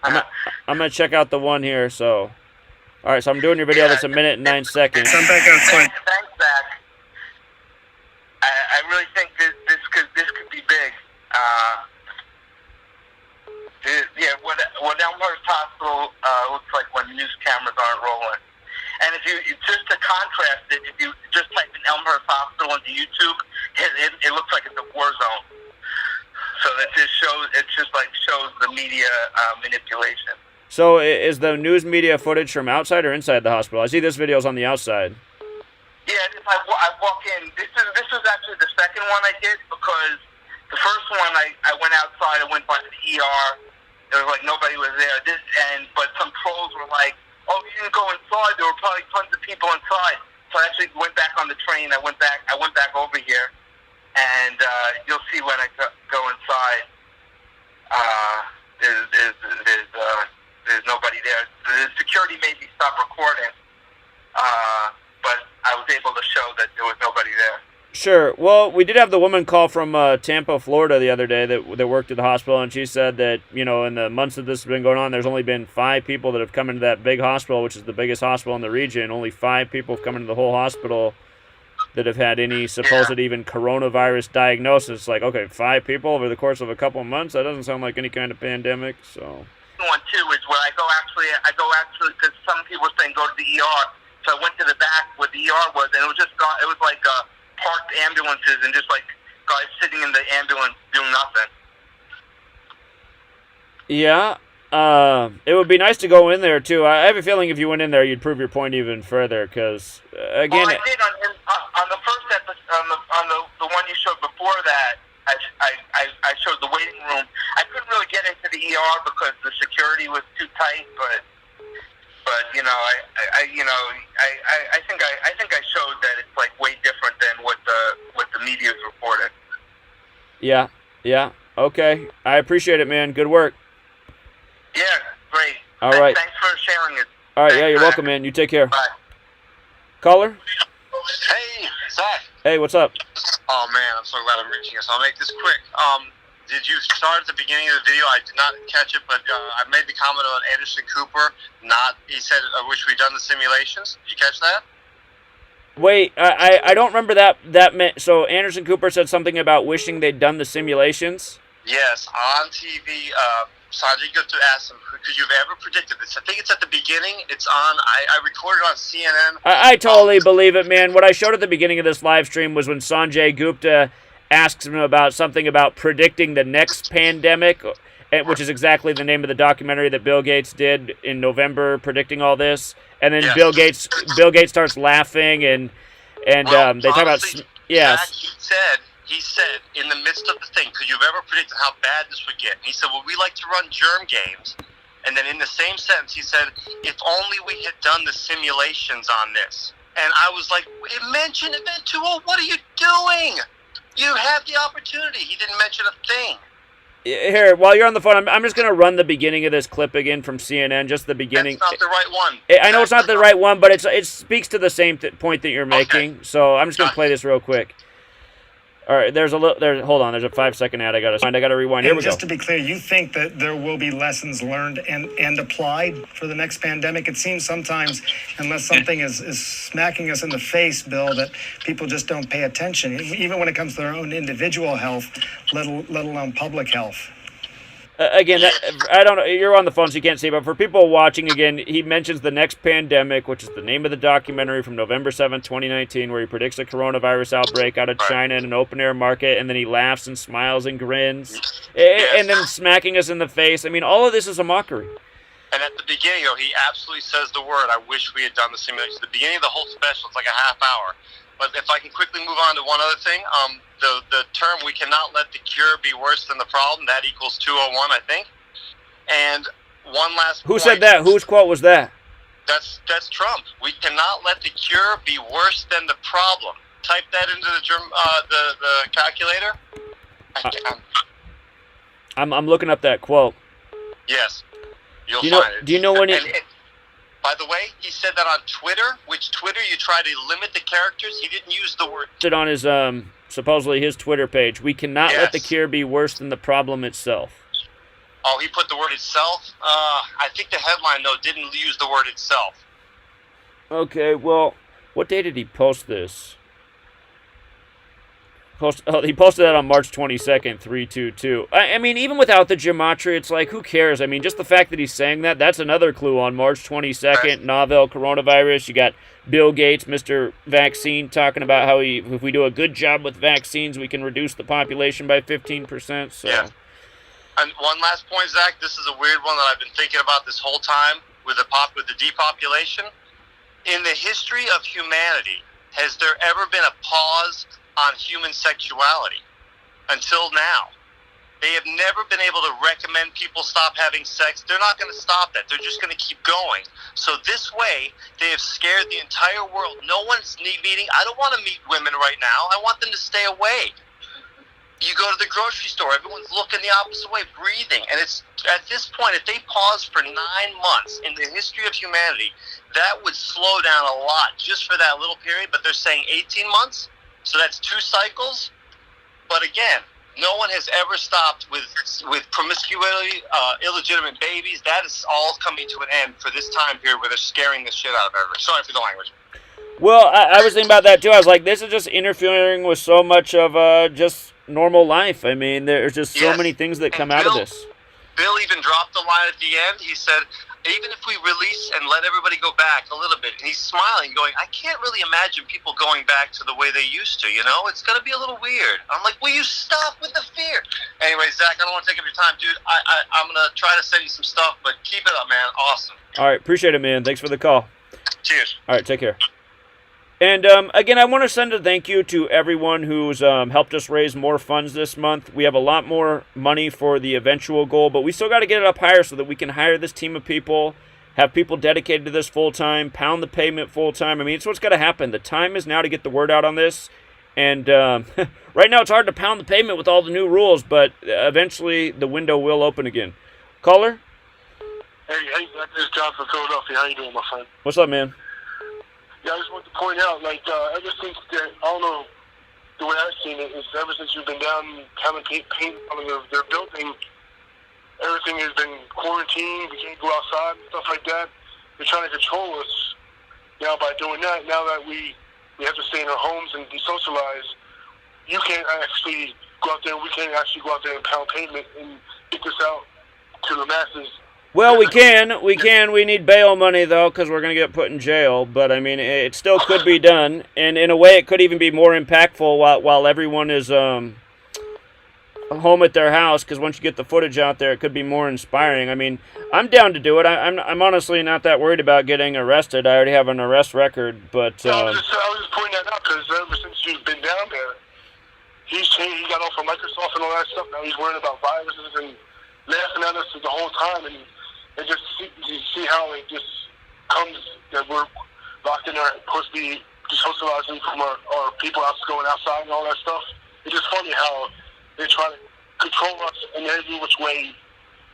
I'm gonna check out the one here. So, all right. So I'm doing your video that's 1:09. Thanks, Zach. I really think this could be big. What Elmhurst Hospital looks like when news cameras aren't rolling. And if you just to contrast it, if you just type in Elmhurst Hospital into YouTube, it looks like it's a war zone. So that just shows the media manipulation. So is the news media footage from outside or inside the hospital? I see this video's on the outside. Yeah, if I walk in. This is actually the second one I did because the first one I went outside. I went by the ER. There was like nobody was there. But some trolls were like, "Oh, you didn't go inside. There were probably tons of people inside." I actually went back on the train. I went back over here, and you'll see when I go inside. There's nobody there. The security made me stop recording, but I was able to show that there was nobody there. Sure. Well, we did have the woman call from Tampa, Florida the other day that worked at the hospital, and she said that, you know, in the months that this has been going on, there's only been 5 people that have come into that big hospital, which is the biggest hospital in the region. Only 5 people have come into the whole hospital that have had any supposed even coronavirus diagnosis. Like, okay, 5 people over the course of a couple of months? That doesn't sound like any kind of pandemic, so... One, too, is where I go actually, because some people were saying go to the ER, so I went to the back where the ER was, and it was like parked ambulances and just like guys sitting in the ambulance doing nothing. Yeah, it would be nice to go in there too. I have a feeling if you went in there, you'd prove your point even further. Because again, well, I did on the first episode, on the one you showed before that. I showed the waiting room. I couldn't really get into the ER because the security was too tight, but you know, I think I showed that it's like way different than what the media's reported. Yeah. Okay. I appreciate it, man. Good work. Yeah, great. All right. Thanks for sharing it. All right, yeah, you're welcome, man. You take care. Bye. Caller? Hey, Zach. Hey, what's up? Oh man, I'm so glad I'm reaching you. So I'll make this quick. Did you start at the beginning of the video? I did not catch it, but I made the comment about Anderson Cooper. He said, "I wish we'd done the simulations." Did you catch that? Wait, I don't remember that meant. So Anderson Cooper said something about wishing they'd done the simulations. Yes, on TV. Sanjay Gupta asked him, "Could you have ever predicted this?" I think it's at the beginning. It's on. I recorded on CNN. I totally believe it, man. What I showed at the beginning of this live stream was when Sanjay Gupta asks him about something about predicting the next pandemic, which is exactly the name of the documentary that Bill Gates did in November, predicting all this. And then Yes. Bill Gates starts laughing, and they talk about Zach, he said in the midst of the thing, could you have ever predicted how bad this would get? And he said, well, we like to run germ games. And then in the same sentence, he said, if only we had done the simulations on this. And I was like, mention Event 2.0, what are you doing? You had the opportunity. He didn't mention a thing. Here, while you're on the phone, I'm just going to run the beginning of this clip again from CNN, just the beginning. That's not the right one. I know it's not the right one, but it speaks to the same point that you're making. Okay. So I'm just going to play this real quick. All right, hold on, there's a 5-second ad I got to rewind. Here we go. Just to be clear, you think that there will be lessons learned and applied for the next pandemic? It seems sometimes, unless something is smacking us in the face, Bill, that people just don't pay attention, even when it comes to their own individual health, let alone public health. Again, I don't know. You're on the phone, so you can't see, but for people watching, again, he mentions the next pandemic, which is the name of the documentary from November 7th, 2019, where he predicts a coronavirus outbreak out of China in an open-air market, and then he laughs and smiles and grins, and then smacking us in the face. I mean, all of this is a mockery. And at the beginning, he absolutely says the word, I wish we had done the simulation. At the beginning of the whole special, it's like a half hour. But if I can quickly move on to one other thing, the term "we cannot let the cure be worse than the problem," that equals 201, I think. And one last Who said that? Whose quote was that? That's Trump. We cannot let the cure be worse than the problem. Type that into the calculator. I'm looking up that quote. Yes, you'll find it. Do you know when by the way, he said that on Twitter, which Twitter you try to limit the characters. He didn't use the word. On his supposedly his Twitter page, we cannot let the cure be worse than the problem itself. Oh, he put the word itself? I think the headline, though, didn't use the word itself. Okay, well, what day did he post this? He posted that on March 22nd, 322. I mean, even without the gematria, it's like, who cares? I mean, just the fact that he's saying that's another clue on March 22nd, novel coronavirus. You got Bill Gates, Mr. Vaccine, talking about how if we do a good job with vaccines, we can reduce the population by 15%. So. Yeah. And one last point, Zach, this is a weird one that I've been thinking about this whole time with the depopulation. In the history of humanity, has there ever been a pause on human sexuality until now? They have never been able to recommend people stop having sex. They're not going to stop that. They're just going to keep going. So this way, they have scared the entire world. No one's meeting. I don't want to meet women right now. I want them to stay away. You go to the grocery store, everyone's looking the opposite way, breathing. And it's at this point, if they pause for 9 months in the history of humanity, that would slow down a lot just for that little period. But they're saying 18 months, so that's 2 cycles. But again, no one has ever stopped with promiscuity, illegitimate babies. That is all coming to an end for this time period where they're scaring the shit out of everybody. Sorry for the language. Well, I was thinking about that too. I was like, this is just interfering with so much of just normal life. I mean, there's just so many things that come out of this. Bill even dropped the line at the end. He said, even if we release and let everybody go back a little bit, and he's smiling, going, I can't really imagine people going back to the way they used to, you know? It's going to be a little weird. I'm like, will you stop with the fear? Anyway, Zach, I don't want to take up your time, dude. I'm going to try to send you some stuff, but keep it up, man. Awesome. All right, appreciate it, man. Thanks for the call. Cheers. All right, take care. And again, I want to send a thank you to everyone who's helped us raise more funds this month. We have a lot more money for the eventual goal, but we still got to get it up higher so that we can hire this team of people, have people dedicated to this full-time, pound the pavement full-time. I mean, it's what's got to happen. The time is now to get the word out on this. And right now it's hard to pound the pavement with all the new rules, but eventually the window will open again. Caller? Hey, this is John from Philadelphia. How you doing, my friend? What's up, man? Yeah, I just want to point out, like, ever since, I don't know, the way I've seen it is ever since you've been down having paint on their building, everything has been quarantined. We can't go outside and stuff like that. They're trying to control us now by doing that. Now that we have to stay in our homes and de-socialize, you can't actually go out there. We can't actually go out there and pound pavement and get this out to the masses. Well, we can. We need bail money, though, because we're going to get put in jail. But, I mean, it still could be done. And in a way, it could even be more impactful while everyone is home at their house, because once you get the footage out there, it could be more inspiring. I mean, I'm down to do it. I'm honestly not that worried about getting arrested. I already have an arrest record. But I was just pointing that out because ever since you've been down there, he got off of Microsoft and all that stuff. Now he's worrying about viruses and laughing at us the whole time. And just you see how it just comes that we're locked in our, supposed to be socializing from our people out going outside and all that stuff. It's just funny how they try to control us in every which way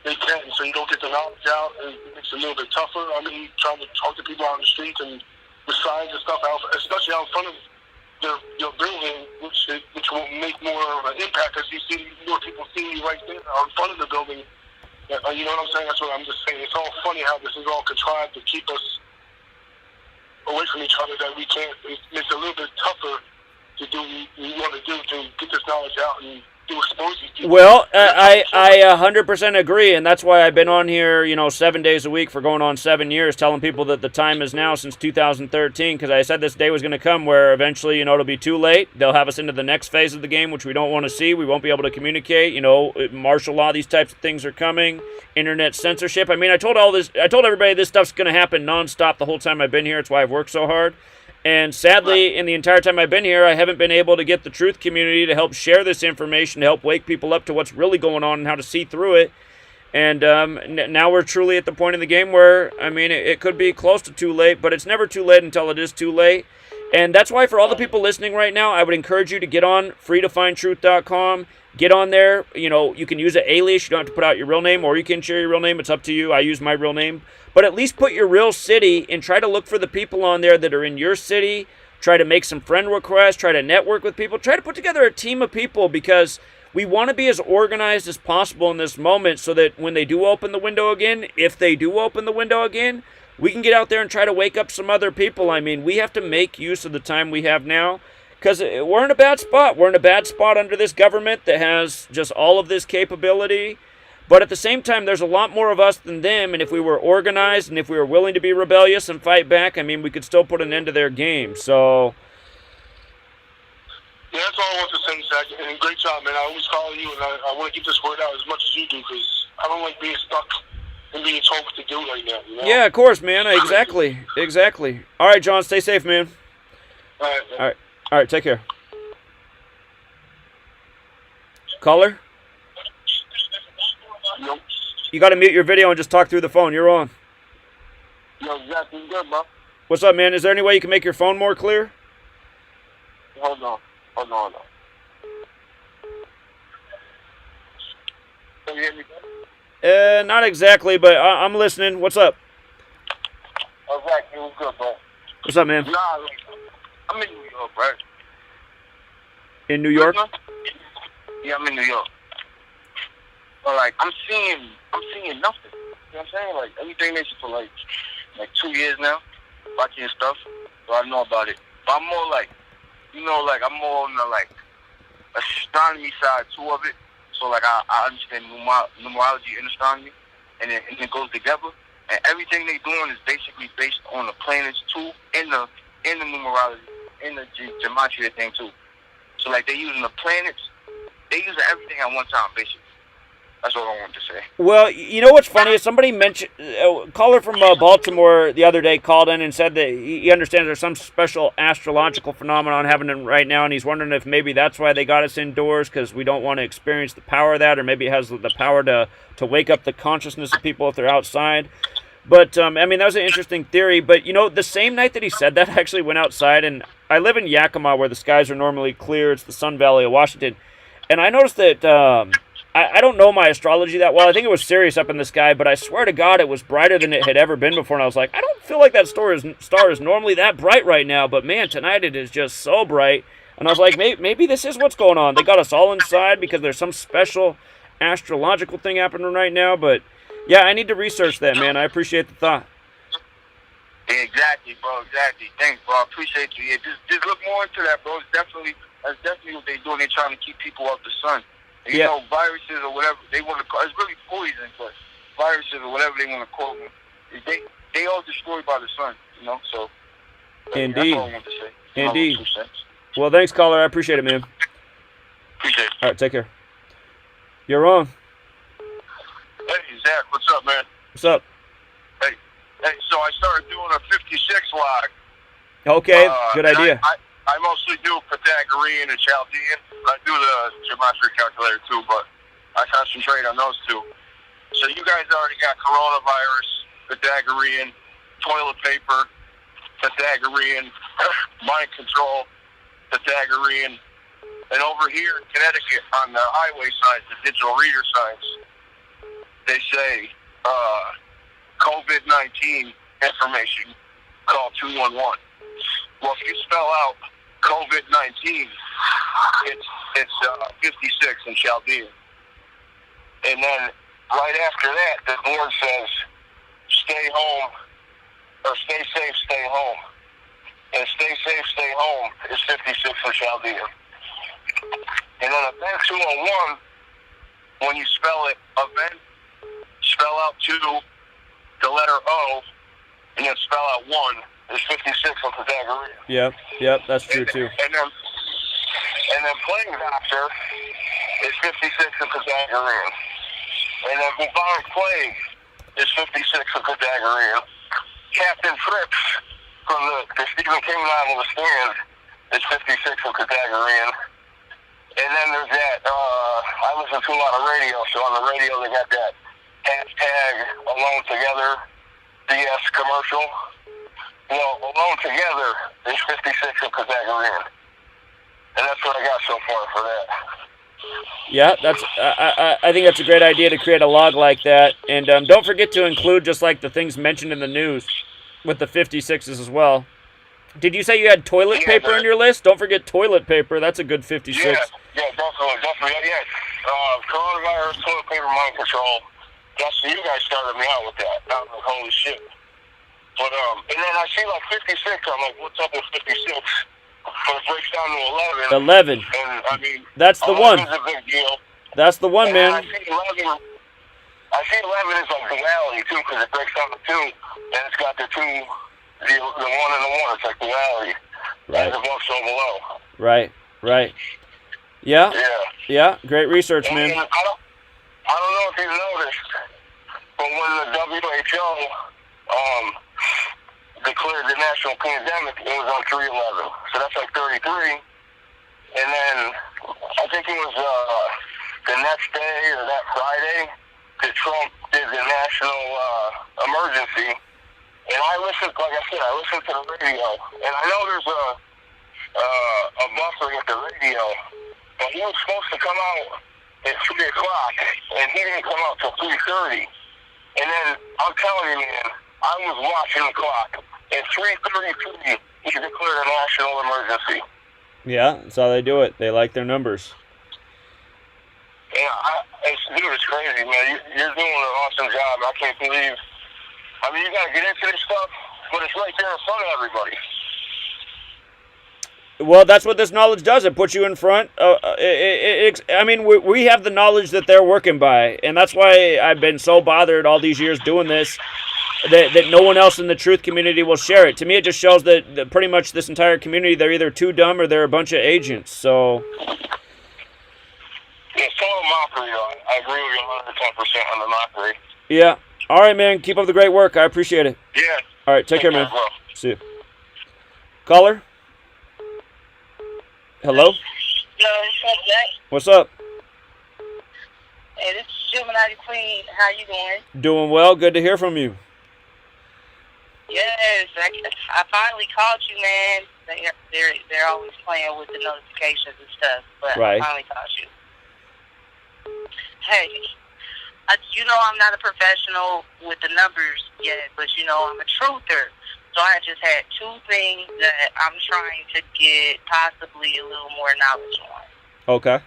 they can, so you don't get the knowledge out, and it makes it a little bit tougher. I mean, trying to talk to people on the streets and with signs and stuff, especially out in front of their building, which will make more of an impact because you see more people seeing you right there in front of the building. You know what I'm saying? That's what I'm just saying. It's all funny how this is all contrived to keep us away from each other, that we can't. It makes it a little bit tougher to do what we want to do to get this knowledge out and to expose these people. Well, I 100% agree, and that's why I've been on here, 7 days a week for going on 7 years, telling people that the time is now since 2013, because I said this day was going to come where eventually, it'll be too late. They'll have us into the next phase of the game, which we don't want to see. We won't be able to communicate. Martial law, these types of things are coming. Internet censorship. I mean, I told everybody this stuff's going to happen nonstop the whole time I've been here. It's why I've worked so hard. And sadly, in the entire time I've been here, I haven't been able to get the truth community to help share this information, to help wake people up to what's really going on and how to see through it. And now we're truly at the point in the game where, I mean, it could be close to too late, but it's never too late until it is too late. And that's why for all the people listening right now, I would encourage you to get on freetofindtruth.com. Get on there. You can use an alias. You don't have to put out your real name, or you can share your real name. It's up to you. I use my real name. But at least put your real city and try to look for the people on there that are in your city. Try to make some friend requests. Try to network with people. Try to put together a team of people, because we want to be as organized as possible in this moment so that when they do open the window again, if they do open the window again, we can get out there and try to wake up some other people. I mean, we have to make use of the time we have now, because we're in a bad spot. We're in a bad spot under this government that has just all of this capability. But at the same time, there's a lot more of us than them, and if we were organized and if we were willing to be rebellious and fight back, I mean, we could still put an end to their game. So, yeah, that's all I want to say, Zach. And great job, man. I always follow you, and I want to get this word out as much as you do, because I don't like being stuck and being told what to do right now. Yeah, of course, man. Exactly. All right, John, stay safe, man. All right, man. All right, take care. Caller? You got to mute your video and just talk through the phone. You're on. Yo, Zach, you good, bro? What's up, man? Is there any way you can make your phone more clear? Hold on. Can you hear me better? Not exactly, but I'm listening. What's up? Oh, Zach, you was good, bro. What's up, man? Nah, I'm in New York, right? In New York? Yeah, I'm in New York. But like, I'm seeing nothing. You know what I'm saying? Like everything they for like 2 years now, watching stuff. So I know about it. But I'm more like, I'm more on the like astronomy side too of it. So like I understand numerology and astronomy, and it goes together. And everything they doing is basically based on the planets too, in the numerology, in the gematria thing too. So like they using the planets, they using everything at one time basically. That's all I wanted to say. Well, you know what's funny is somebody mentioned, a caller from Baltimore the other day called in and said that he understands there's some special astrological phenomenon happening right now, and he's wondering if maybe that's why they got us indoors, because we don't want to experience the power of that, or maybe it has the power to wake up the consciousness of people if they're outside. But, I mean, that was an interesting theory. But, you know, the same night that he said that, I actually went outside, and I live in Yakima where the skies are normally clear. It's the Sun Valley of Washington. And I noticed that I don't know my astrology that well. I think it was Sirius up in the sky, but I swear to God it was brighter than it had ever been before. And I was like, I don't feel like that star is normally that bright right now. But, man, tonight it is just so bright. And I was like, maybe this is what's going on. They got us all inside because there's some special astrological thing happening right now. But, yeah, I need to research that, man. I appreciate the thought. Yeah, exactly, bro. Exactly. Thanks, bro. I appreciate you. Yeah, just look more into that, bro. That's definitely what they're doing. They're trying to keep people off the sun. You know, viruses or whatever they want to call it's really poison, but viruses or whatever they want to call them, they all destroyed by the sun, you know. So Indeed. That's all I want to say. Indeed. Well, thanks, caller. I appreciate it, man. Appreciate it. All right, take care. You're on. Hey, Zach, what's up, man? What's up? Hey, so I started doing a 56 log. Okay, good idea. I mostly do Pythagorean and Chaldean. I do the Gematria calculator too, but I concentrate on those two. So you guys already got coronavirus, Pythagorean, toilet paper, Pythagorean, mind control, Pythagorean. And over here in Connecticut on the highway signs, the digital reader signs, they say COVID-19 information, call 211. Well, if you spell out COVID-19, it's 56 in Chaldean. And then right after that, the board says, stay home, or stay safe, stay home. And stay safe, stay home is 56 in Chaldean. And then event 201, when you spell it, event, spell out 2, the letter O, and then spell out 1. There's 56 on Pythagorean. Yep, that's true too. And then Plague Doctor is 56 in Pythagorean. And then Bubonic Plague is 56 in Pythagorean. Captain Fritz from the Stephen King novel The Stand is 56 in Pythagorean. And then there's that, I listen to a lot of radio, so on the radio they got that hashtag Alone Together BS commercial. Well, Alone Together is 56 in Pythagorean. And that's what I got so far for that. Yeah, that's. I think that's a great idea to create a log like that. And don't forget to include just like the things mentioned in the news with the 56s as well. Did you say you had toilet paper in your list? Don't forget toilet paper. That's a good 56. Yeah, definitely. Yeah. Coronavirus, toilet paper, mind control. You guys started me out with that. I was like, holy shit. But, and then I see like 56, I'm like, what's up with 56? But it breaks down to 11. 11. And, I mean, that's the one. 11 is a big deal. That's the one, man. I see 11 is like duality, too, because it breaks down to 2, and it's got the 2, the 1 and the 1. It's like duality. Right. As above, so below. Right. Yeah, great research, man. I don't know if you noticed, but when the WHO declared the national pandemic, it was on 3/11. So that's like 33. And then I think it was the next day or that Friday, that Trump did the national emergency, and I listened, like I said, I listened to the radio, and I know there's a buffer with the radio, but he was supposed to come out at 3 o'clock, and he didn't come out till 3:30. And then, I'm telling you, man, I was watching the clock. At 3:33, he declared a national emergency. Yeah, that's how they do it. They like their numbers. Yeah, it's crazy, man. You're doing an awesome job. I can't believe. I mean, you got to get into this stuff, but it's right there in front of everybody. Well, that's what this knowledge does. It puts you in front. I mean, we have the knowledge that they're working by, and that's why I've been so bothered all these years doing this, that no one else in the truth community will share it. To me, it just shows that pretty much this entire community, they're either too dumb or they're a bunch of agents. So. Yeah, it's total mockery, though. I agree with you 110% on the mockery. Yeah. All right, man. Keep up the great work. I appreciate it. Yeah. All right. Take care, man. Bro. See you. Caller? Hello? Hello, what's up, Jack? What's up? Hey, this is Gemini the Queen. How you doing? Doing well. Good to hear from you. Yes, I finally called you, man. They're always playing with the notifications and stuff, but Right. I finally called you. Hey, you know I'm not a professional with the numbers yet, but you know I'm a truther. So I just had two things that I'm trying to get possibly a little more knowledge on. Okay.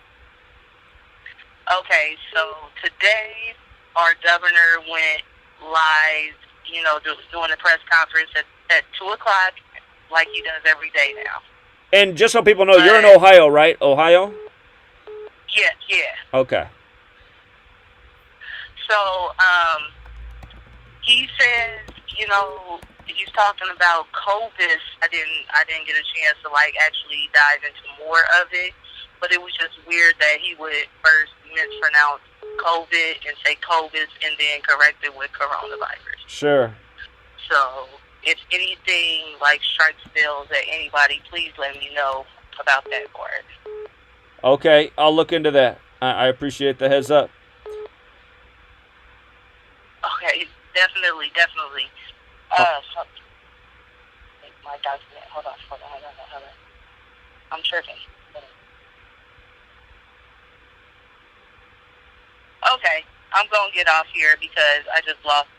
Okay, so today our governor went live, you know, doing a press conference at 2 o'clock like he does every day now. And just so people know, you're in Ohio, right? Ohio? Yeah. Okay. So, he says, you know, he's talking about COVID. I didn't get a chance to actually dive into more of it, but it was just weird that he would first mispronounce COVID and say COVID and then correct it with coronavirus. Sure. So, if anything strikes bells at anybody, please let me know about that part. Okay, I'll look into that. I appreciate the heads up. Okay, definitely. My document. Hold on. I'm tripping. Okay, I'm going to get off here because I just lost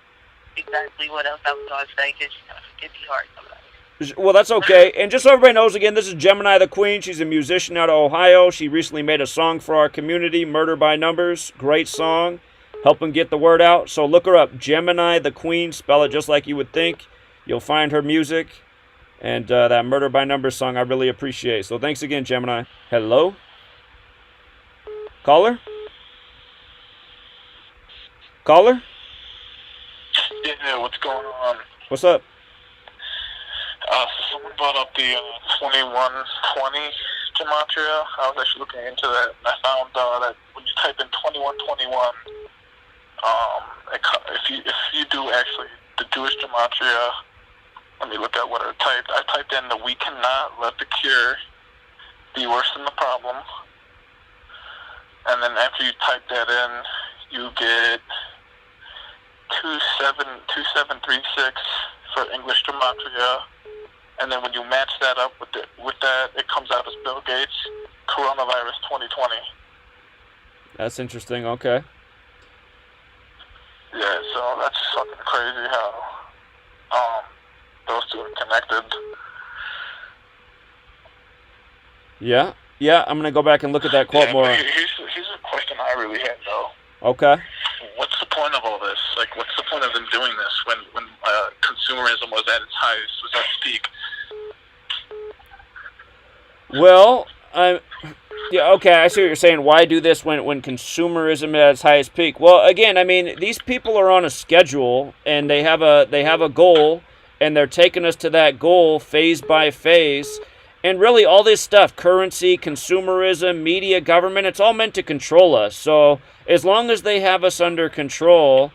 exactly what else I was going to say because it'd be hard sometimes. Well, that's okay. And just so everybody knows, again, this is Gemini the Queen. She's a musician out of Ohio. She recently made a song for our community, Murder by Numbers. Great song. Helping get the word out. So look her up, Gemini the Queen. Spell it just like you would think. You'll find her music. And that Murder by Numbers song I really appreciate. So thanks again, Gemini. Hello? Caller? Caller? Yeah, what's going on? What's up? So someone brought up the 2120 Gematria. I was actually looking into that, and I found that when you type in 2121, if you do actually the Jewish Gematria, let me look at what I typed. I typed in we cannot let the cure be worse than the problem. And then after you type that in, you get 2736 for English Gematria. And then when you match that up with that, it comes out as Bill Gates, coronavirus 2020. That's interesting. Okay. Yeah, so that's fucking crazy how those two are connected. Yeah, I'm going to go back and look at that quote more. Here's a question I really had, though. Okay. What's the point of all this? What's the point of them doing this when consumerism was at its highest, was at its peak? Well, yeah, okay, I see what you're saying. Why do this when consumerism at its highest peak? Well, again, I mean, these people are on a schedule, and they have a goal, and they're taking us to that goal phase by phase. And really, all this stuff, currency, consumerism, media, government, it's all meant to control us. So as long as they have us under control,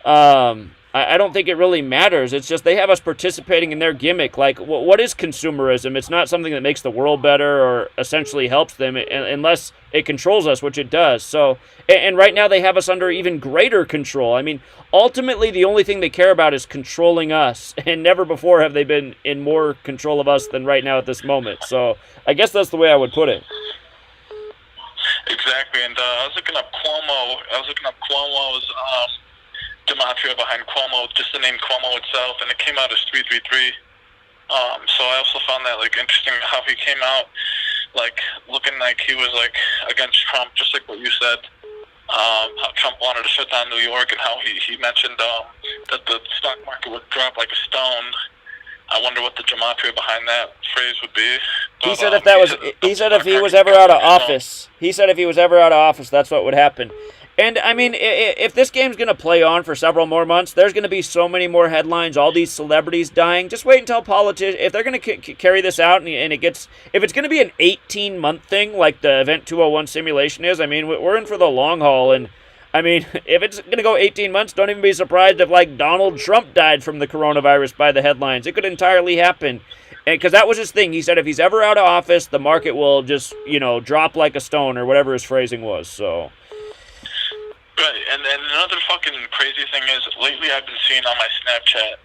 I I don't think it really matters. It's just they have us participating in their gimmick. Like, what is consumerism? It's not something that makes the world better or essentially helps them unless it controls us, which it does. So, and right now they have us under even greater control. I mean, ultimately the only thing they care about is controlling us, and never before have they been in more control of us than right now at this moment. So I guess that's the way I would put it. Exactly, and I was looking up Cuomo. I was looking up Cuomo's Gematria behind Cuomo, just the name Cuomo itself, and it came out as 333. So I also found that like interesting how he came out like looking like he was like against Trump, just like what you said. How Trump wanted to shut down New York, and how he mentioned that the stock market would drop like a stone. I wonder what the gematria behind that phrase would be. But, he said if he was ever out of office, that's what would happen. And, I mean, if this game's going to play on for several more months, there's going to be so many more headlines, all these celebrities dying. Just wait until politicians, if they're going to carry this out and if it's going to be an 18-month thing like the Event 201 simulation is, I mean, we're in for the long haul. And, I mean, if it's going to go 18 months, don't even be surprised if, like, Donald Trump died from the coronavirus by the headlines. It could entirely happen. Because that was his thing. He said if he's ever out of office, the market will just, drop like a stone or whatever his phrasing was, so... Right, and another fucking crazy thing is, lately I've been seeing on my Snapchat,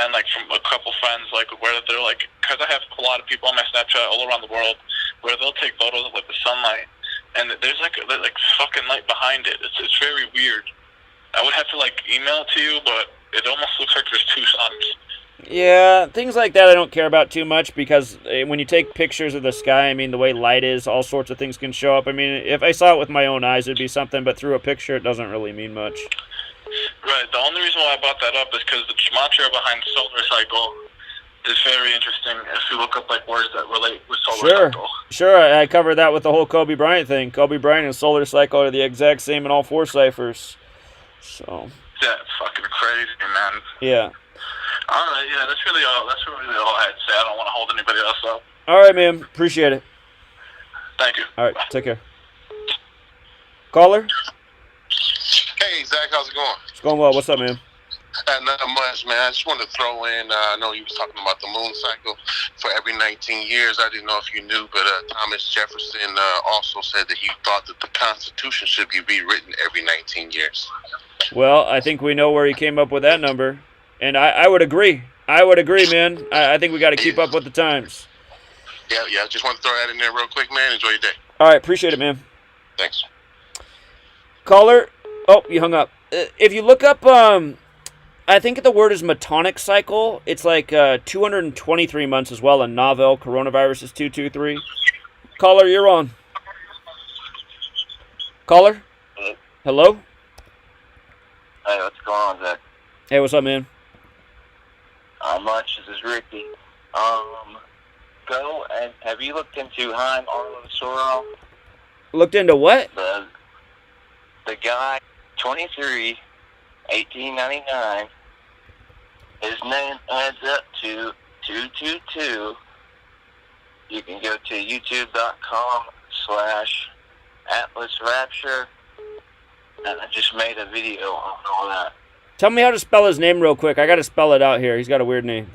and like from a couple friends, like where they're like, because I have a lot of people on my Snapchat all around the world, where they'll take photos of like the sunlight, and there's like fucking light behind it. It's very weird. I would have to like email it to you, but it almost looks like there's two suns. Yeah, things like that I don't care about too much because when you take pictures of the sky, I mean, the way light is, all sorts of things can show up. I mean, if I saw it with my own eyes, it'd be something, but through a picture, it doesn't really mean much. Right. The only reason why I brought that up is because the gematria behind solar cycle is very interesting if you look up like words that relate with solar cycle. Sure, I covered that with the whole Kobe Bryant thing. Kobe Bryant and solar cycle are the exact same in all four ciphers. So. That's fucking crazy, man. Yeah. All right, yeah, that's really all I had to say. I don't want to hold anybody else up. All right, man. Appreciate it. Thank you. All right, take care. Caller? Hey, Zach, how's it going? It's going well. What's up, man? Not much, man. I just wanted to throw in, I know you was talking about the moon cycle for every 19 years. I didn't know if you knew, but Thomas Jefferson also said that he thought that the Constitution should be rewritten every 19 years. Well, I think we know where he came up with that number. And I would agree. I would agree, man. I think we got to keep up with the times. Yeah. Just want to throw that in there real quick, man. Enjoy your day. All right. Appreciate it, man. Thanks. Caller. Oh, you hung up. If you look up, I think the word is metonic cycle. It's like 223 months as well. A novel coronavirus is 223. Caller, you're on. Caller? Hello? Hey, what's going on, Zach? Hey, what's up, man? Not much. This is Ricky. Go and have you looked into Haim Arlo? Looked into what? The guy, 23, 1899. His name adds up to 222. You can go to youtube.com/AtlasRapture, and I just made a video on all that. Tell me how to spell his name real quick. I got to spell it out here. He's got a weird name.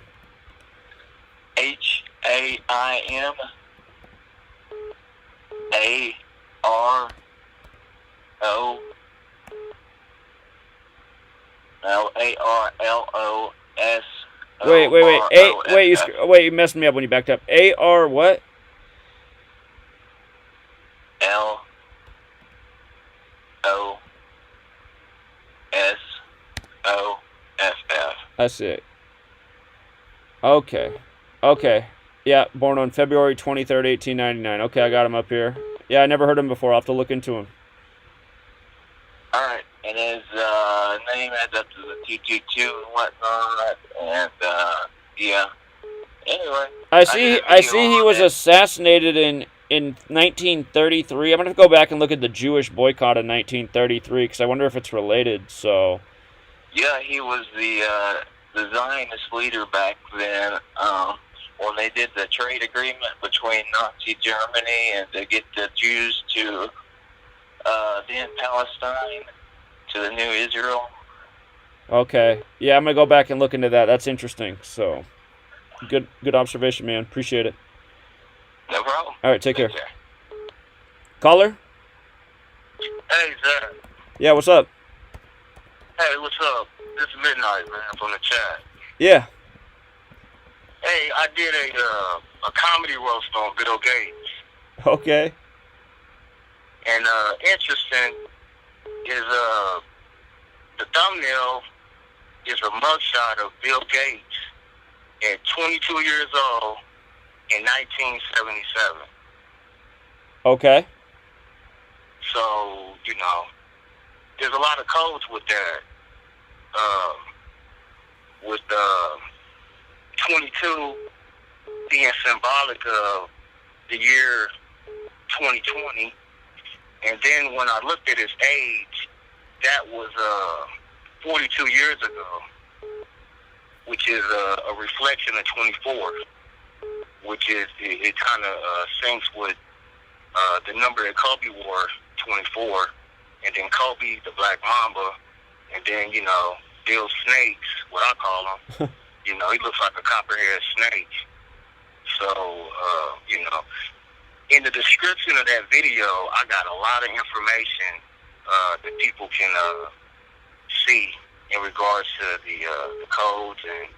HAIMARLO ARLOS. Wait, you messed me up when you backed up. AR what? LOSOFF. That's it. Okay. Yeah, born on February 23rd, 1899. Okay, I got him up here. Yeah, I never heard him before. I'll have to look into him. Alright, and his name adds up to the 222 and whatnot, and yeah. Anyway. I see he was assassinated in 1933. I'm going to go back and look at the Jewish boycott of 1933 because I wonder if it's related, so... Yeah, he was the Zionist leader back then, when they did the trade agreement between Nazi Germany and to get the Jews to then Palestine to the new Israel. Okay. Yeah, I'm gonna go back and look into that. That's interesting. So, good observation, man. Appreciate it. No problem. All right, take care. Caller? Hey, Zach. Yeah, what's up? Hey, what's up? This is Midnight, man, from the chat. Yeah. Hey, I did a comedy roast on Bill Gates. Okay. And interesting is the thumbnail is a mugshot of Bill Gates at 22 years old in 1977. Okay. So, there's a lot of codes with that. With 22 being symbolic of the year 2020. And then when I looked at his age, that was 42 years ago, which is a reflection of 24, which is, it kind of syncs with the number that Kobe wore, 24, and then Kobe, the Black Mamba, and then, Bill Snakes, what I call him, he looks like a copperhead snake. So, in the description of that video, I got a lot of information that people can see in regards to the codes and,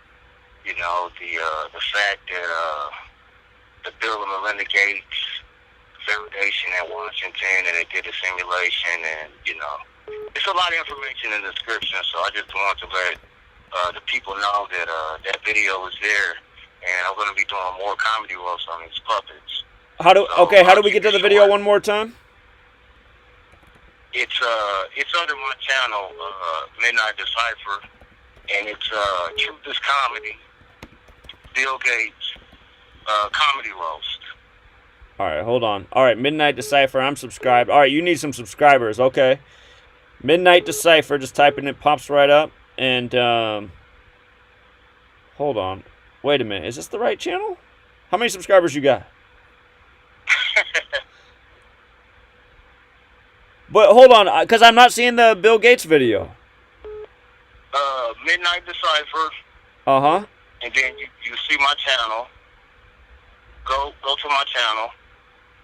the fact that the Bill and Melinda Gates Foundation at Washington, and they did a simulation, and, it's a lot of information in the description, so I just want to let the people know that that video is there, and I'm going to be doing more comedy roasts on these puppets. How do we get to the video one more time? It's under my channel, Midnight Decipher, and it's Truth is Comedy, Bill Gates, comedy roast. All right, hold on. All right, Midnight Decipher, I'm subscribed. All right, you need some subscribers, okay. Midnight Decipher, just type in it, pops right up. And, hold on. Wait a minute, is this the right channel? How many subscribers you got? But hold on, because I'm not seeing the Bill Gates video. Midnight Decipher. Uh-huh. And then you see my channel. Go to my channel.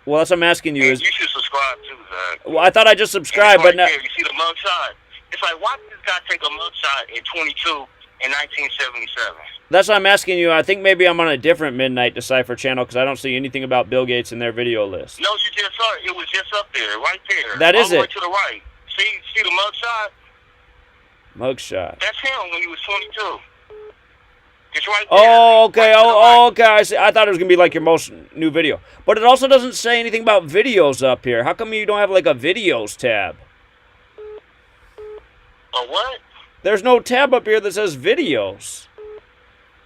Well, that's what I'm asking you. And you should subscribe too, Zach. Well, I thought I just subscribed, but now... You see the mugshot? It's like, why did this guy take a mugshot at 22 in 1977? That's what I'm asking you. I think maybe I'm on a different Midnight Decipher channel because I don't see anything about Bill Gates in their video list. No, you just saw it. It was just up there, right there. That is all the way it. to the right. See the mugshot? Mugshot. That's him when he was 22. It's right there. Oh, okay. Okay. I see. I thought it was going to be like your most new video. But it also doesn't say anything about videos up here. How come you don't have like a videos tab? A what? There's no tab up here that says videos.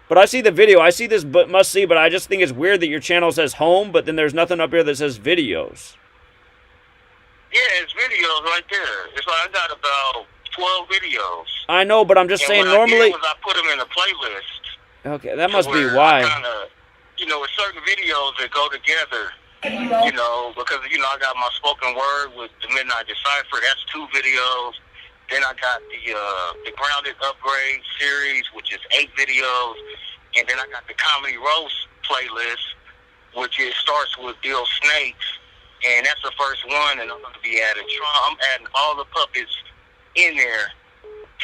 But I see the video. I see this must see, but I just think it's weird that your channel says home, but then there's nothing up here that says videos. Yeah, it's videos right there. It's like I got about 12 videos. I know, but I'm just saying normally... I put them in a playlist. Okay, that must be why. With certain videos that go together, because, I got my spoken word with the Midnight Decipher. That's 2 videos. Then I got the Grounded Upgrade series, which is 8 videos. And then I got the Comedy Roast playlist, which starts with Bill Snakes. And that's the first one, and I'm going to be adding Trump. I'm adding all the puppets in there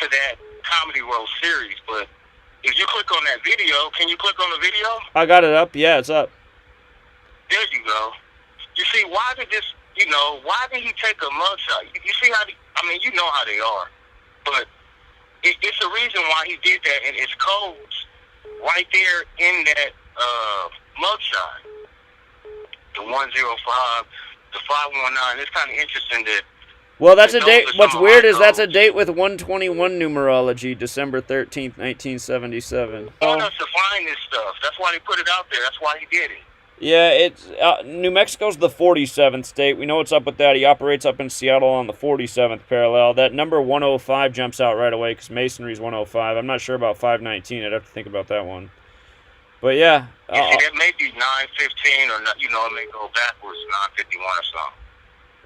to that Comedy Roast series. But if you click on that video, can you click on the video? I got it up. Yeah, it's up. There you go. You see, why did this, why did he take a mugshot? You see how, you know how they are. But it's the reason why he did that, and it's codes right there in that mugshot. The 105, the 519. It's kind of interesting that. Well, that's a date. What's weird is that's a date with 121 numerology, December 13th, 1977. He wants us to find this stuff. That's why they put it out there. That's why he did it. Yeah, it's New Mexico's the 47th state. We know what's up with that. He operates up in Seattle on the 47th parallel. That number 105 jumps out right away because Masonry's 105. I'm not sure about 519. I'd have to think about that one. But yeah. See, that may be 915 or, it may go backwards 951 or something.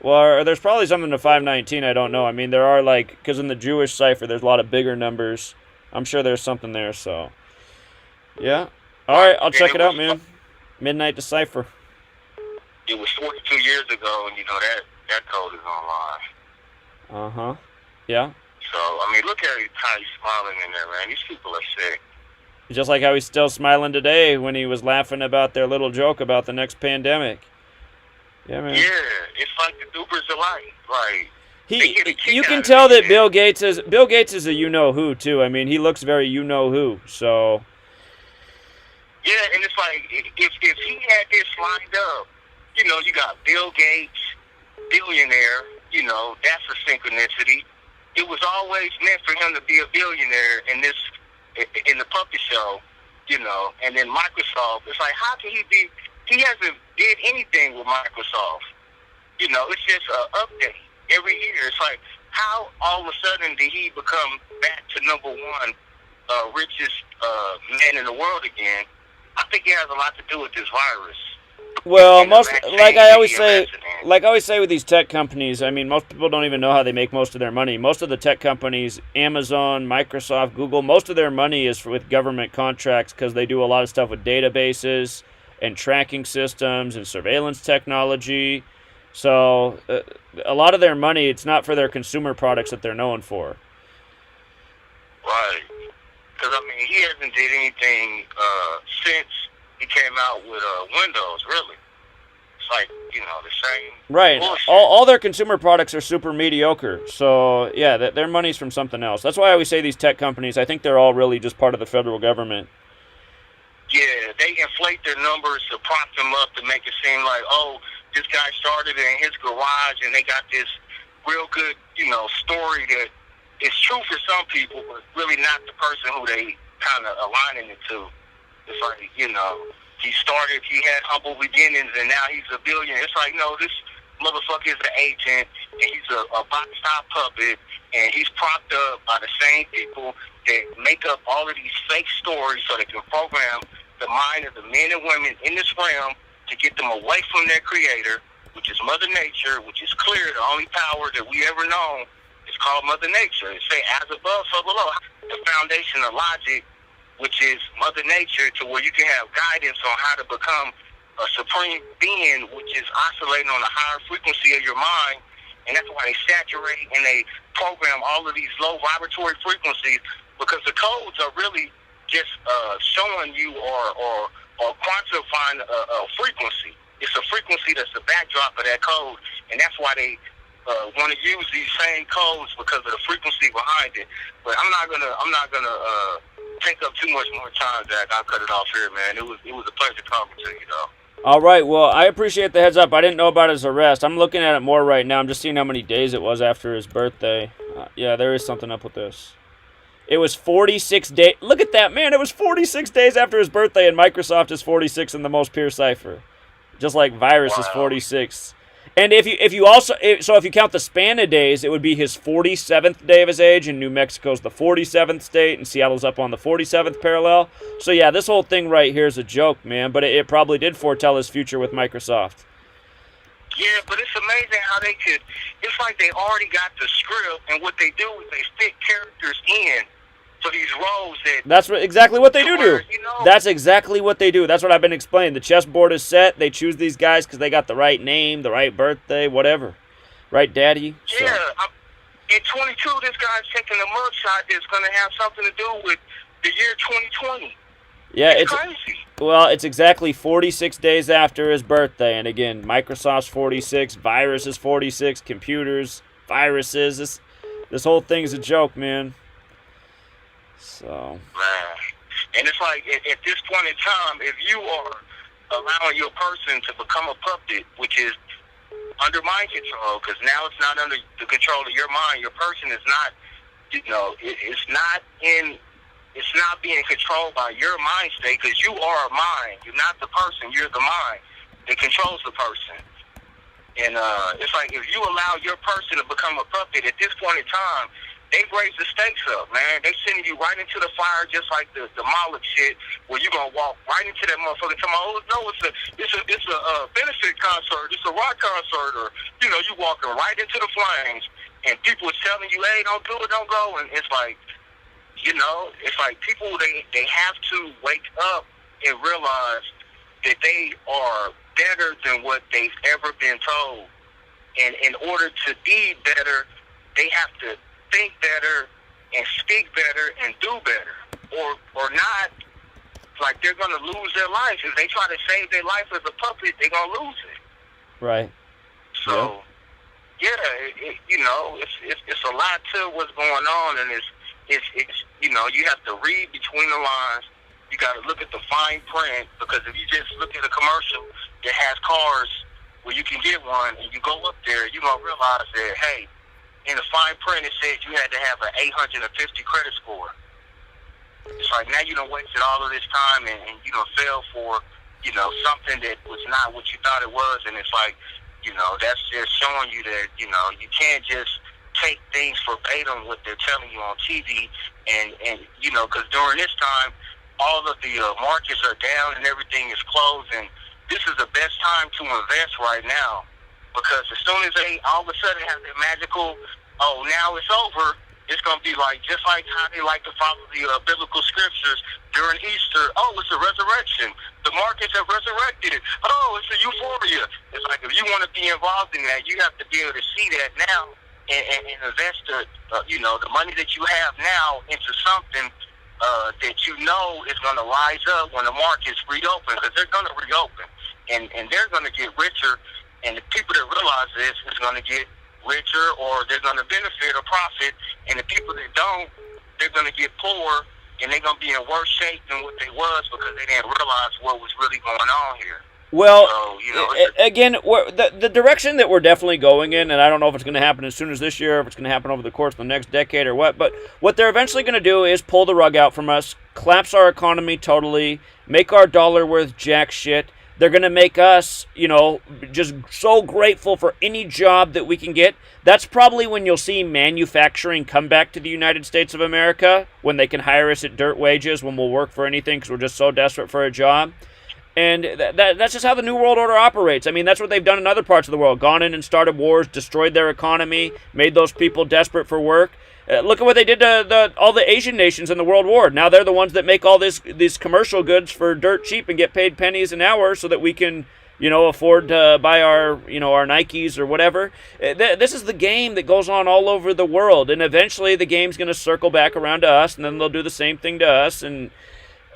Well, there's probably something to 519. I don't know. I mean, there are because in the Jewish cipher, there's a lot of bigger numbers. I'm sure there's something there. So, yeah. All right, I'll check it out, man. Midnight Decipher. It was 42 years ago, and that code is online. Yeah. So I mean, look at how he's smiling in there, man. These people are sick. Just like how he's still smiling today when he was laughing about their little joke about the next pandemic. Yeah, man. Yeah, it's like the dupers alike. Like you can tell that Bill Gates is a you-know-who, too. I mean, he looks very you-know-who, so... Yeah, and it's like, if he had this lined up, you got Bill Gates, billionaire, that's a synchronicity. It was always meant for him to be a billionaire in the puppet show, and then Microsoft. It's like, how can he hasn't did anything with Microsoft. It's just an update every year. It's like, how all of a sudden did he become back to number one richest man in the world again? I think it has a lot to do with this virus. Well, like I always say with these tech companies, I mean, most people don't even know how they make most of their money. Most of the tech companies, Amazon, Microsoft, Google, most of their money is with government contracts because they do a lot of stuff with databases and tracking systems and surveillance technology. So a lot of their money, it's not for their consumer products that they're known for. Right. Because, I mean, he hasn't did anything since he came out with Windows, really. It's like, the same right. bullshit. All their consumer products are super mediocre. So, yeah, their money's from something else. That's why I always say these tech companies, I think they're all really just part of the federal government. Yeah, they inflate their numbers to prop them up to make it seem like, oh, this guy started in his garage and they got this real good, story that is true for some people, but really not the person who they kind of aligning it to. It's like, he had humble beginnings and now he's a billionaire. It's like, no, this motherfucker is an agent and he's a box-top puppet and he's propped up by the same people that make up all of these fake stories so they can program the mind of the men and women in this realm to get them away from their creator, which is Mother Nature, which is clear, the only power that we ever known is called Mother Nature. It say as above, so below. The foundation of logic, which is Mother Nature, to where you can have guidance on how to become a supreme being, which is oscillating on a higher frequency of your mind. And that's why they saturate and they program all of these low vibratory frequencies, because the codes are really just showing you or quantifying a frequency. It's a frequency that's the backdrop of that code, and that's why they want to use these same codes because of the frequency behind it. But I'm not gonna take up too much more time, Zach. I'll cut it off here, man. It was a pleasure talking to you, though. All right, well, I appreciate the heads up. I didn't know about his arrest. I'm looking at it more right now. I'm just seeing how many days it was after his birthday. Yeah, there is something up with this. It was 46 days. Look at that, man. It was 46 days after his birthday, and Microsoft is 46 in the most pure cipher. Just like virus is 46. And if you count the span of days, it would be his 47th day of his age, and New Mexico's the 47th state, and Seattle's up on the 47th parallel. So yeah, this whole thing right here is a joke, man, but it probably did foretell his future with Microsoft. Yeah, but it's amazing how they could, it's like they already got the script, and what they do is they fit characters in for these roles that... That's exactly what they do. That's exactly what they do. That's what I've been explaining. The chessboard is set. They choose these guys because they got the right name, the right birthday, whatever. Right, Daddy? Yeah. In 22, this guy's taking a mugshot that's going to have something to do with the year 2020. Yeah, it's crazy. Well, it's exactly 46 days after his birthday. And again, Microsoft's 46, virus is 46, computers, viruses. This whole thing is a joke, man. So. Man. And it's like, at this point in time, if you are allowing your person to become a puppet, which is under mind control, because now it's not under the control of your mind. Your person is not, it's not being controlled by your mind state, because you are a mind. You're not the person. You're the mind that controls the person. And it's like, if you allow your person to become a puppet, at this point in time, they've raised the stakes up, man. They sending you right into the fire, just like the Moloch shit, where you gonna walk right into that motherfucker. Tell me, oh no, it's a benefit concert, it's a rock concert, or you know, you walking right into the flames, and people are telling you, hey, don't do it, don't go, and it's like, you know, it's like people they have to wake up and realize that they are better than what they've ever been told, and in order to be better, they have to think better and speak better and do better, or not. Like they're gonna lose their life if they try to save their life as a puppet. They're gonna lose it. Right. So, yeah, you know, it's a lot to what's going on, and it's you know, you have to read between the lines. You got to look at the fine print, because if you just look at a commercial that has cars where you can get one, and you go up there, you're gonna realize that, hey, in the fine print, it says you had to have an 850 credit score. It's like now you done wasted all of this time and you done fell for, you know, something that was not what you thought it was. And it's like, you know, that's just showing you that, you know, you can't just take things verbatim what they're telling you on TV. And you know, because during this time, all of the markets are down and everything is closed. And this is the best time to invest right now. Because as soon as they all of a sudden have their magical, oh, now it's over, it's going to be like, just like how they like to follow the biblical scriptures during Easter. Oh, it's a resurrection. The markets have resurrected. Oh, it's a euphoria. It's like, if you want to be involved in that, you have to be able to see that now and invest you know, the money that you have now into something that you know is going to rise up when the markets reopen, because they're going to reopen. And they're going to get richer. And the people that realize this is going to get richer, or they're going to benefit or profit. And the people that don't, they're going to get poor, and they're going to be in worse shape than what they was, because they didn't realize what was really going on here. Well, so, you know, again, the direction that we're definitely going in, and I don't know if it's going to happen as soon as this year, if it's going to happen over the course of the next decade or what, but what they're eventually going to do is pull the rug out from us, collapse our economy totally, make our dollar worth jack shit. They're going to make us, you know, just so grateful for any job that we can get. That's probably when you'll see manufacturing come back to the United States of America, when they can hire us at dirt wages, when we'll work for anything because we're just so desperate for a job. And that's just how the New World Order operates. I mean, that's what they've done in other parts of the world. Gone in and started wars, destroyed their economy, made those people desperate for work. Look at what they did to all the Asian nations in the World War. Now they're the ones that make all these commercial goods for dirt cheap and get paid pennies an hour so that we can, you know, afford to buy our, you know, our Nikes or whatever. This is the game that goes on all over the world, and eventually the game's going to circle back around to us, and then they'll do the same thing to us. And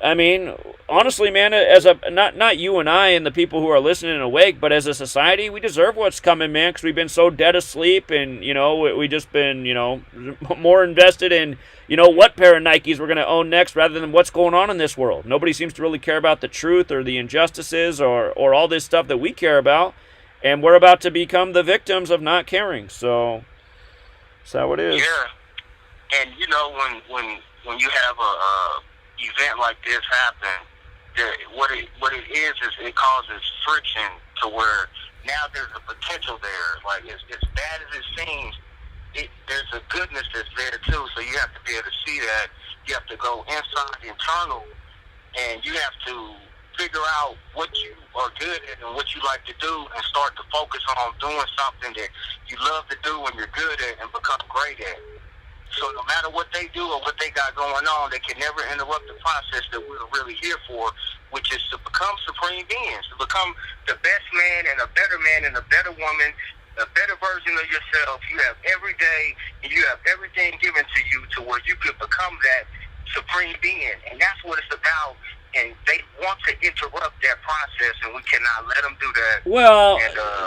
I mean, honestly, man, as a not you and I and the people who are listening and awake, but as a society, we deserve what's coming, man, because we've been so dead asleep, and, you know, we just been, you know, more invested in, you know, what pair of Nikes we're going to own next rather than what's going on in this world. Nobody seems to really care about the truth or the injustices or all this stuff that we care about, and we're about to become the victims of not caring. So that's how it is. Yeah, and you know, when you have a event like this happen, what it is it causes friction to where now there's a potential there. Like, as bad as it seems, there's a goodness that's there too. So you have to be able to see that. You have to go inside the internal, and you have to figure out what you are good at and what you like to do, and start to focus on doing something that you love to do and you're good at and become great at. So no matter what they do or what they got going on, they can never interrupt the process that we're really here for, which is to become supreme beings, to become the best man and a better woman, a better version of yourself. You have every day, and you have everything given to you to where you could become that supreme being. And that's what it's about. And they want to interrupt that process, and we cannot let them do that. Well,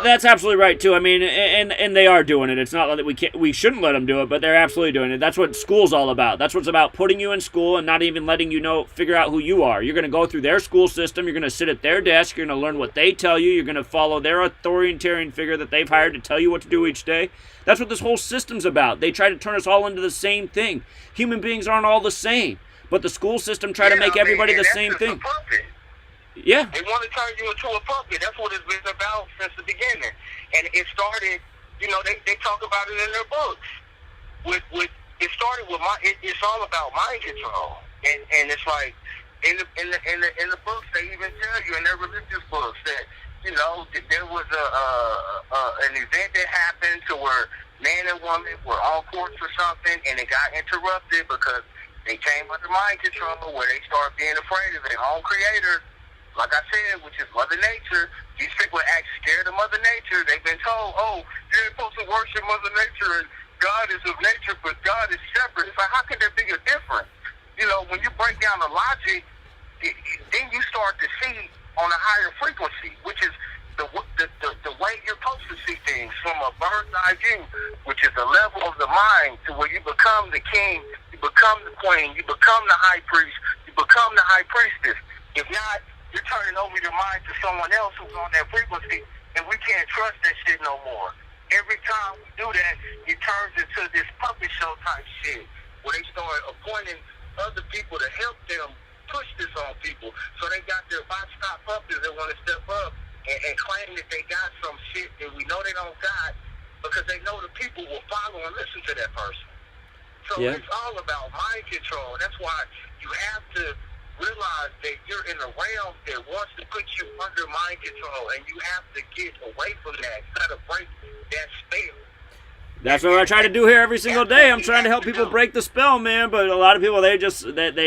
that's absolutely right too. I mean, and they are doing it. It's not that we shouldn't let them do it, but they're absolutely doing it. That's what school's all about. That's what's about, putting you in school and not even letting you figure out who you are. You're going to go through their school system. You're going to sit at their desk. You're going to learn what they tell you. You're going to follow their authoritarian figure that they've hired to tell you what to do each day. That's what this whole system's about. They try to turn us all into the same thing. Human beings aren't all the same. But the school system try to make everybody the same thing. Yeah. They want to turn you into a puppet. That's what it's been about since the beginning. And it started, you know, they talk about it in their books with it started with it's all about mind control, and it's like in the books they even tell you in their religious books that there was an event that happened to where man and woman were on course for something, and it got interrupted because they came under mind control, where they start being afraid of their own creator, like I said, which is Mother Nature. These people act scared of Mother Nature. They've been told, oh, you're supposed to worship Mother Nature, and God is of nature, but God is separate. It's like, how can there be a difference? When you break down the logic, then you start to see on a higher frequency, which is the way you're supposed to see things from a bird's eye view, which is the level of the mind to where you become the king, you become the queen, you become the high priest, you become the high priestess. If not, you're turning over your mind to someone else who's on that frequency, and we can't trust that shit no more. Every time we do that, it turns into this puppet show type shit, where they start appointing other people to help them push this on people. So they got their box-top puppets that want to step up and claim that they got some shit that we know they don't got, because they know the people will follow and listen to that person. So It's all about mind control. That's why you have to realize that you're in a realm that wants to put you under mind control, and you have to get away from that. You got to break that spell. That's what I try to do here every single day. I'm trying to help people break the spell, man. But a lot of people, they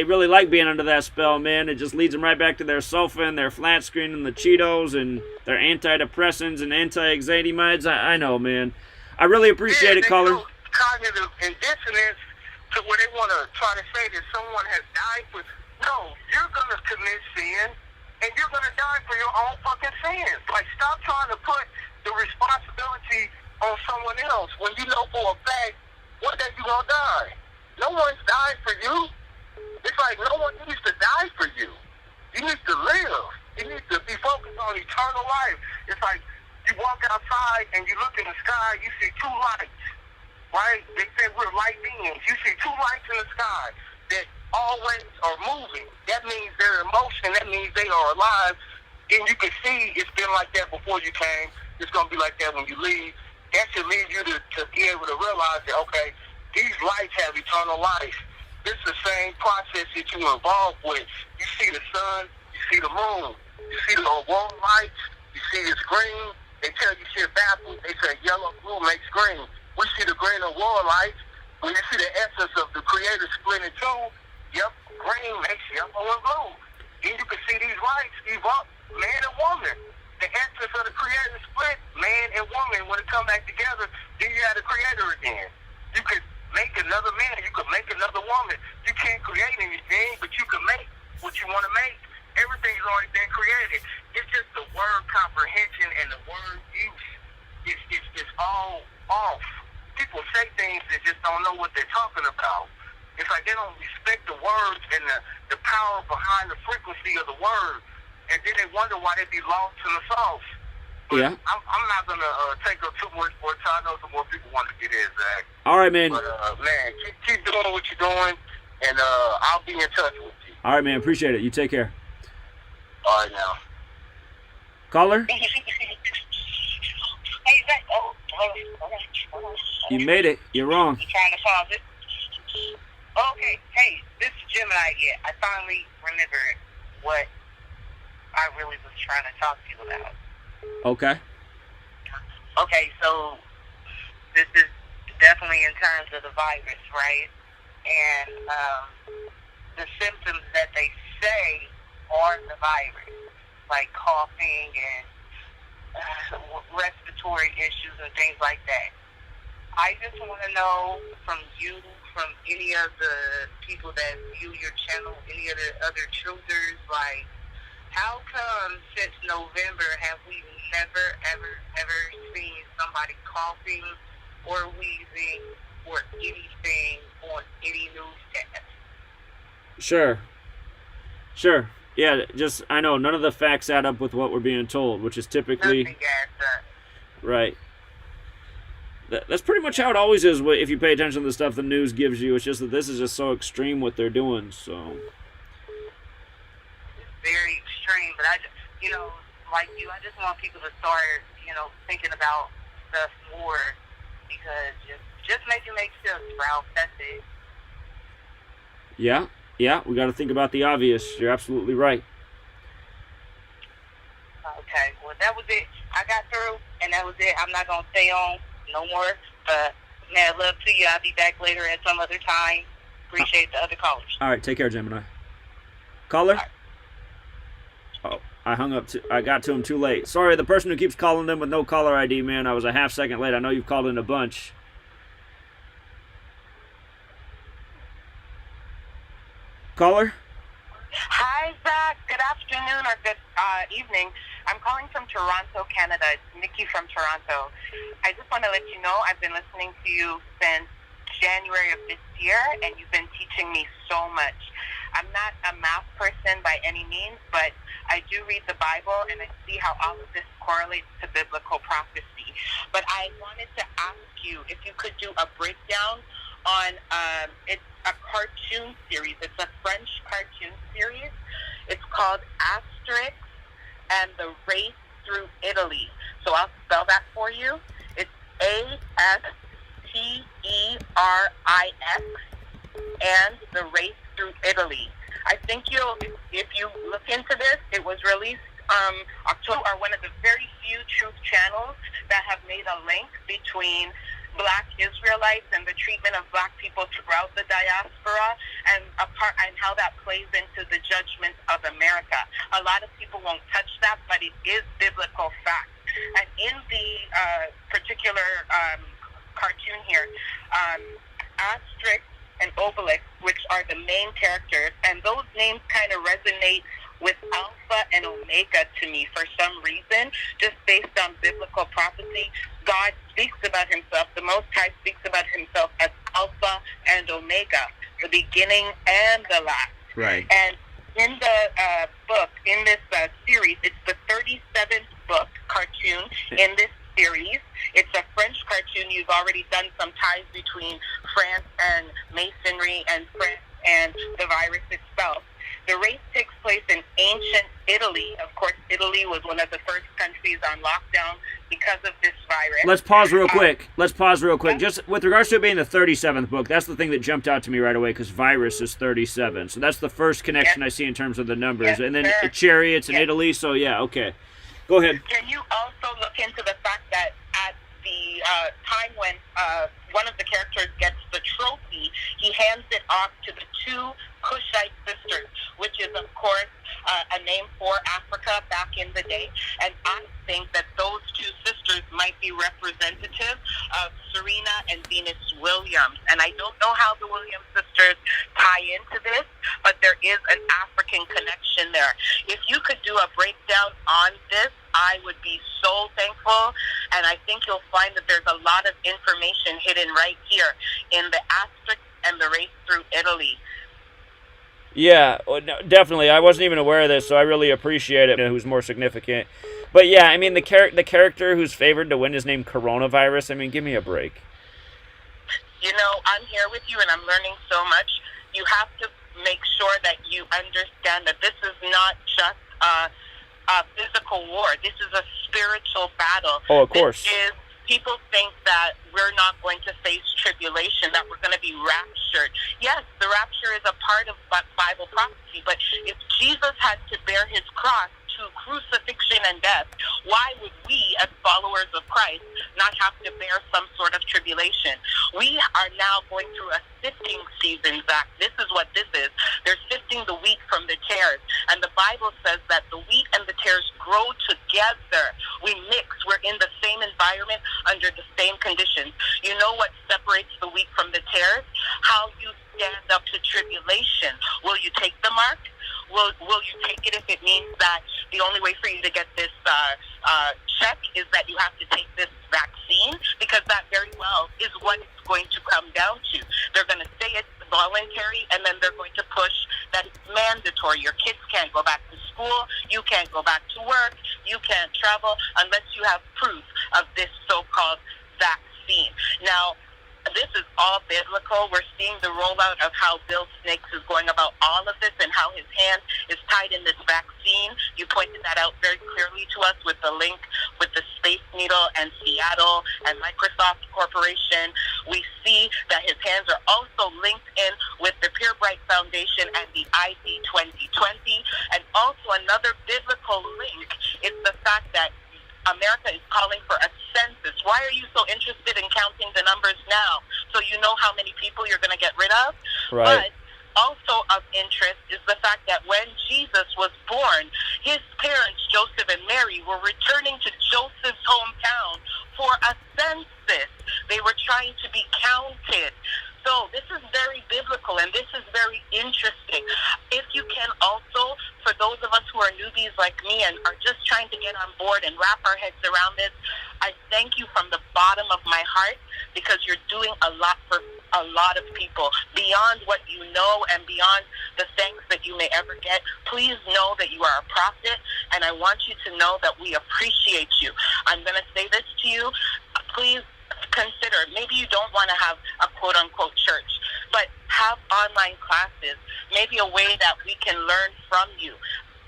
really like being under that spell, man. It just leads them right back to their sofa and their flat screen and the Cheetos and their antidepressants and anti-anxiety meds. I know, man. I really appreciate it, caller. Cognitive and dissonance to where they want to try to say that someone has died for. No, you're going to commit sin, and you're going to die for your own fucking sins. Like, stop trying to put the responsibility on someone else when you know for a fact one day you're going to die. No one's died for you. It's like no one needs to die for you. You need to live. You need to be focused on eternal life. It's like you walk outside and you look in the sky, you see two lights, right? They say we're light beings. You see two lights in the sky that always are moving. That means they're in motion. That means they are alive. And you can see it's been like that before you came. It's going to be like that when you leave. That should lead you to be able to realize that, okay, these lights have eternal life. This is the same process that you're involved with. You see the sun, you see the moon, you see the aurora lights, you see it's green. They tell you shit backwards. They say yellow, blue makes green. We see the green aurora lights. When you see the essence of the creator split in two, yep, green makes yellow and blue. Then you can see these lights evolve, man and woman. The essence of the creator split, man and woman. When it come back together, then you have the creator again. You could make another man, you could make another woman. You can't create anything, but you can make what you want to make. Everything's already been created. It's just the word comprehension and the word use is all off. People say things that just don't know what they're talking about. It's like they don't respect the words and the power behind the frequency of the word. And then they wonder why they be lost in the sauce. But Yeah. I'm not going to take up too much more time. I know some more people want to get in, Zach. All right, man. But, man, keep doing what you're doing, and I'll be in touch with you. All right, man. Appreciate it. You take care. All right, now. Caller? Hey, Zach. Oh, You made it. You're wrong. You trying to pause it? Okay. Hey, this is Gemini. I finally remembered what I really was trying to talk to you about. Okay. Okay, so this is definitely in terms of the virus, right? And the symptoms that they say are the virus, like coughing and respiratory issues and things like that. I just want to know from you, from any of the people that view your channel, any of the other truthers, like, how come since November have we never, ever seen somebody coughing or wheezing or anything on any newscast? Sure. Yeah, just, I know, none of the facts add up with what we're being told, which is typically... Nothing adds up. Right. That's pretty much how it always is if you pay attention to the stuff the news gives you. It's just that this is just so extreme what they're doing, so... Very extreme, but I just, like you, I just want people to start, thinking about stuff more because just make it make sense, Ralph. That's it. Yeah, we got to think about the obvious. You're absolutely right. Okay, well, that was it. I got through, and that was it. I'm not going to stay on no more. But, man, love to you. I'll be back later at some other time. Appreciate the other callers. All right, take care, Gemini. Caller? Oh, I hung up. I got to him too late. Sorry, the person who keeps calling them with no caller ID, man. I was a half second late. I know you've called in a bunch. Caller? Hi, Zach. Good afternoon or good evening. I'm calling from Toronto, Canada. It's Nikki from Toronto. I just want to let you know I've been listening to you since January of this year, and you've been teaching me so much. I'm not a math person by any means, but I do read the Bible, and I see how all of this correlates to biblical prophecy. But I wanted to ask you if you could do a breakdown on it's a cartoon series. It's a French cartoon series. It's called Asterix and the Race Through Italy. So I'll spell that for you. It's Asterix and the Race Through Italy. I think if you look into this, it was released October, or one of the very few truth channels that have made a link between Black Israelites and the treatment of Black people throughout the diaspora, and how that plays into the judgment of America. A lot of people won't touch that, but it is biblical fact. And in the particular cartoon here, Asterix and Obelix, which are the main characters, and those names kind of resonate with Alpha and Omega to me for some reason, just based on biblical prophecy. God speaks about himself, the Most High speaks about himself as Alpha and Omega, the beginning and the last. Right. And in the book, in this series, it's the 37th book cartoon in this series. It's a French cartoon. You've already done some ties between France and Masonry and France and the virus itself. The race takes place in ancient Italy. Of course, Italy was one of the first countries on lockdown because of this virus. Let's pause real quick. Just with regards to it being the 37th book, that's the thing that jumped out to me right away, because virus is 37. So that's the first connection I see in terms of the numbers. And then chariots in Italy. So, yeah, okay. Go ahead. Can you also look into the fact that at the time when one of the characters gets the trophy, he hands it off to the two Cushite sisters, which is, of course, a name for Africa back in the day. And I think that those two sisters might be representative of Serena and Venus Williams. And I don't know how the Williams sisters tie into this, but there is an African connection there. If you could do a breakdown on this, I would be so thankful. And I think you'll find that there's a lot of information hidden right here in the Asterix and the Race Through Italy. Yeah, no, definitely. I wasn't even aware of this, so I really appreciate it. Who's more significant? But yeah, I mean, the character who's favored to win is named Coronavirus. I mean, give me a break. You know, I'm here with you, and I'm learning so much. You have to make sure that you understand that this is not just a physical war. This is a spiritual battle. Oh, of course. People think that we're not going to face tribulation, that we're going to be raptured. Yes, the rapture is a part of Bible prophecy, but if Jesus had to bear his cross to crucifixion and death, why would we, as followers of Christ, not have to bear some sort of tribulation? We are now going through a sifting season, Zach. This is what this is. They're sifting the wheat from the tares, and the Bible says that the wheat and the tares grow together. We mix. We're in the same environment under the same conditions. You know what separates the wheat from the tares? How you stand up to tribulation. Will you take the mark? Will you take it if it means that the only way for you to get this check is that you have to take this vaccine? Because that very well is what it's going to come down to. They're going to say it's voluntary, and then they're going to push that it's mandatory. Your kids can't go back to school. You can't go back to work. You can't travel unless you have proof of this so-called vaccine. Now, This is all biblical. We're seeing the rollout of how Bill Snakes is going about all of this and how his hand is tied in this vaccine. You pointed that out very clearly to us with the link with the Space Needle and Seattle and Microsoft Corporation. We see that his hands are also linked in with the Pure Bright Foundation and the ID 2020. And also another biblical link is the fact that America is calling for a census. Why are you so interested in counting the numbers now? So you know how many people you're going to get rid of? Right. But also of interest is the fact that when Jesus was born, his parents, Joseph and Mary, were returning to Joseph's hometown for a census. They were trying to be counted. So this is very biblical, and this is very interesting. If you can also, for those of us who are newbies like me and are just trying to get on board and wrap our heads around this, I thank you from the bottom of my heart, because you're doing a lot for a lot of people, beyond what you know and beyond the thanks that you may ever get. Please know that you are a prophet, and I want you to know that we appreciate you. I'm going to say this to you. Please consider, maybe you don't want to have a quote-unquote church, but have online classes, maybe a way that we can learn from you.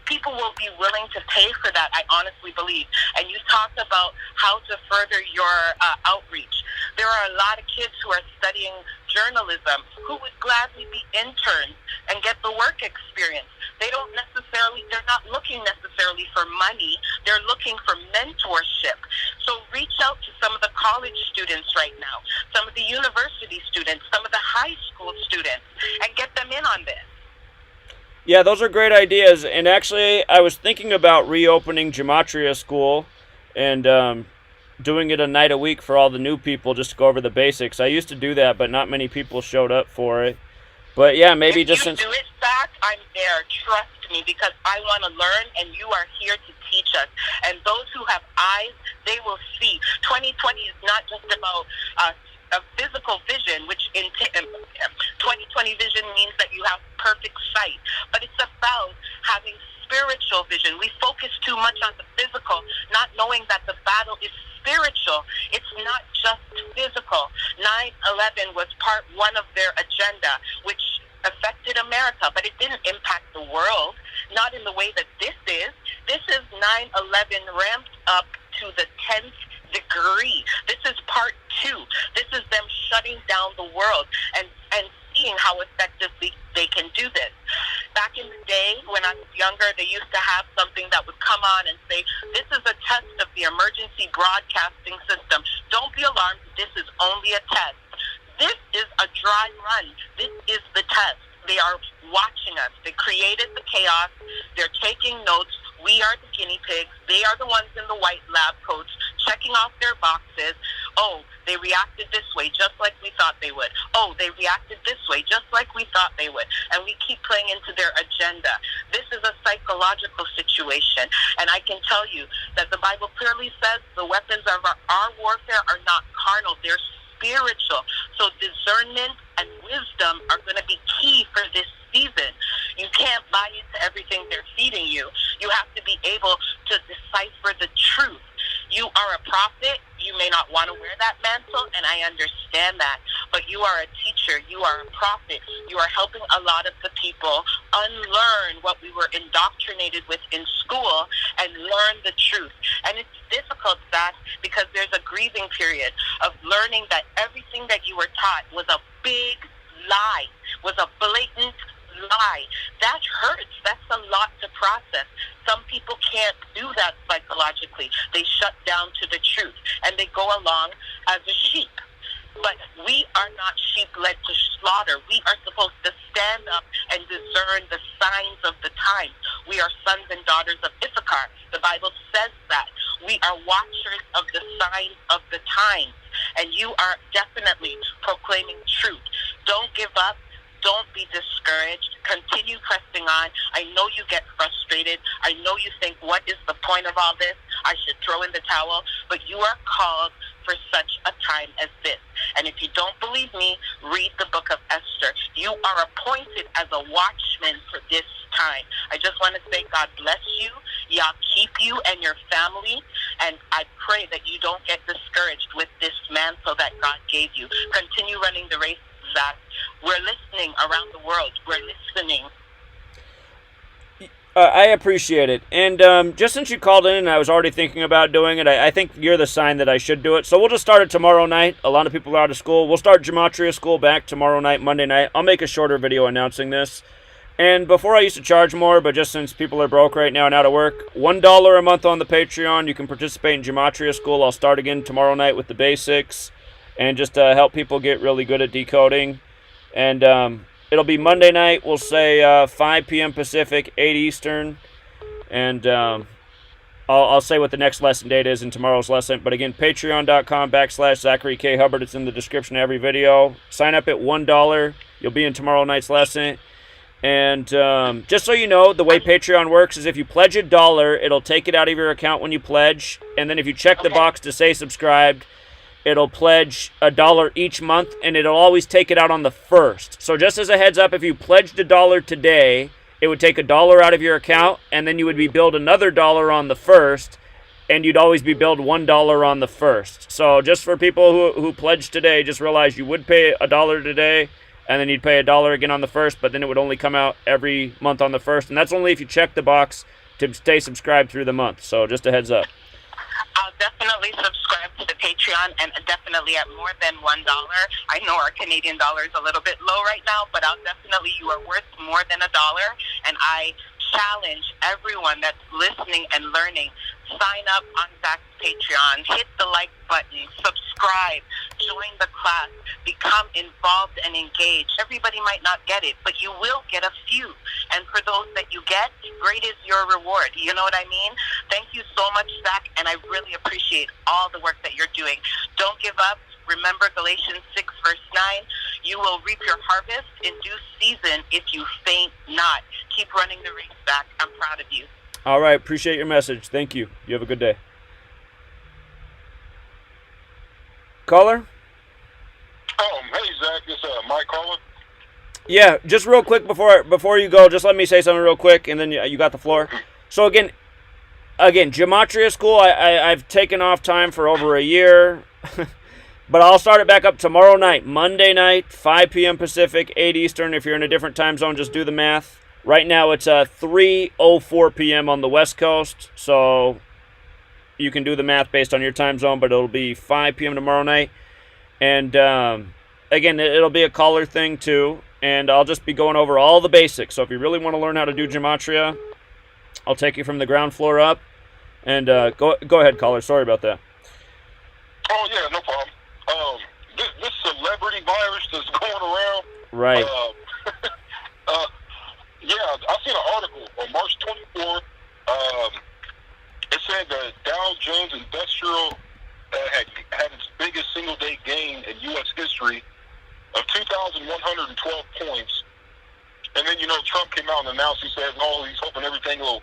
People will be willing to pay for that, I honestly believe. And you talked about how to further your outreach. There are a lot of kids who are studying journalism who would gladly be interns and get the work experience. They're not looking necessarily for money. They're looking for mentorship. So reach out to some of the college students right now, some of the university students, some of the high school students, and get them in on this. Yeah, those are great ideas. And actually, I was thinking about reopening Gematria School and doing it a night a week for all the new people, just to go over the basics. I used to do that, but not many people showed up for it. But yeah, maybe just since... If you do it, Zach, I'm there. Trust me, because I want to learn, and you are here to teach us. And those who have eyes, they will see. 2020 is not just about a physical vision, which in 2020 vision means that you have perfect sight, but it's about having spiritual vision. We focus too much on the physical, not knowing that the battle is spiritual. It's not just physical. 9/11 was part one of their agenda, which affected America, but it didn't impact the world, not in the way that this is. This is 9/11 ramped up to the 10th degree. This is part two. This is them shutting down the world and seeing how effectively they can do this. Back in the day, when I was younger, they used to have something that would come on and say, this is a test of the emergency broadcasting system. Don't be alarmed. This is only a test. This is a dry run. This is the test. They are watching us. They created the chaos. They're taking notes. We are the guinea pigs. They are the ones in the white lab coats checking off their boxes. Oh, they reacted this way just like we thought they would. Oh, they reacted this way just like we thought they would. And we keep playing into their agenda. This is a psychological situation. And I can tell you that the Bible clearly says the weapons of our warfare are not carnal. They're spiritual. So discernment and wisdom are going to be key for this season. You can't buy into everything they're feeding you. You have to be able to decipher the truth. You are a prophet. You may not want to wear that mantle, and I understand that. But you are a teacher. You are a prophet. You are helping a lot of the people unlearn what we were indoctrinated with in school and learn the truth. And it's difficult, Zach, because there's a grieving period of learning that everything that you were taught was a big lie, was a blatant lie. That hurts. That's a lot to process. Some people can't do that psychologically. They shut down to the truth and they go along as a sheep. But we are not sheep led to slaughter. We are supposed to stand up and discern the signs of the times. We are sons and daughters of Issachar. The Bible says that. We are watchers of the signs of the times. And you are definitely proclaiming truth. Don't give up. Don't be discouraged. Continue pressing on. I know you get frustrated. I know you think, what is the point of all this? I should throw in the towel. But you are called for such a time as this. And if you don't believe me, read the book of Esther. You are appointed as a watchman for this time. I just want to say God bless you. Y'all keep you and your family. And I pray that you don't get discouraged with this mantle that God gave you. Continue running the race, Zach. We're listening around the world. We're listening. I appreciate it. And just since you called in and I was already thinking about doing it, I think you're the sign that I should do it. So we'll just start it tomorrow night. A lot of people are out of school. We'll start Gematria School back tomorrow night, Monday night. I'll make a shorter video announcing this. And before I used to charge more, but just since people are broke right now and out of work, $1 a month on the Patreon. You can participate in Gematria School. I'll start again tomorrow night with the basics and just help people get really good at decoding. And it'll be Monday night. We'll say 5 p.m. Pacific, 8 Eastern. And I'll say what the next lesson date is in tomorrow's lesson. But again, patreon.com/Zachary K. Hubbard. It's in the description of every video. Sign up at $1. You'll be in tomorrow night's lesson. And just so you know, the way Patreon works is if you pledge $1, it'll take it out of your account when you pledge. And then if you check the box to say subscribed, it'll pledge $1 each month, and it'll always take it out on the 1st. So just as a heads up, if you pledged $1 today, it would take $1 out of your account, and then you would be billed another $1 on the 1st, and you'd always be billed $1 on the 1st. So just for people who pledged today, just realize you would pay $1 today, and then you'd pay $1 again on the 1st, but then it would only come out every month on the 1st, and that's only if you check the box to stay subscribed through the month. So just a heads up. I'll definitely subscribe to the Patreon, and definitely at more than $1. I know our Canadian dollar is a little bit low right now, but you are worth more than $1. And I challenge everyone that's listening and learning, sign up on Zach's Patreon, hit the like button, subscribe, join the class, become involved and engaged. Everybody might not get it, but you will get a few. And for those that you get, great is your reward. You know what I mean? Thank you so much, Zach, and I really appreciate all the work that you're doing. Don't give up. Remember Galatians 6, verse 9, you will reap your harvest in due season if you faint not. Keep running the race, Zach. I'm proud of you. All right. Appreciate your message. Thank you. You have a good day. Caller? Hey, Zach. It's Mike calling. Yeah, just real quick before you go, just let me say something real quick, and then you got the floor. So again, Gematria School, I've taken off time for over a year. But I'll start it back up tomorrow night, Monday night, 5 p.m. Pacific, 8 Eastern. If you're in a different time zone, just do the math. Right now, it's 3:04 p.m. on the West Coast, so you can do the math based on your time zone, but it'll be 5 p.m. tomorrow night. And, again, it'll be a caller thing, too, and I'll just be going over all the basics. So if you really want to learn how to do Gematria, I'll take you from the ground floor up. And go ahead, caller. Sorry about that. Oh, yeah, no problem. This celebrity virus that's going around. Right. Yeah, I seen an article on March 24th. It said that Dow Jones Industrial had its biggest single-day gain in U.S. history of 2,112 points. And then, Trump came out and announced, he said, he's hoping everything will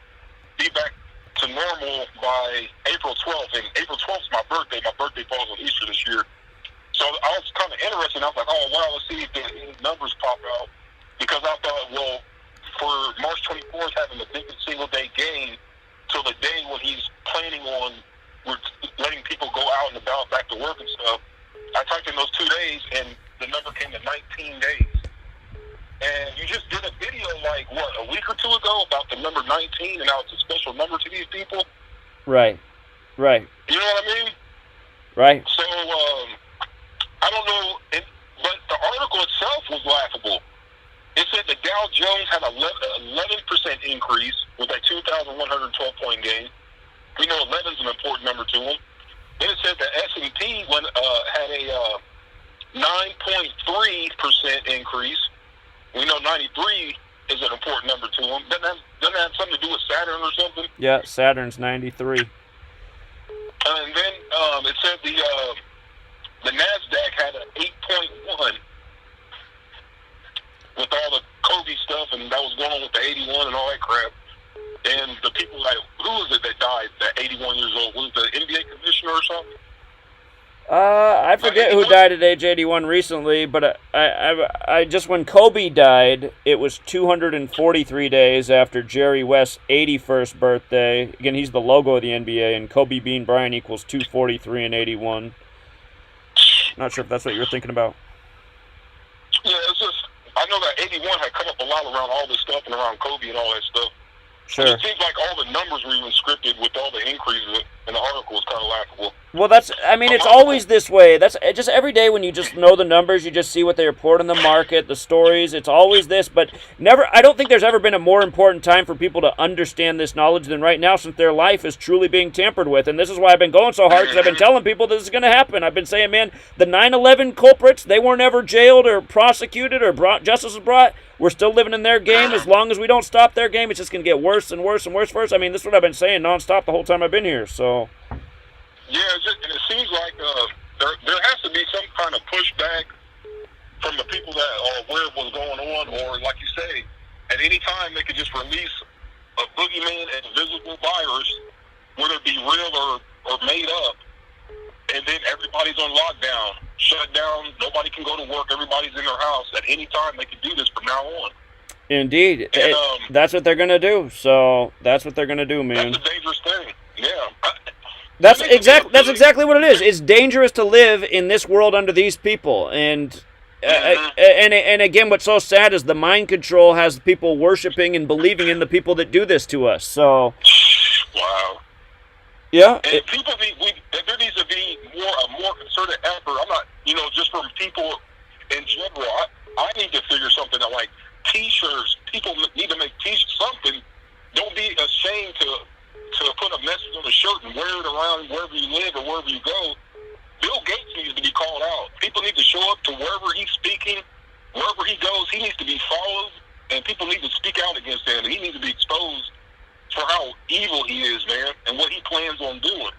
be back to normal by April 12th. And April 12th is my birthday. My birthday falls on Easter this year. So I was kind of interested. I was like, oh, wow, let's see if the numbers pop out. Because I thought, well, for March 24th having the biggest single-day gain till the day when he's planning on letting people go out and about, back to work and stuff, I typed in those 2 days, and the number came to 19 days. And you just did a video, a week or two ago about the number 19 and how it's a special number to these people? Right. You know what I mean? Right. So, I don't know, but the article itself was laughable. It said the Dow Jones had an 11% increase with that 2,112 point gain. We know 11 is an important number to them. Then it said the S&P had a 9.3% increase. We know 93 is an important number to them. Doesn't that have something to do with Saturn or something? Yeah, Saturn's 93. And then it said the NASDAQ had an 8.1 with all the COVID stuff and that was going on with the 81 and all that crap. And the people who was it that died, that 81 years old? Was it the NBA commissioner or something? I forget who died at age 81 recently, but I just when Kobe died, it was 243 days after Jerry West's 81st birthday. Again, he's the logo of the NBA, and Kobe Bean Bryant equals 243 and 81. Not sure if that's what you were thinking about. Yeah, it's just, I know that 81 had come up a lot around all this stuff and around Kobe and all that stuff. Sure. It seems like all the numbers were even scripted with all the increases in the article is kind of laughable. Well, it's always this way. That's just every day when you just know the numbers, you just see what they report in the market, the stories. It's always this, but never. I don't think there's ever been a more important time for people to understand this knowledge than right now, since their life is truly being tampered with. And this is why I've been going so hard, because I've been telling people this is going to happen. I've been saying, man, the 9/11 culprits, they weren't ever jailed or prosecuted or justice was brought. We're still living in their game. As long as we don't stop their game, it's just going to get worse and worse and worse for us. I mean, this is what I've been saying nonstop the whole time I've been here. So. Yeah, and it seems like there has to be some kind of pushback from the people that are aware of what's going on, or like you say, at any time they could just release a boogeyman invisible virus, whether it be real or made up, and then everybody's on lockdown, shut down, nobody can go to work, everybody's in their house. At any time they could do this from now on. Indeed. And, that's what they're going to do. So that's what they're going to do, man. That's a dangerous thing. Yeah. That's exactly what it is. It's dangerous to live in this world under these people, and again, what's so sad is the mind control has people worshiping and believing in the people that do this to us. So, wow. Yeah. And there needs to be a more concerted effort. I'm not, just from people in general. I need to figure something out, like T-shirts. People need to make T-shirts, something. Don't be ashamed to put a message on a shirt and wear it around wherever you live or wherever you go. Bill Gates needs to be called out. People need to show up to wherever he's speaking, wherever he goes. He needs to be followed, and people need to speak out against him. He needs to be exposed for how evil he is, man, and what he plans on doing.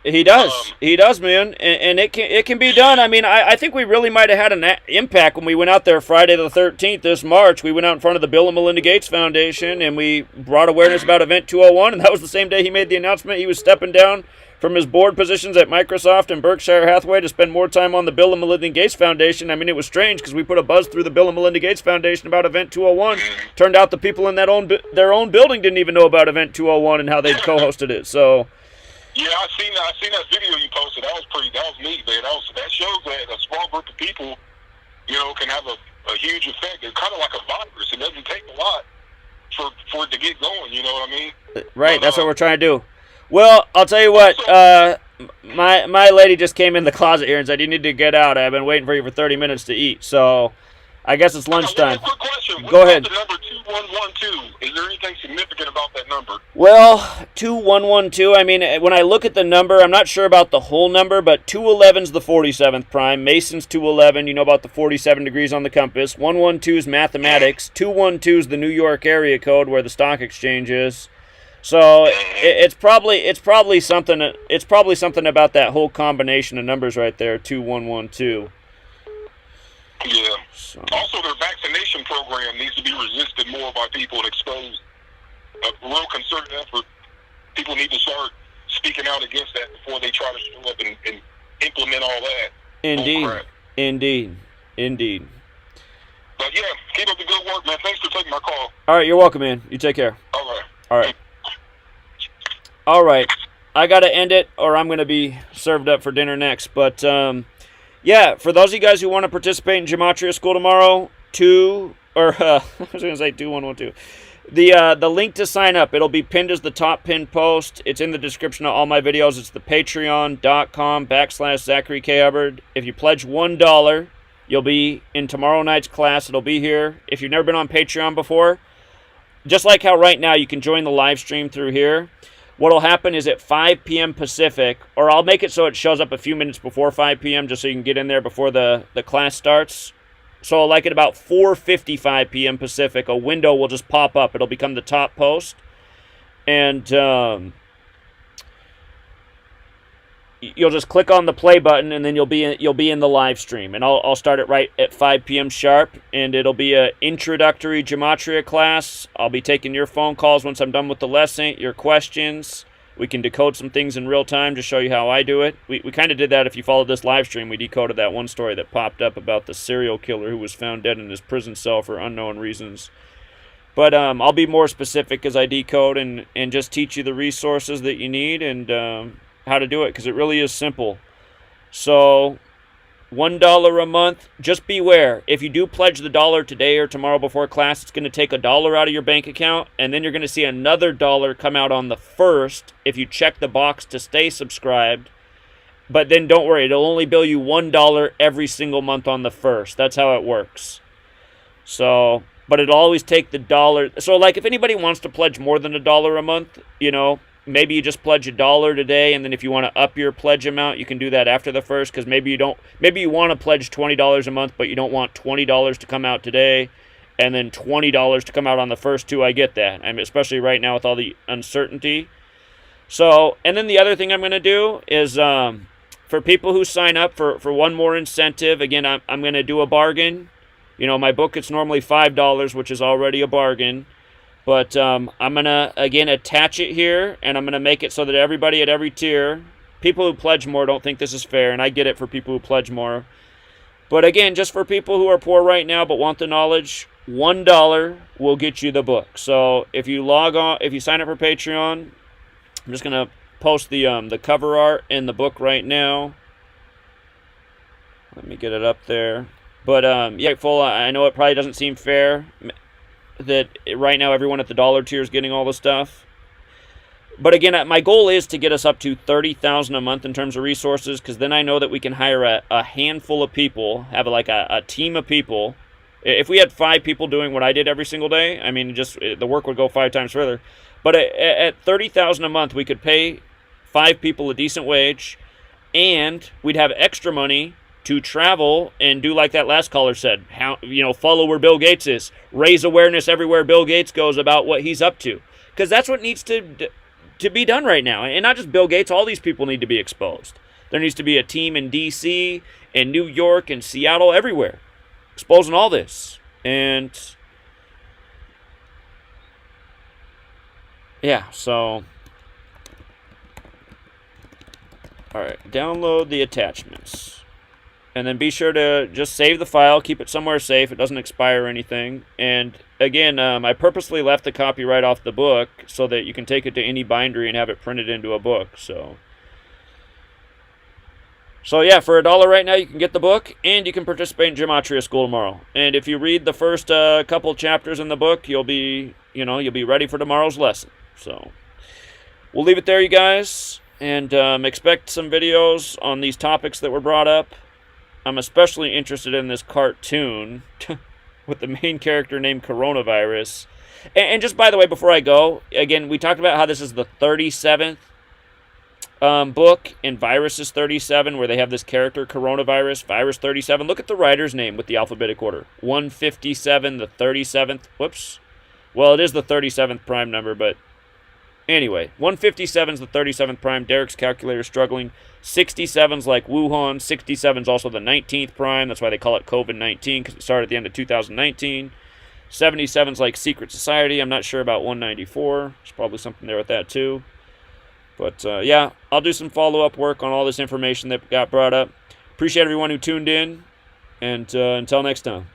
He does. He does, man, and it can be done. I mean, I think we really might have had an impact when we went out there Friday the 13th this March. We went out in front of the Bill and Melinda Gates Foundation, and we brought awareness about Event 201, and that was the same day he made the announcement he was stepping down from his board positions at Microsoft and Berkshire Hathaway to spend more time on the Bill and Melinda Gates Foundation. I mean, it was strange because we put a buzz through the Bill and Melinda Gates Foundation about Event 201. Turned out the people in their own building didn't even know about Event 201 and how they'd co-hosted it. So. Yeah, I seen that video you posted. That was neat, man. That shows that a small group of people, can have a huge effect. It's kind of like a virus. It doesn't take a lot for it to get going. You know what I mean? Right. That's what we're trying to do. Well, I'll tell you what. My lady just came in the closet here and said, "You need to get out. I've been waiting for you for 30 minutes to eat." So, I guess it's lunchtime. Quick question. Go ahead. The number 2112. Is there anything significant about that number? Well, 2112. I mean, when I look at the number, I'm not sure about the whole number, but 211's the 47th prime. Mason's 211. You know about the 47 degrees on the compass. 112 is mathematics. 212 is the New York area code where the stock exchange is. So it's probably something about that whole combination of numbers right there. 2112. Yeah. So. Also, their vaccination program needs to be resisted more by people and exposed. A real concerted effort. People need to start speaking out against that before they try to show up and implement all that. Indeed. But yeah, keep up the good work, man. Thanks for taking my call. All right, you're welcome, man. You take care. All right. I got to end it, or I'm going to be served up for dinner next. But, yeah, for those of you guys who want to participate in Gematria School tomorrow, I was going to say 2112. The link to sign up, it'll be pinned as the top pinned post. It's in the description of all my videos. It's the patreon.com/Zachary K. Hubbard. If you pledge $1, you'll be in tomorrow night's class. It'll be here. If you've never been on Patreon before, just like how right now you can join the live stream through here, what'll happen is at 5 p.m. Pacific, or I'll make it so it shows up a few minutes before 5 p.m. just so you can get in there before the class starts. So like at about 4:55 p.m. Pacific, a window will just pop up. It'll become the top post. And you'll just click on the play button, and then you'll be in the live stream. And I'll start it right at 5 p.m. sharp, and it'll be an introductory Gematria class. I'll be taking your phone calls once I'm done with the lesson, your questions. We can decode some things in real time to show you how I do it. We kind of did that if you followed this live stream. We decoded that one story that popped up about the serial killer who was found dead in his prison cell for unknown reasons. But I'll be more specific as I decode and just teach you the resources that you need and how to do it, because it really is simple. So $1 a month, just beware. If you do pledge the $1 today or tomorrow before class, it's going to take $1 out of your bank account, and then you're going to see another $1 come out on the 1st if you check the box to stay subscribed. But then don't worry, it'll only bill you $1 every single month on the 1st. That's how it works. So, but it'll always take the $1. So, like, if anybody wants to pledge more than $1 a month, you know, maybe you just pledge $1 today, and then if you want to up your pledge amount, you can do that after the 1st, because maybe you want to pledge $20 a month, but you don't want $20 to come out today, and then $20 to come out on the 1st too. I get that. I mean, especially right now with all the uncertainty. So, and then the other thing I'm going to do is for people who sign up for one more incentive, again, I'm going to do a bargain. You know, my book, it's normally $5, which is already a bargain. But I'm going to, again, attach it here, and I'm going to make it so that everybody at every tier, people who pledge more don't think this is fair, and I get it for people who pledge more. But again, just for people who are poor right now but want the knowledge, $1 will get you the book. So if you log on, if you sign up for Patreon, I'm just going to post the cover art in the book right now. Let me get it up there. But yeah, I know it probably doesn't seem fair that right now everyone at the $1 tier is getting all the stuff. But again, my goal is to get us up to $30,000 a month in terms of resources, because then I know that we can hire a handful of people, have like a team of people. If we had 5 people doing what I did every single day, I mean, just the work would go 5 times further. But at $30,000 a month, we could pay 5 people a decent wage, and we'd have extra money to travel and do like that last caller said, follow where Bill Gates is, raise awareness everywhere Bill Gates goes about what he's up to, because that's what needs to be done right now. And not just Bill Gates, all these people need to be exposed. There needs to be a team in DC and New York and Seattle, everywhere, exposing all this. And yeah, so all right, download the attachments. And then be sure to just save the file, keep it somewhere safe. It doesn't expire or anything. And again, I purposely left the copy right off the book so that you can take it to any bindery and have it printed into a book. So yeah, for $1 right now, you can get the book, and you can participate in Gematria School tomorrow. And if you read the first couple chapters in the book, you'll be ready for tomorrow's lesson. So we'll leave it there, you guys, and expect some videos on these topics that were brought up. I'm especially interested in this cartoon with the main character named Coronavirus. And just by the way, before I go, again, we talked about how this is the 37th book, and Virus is 37, where they have this character, Coronavirus, Virus 37. Look at the writer's name with the alphabetic order. 157, the 37th. Whoops. Well, it is the 37th prime number, but anyway, 157 is the 37th prime. Derek's calculator struggling. 67's like Wuhan. 67's also the 19th prime. That's why they call it COVID-19, because it started at the end of 2019. 77's like Secret Society. I'm not sure about 194. There's probably something there with that too. But yeah, I'll do some follow-up work on all this information that got brought up. Appreciate everyone who tuned in, and until next time.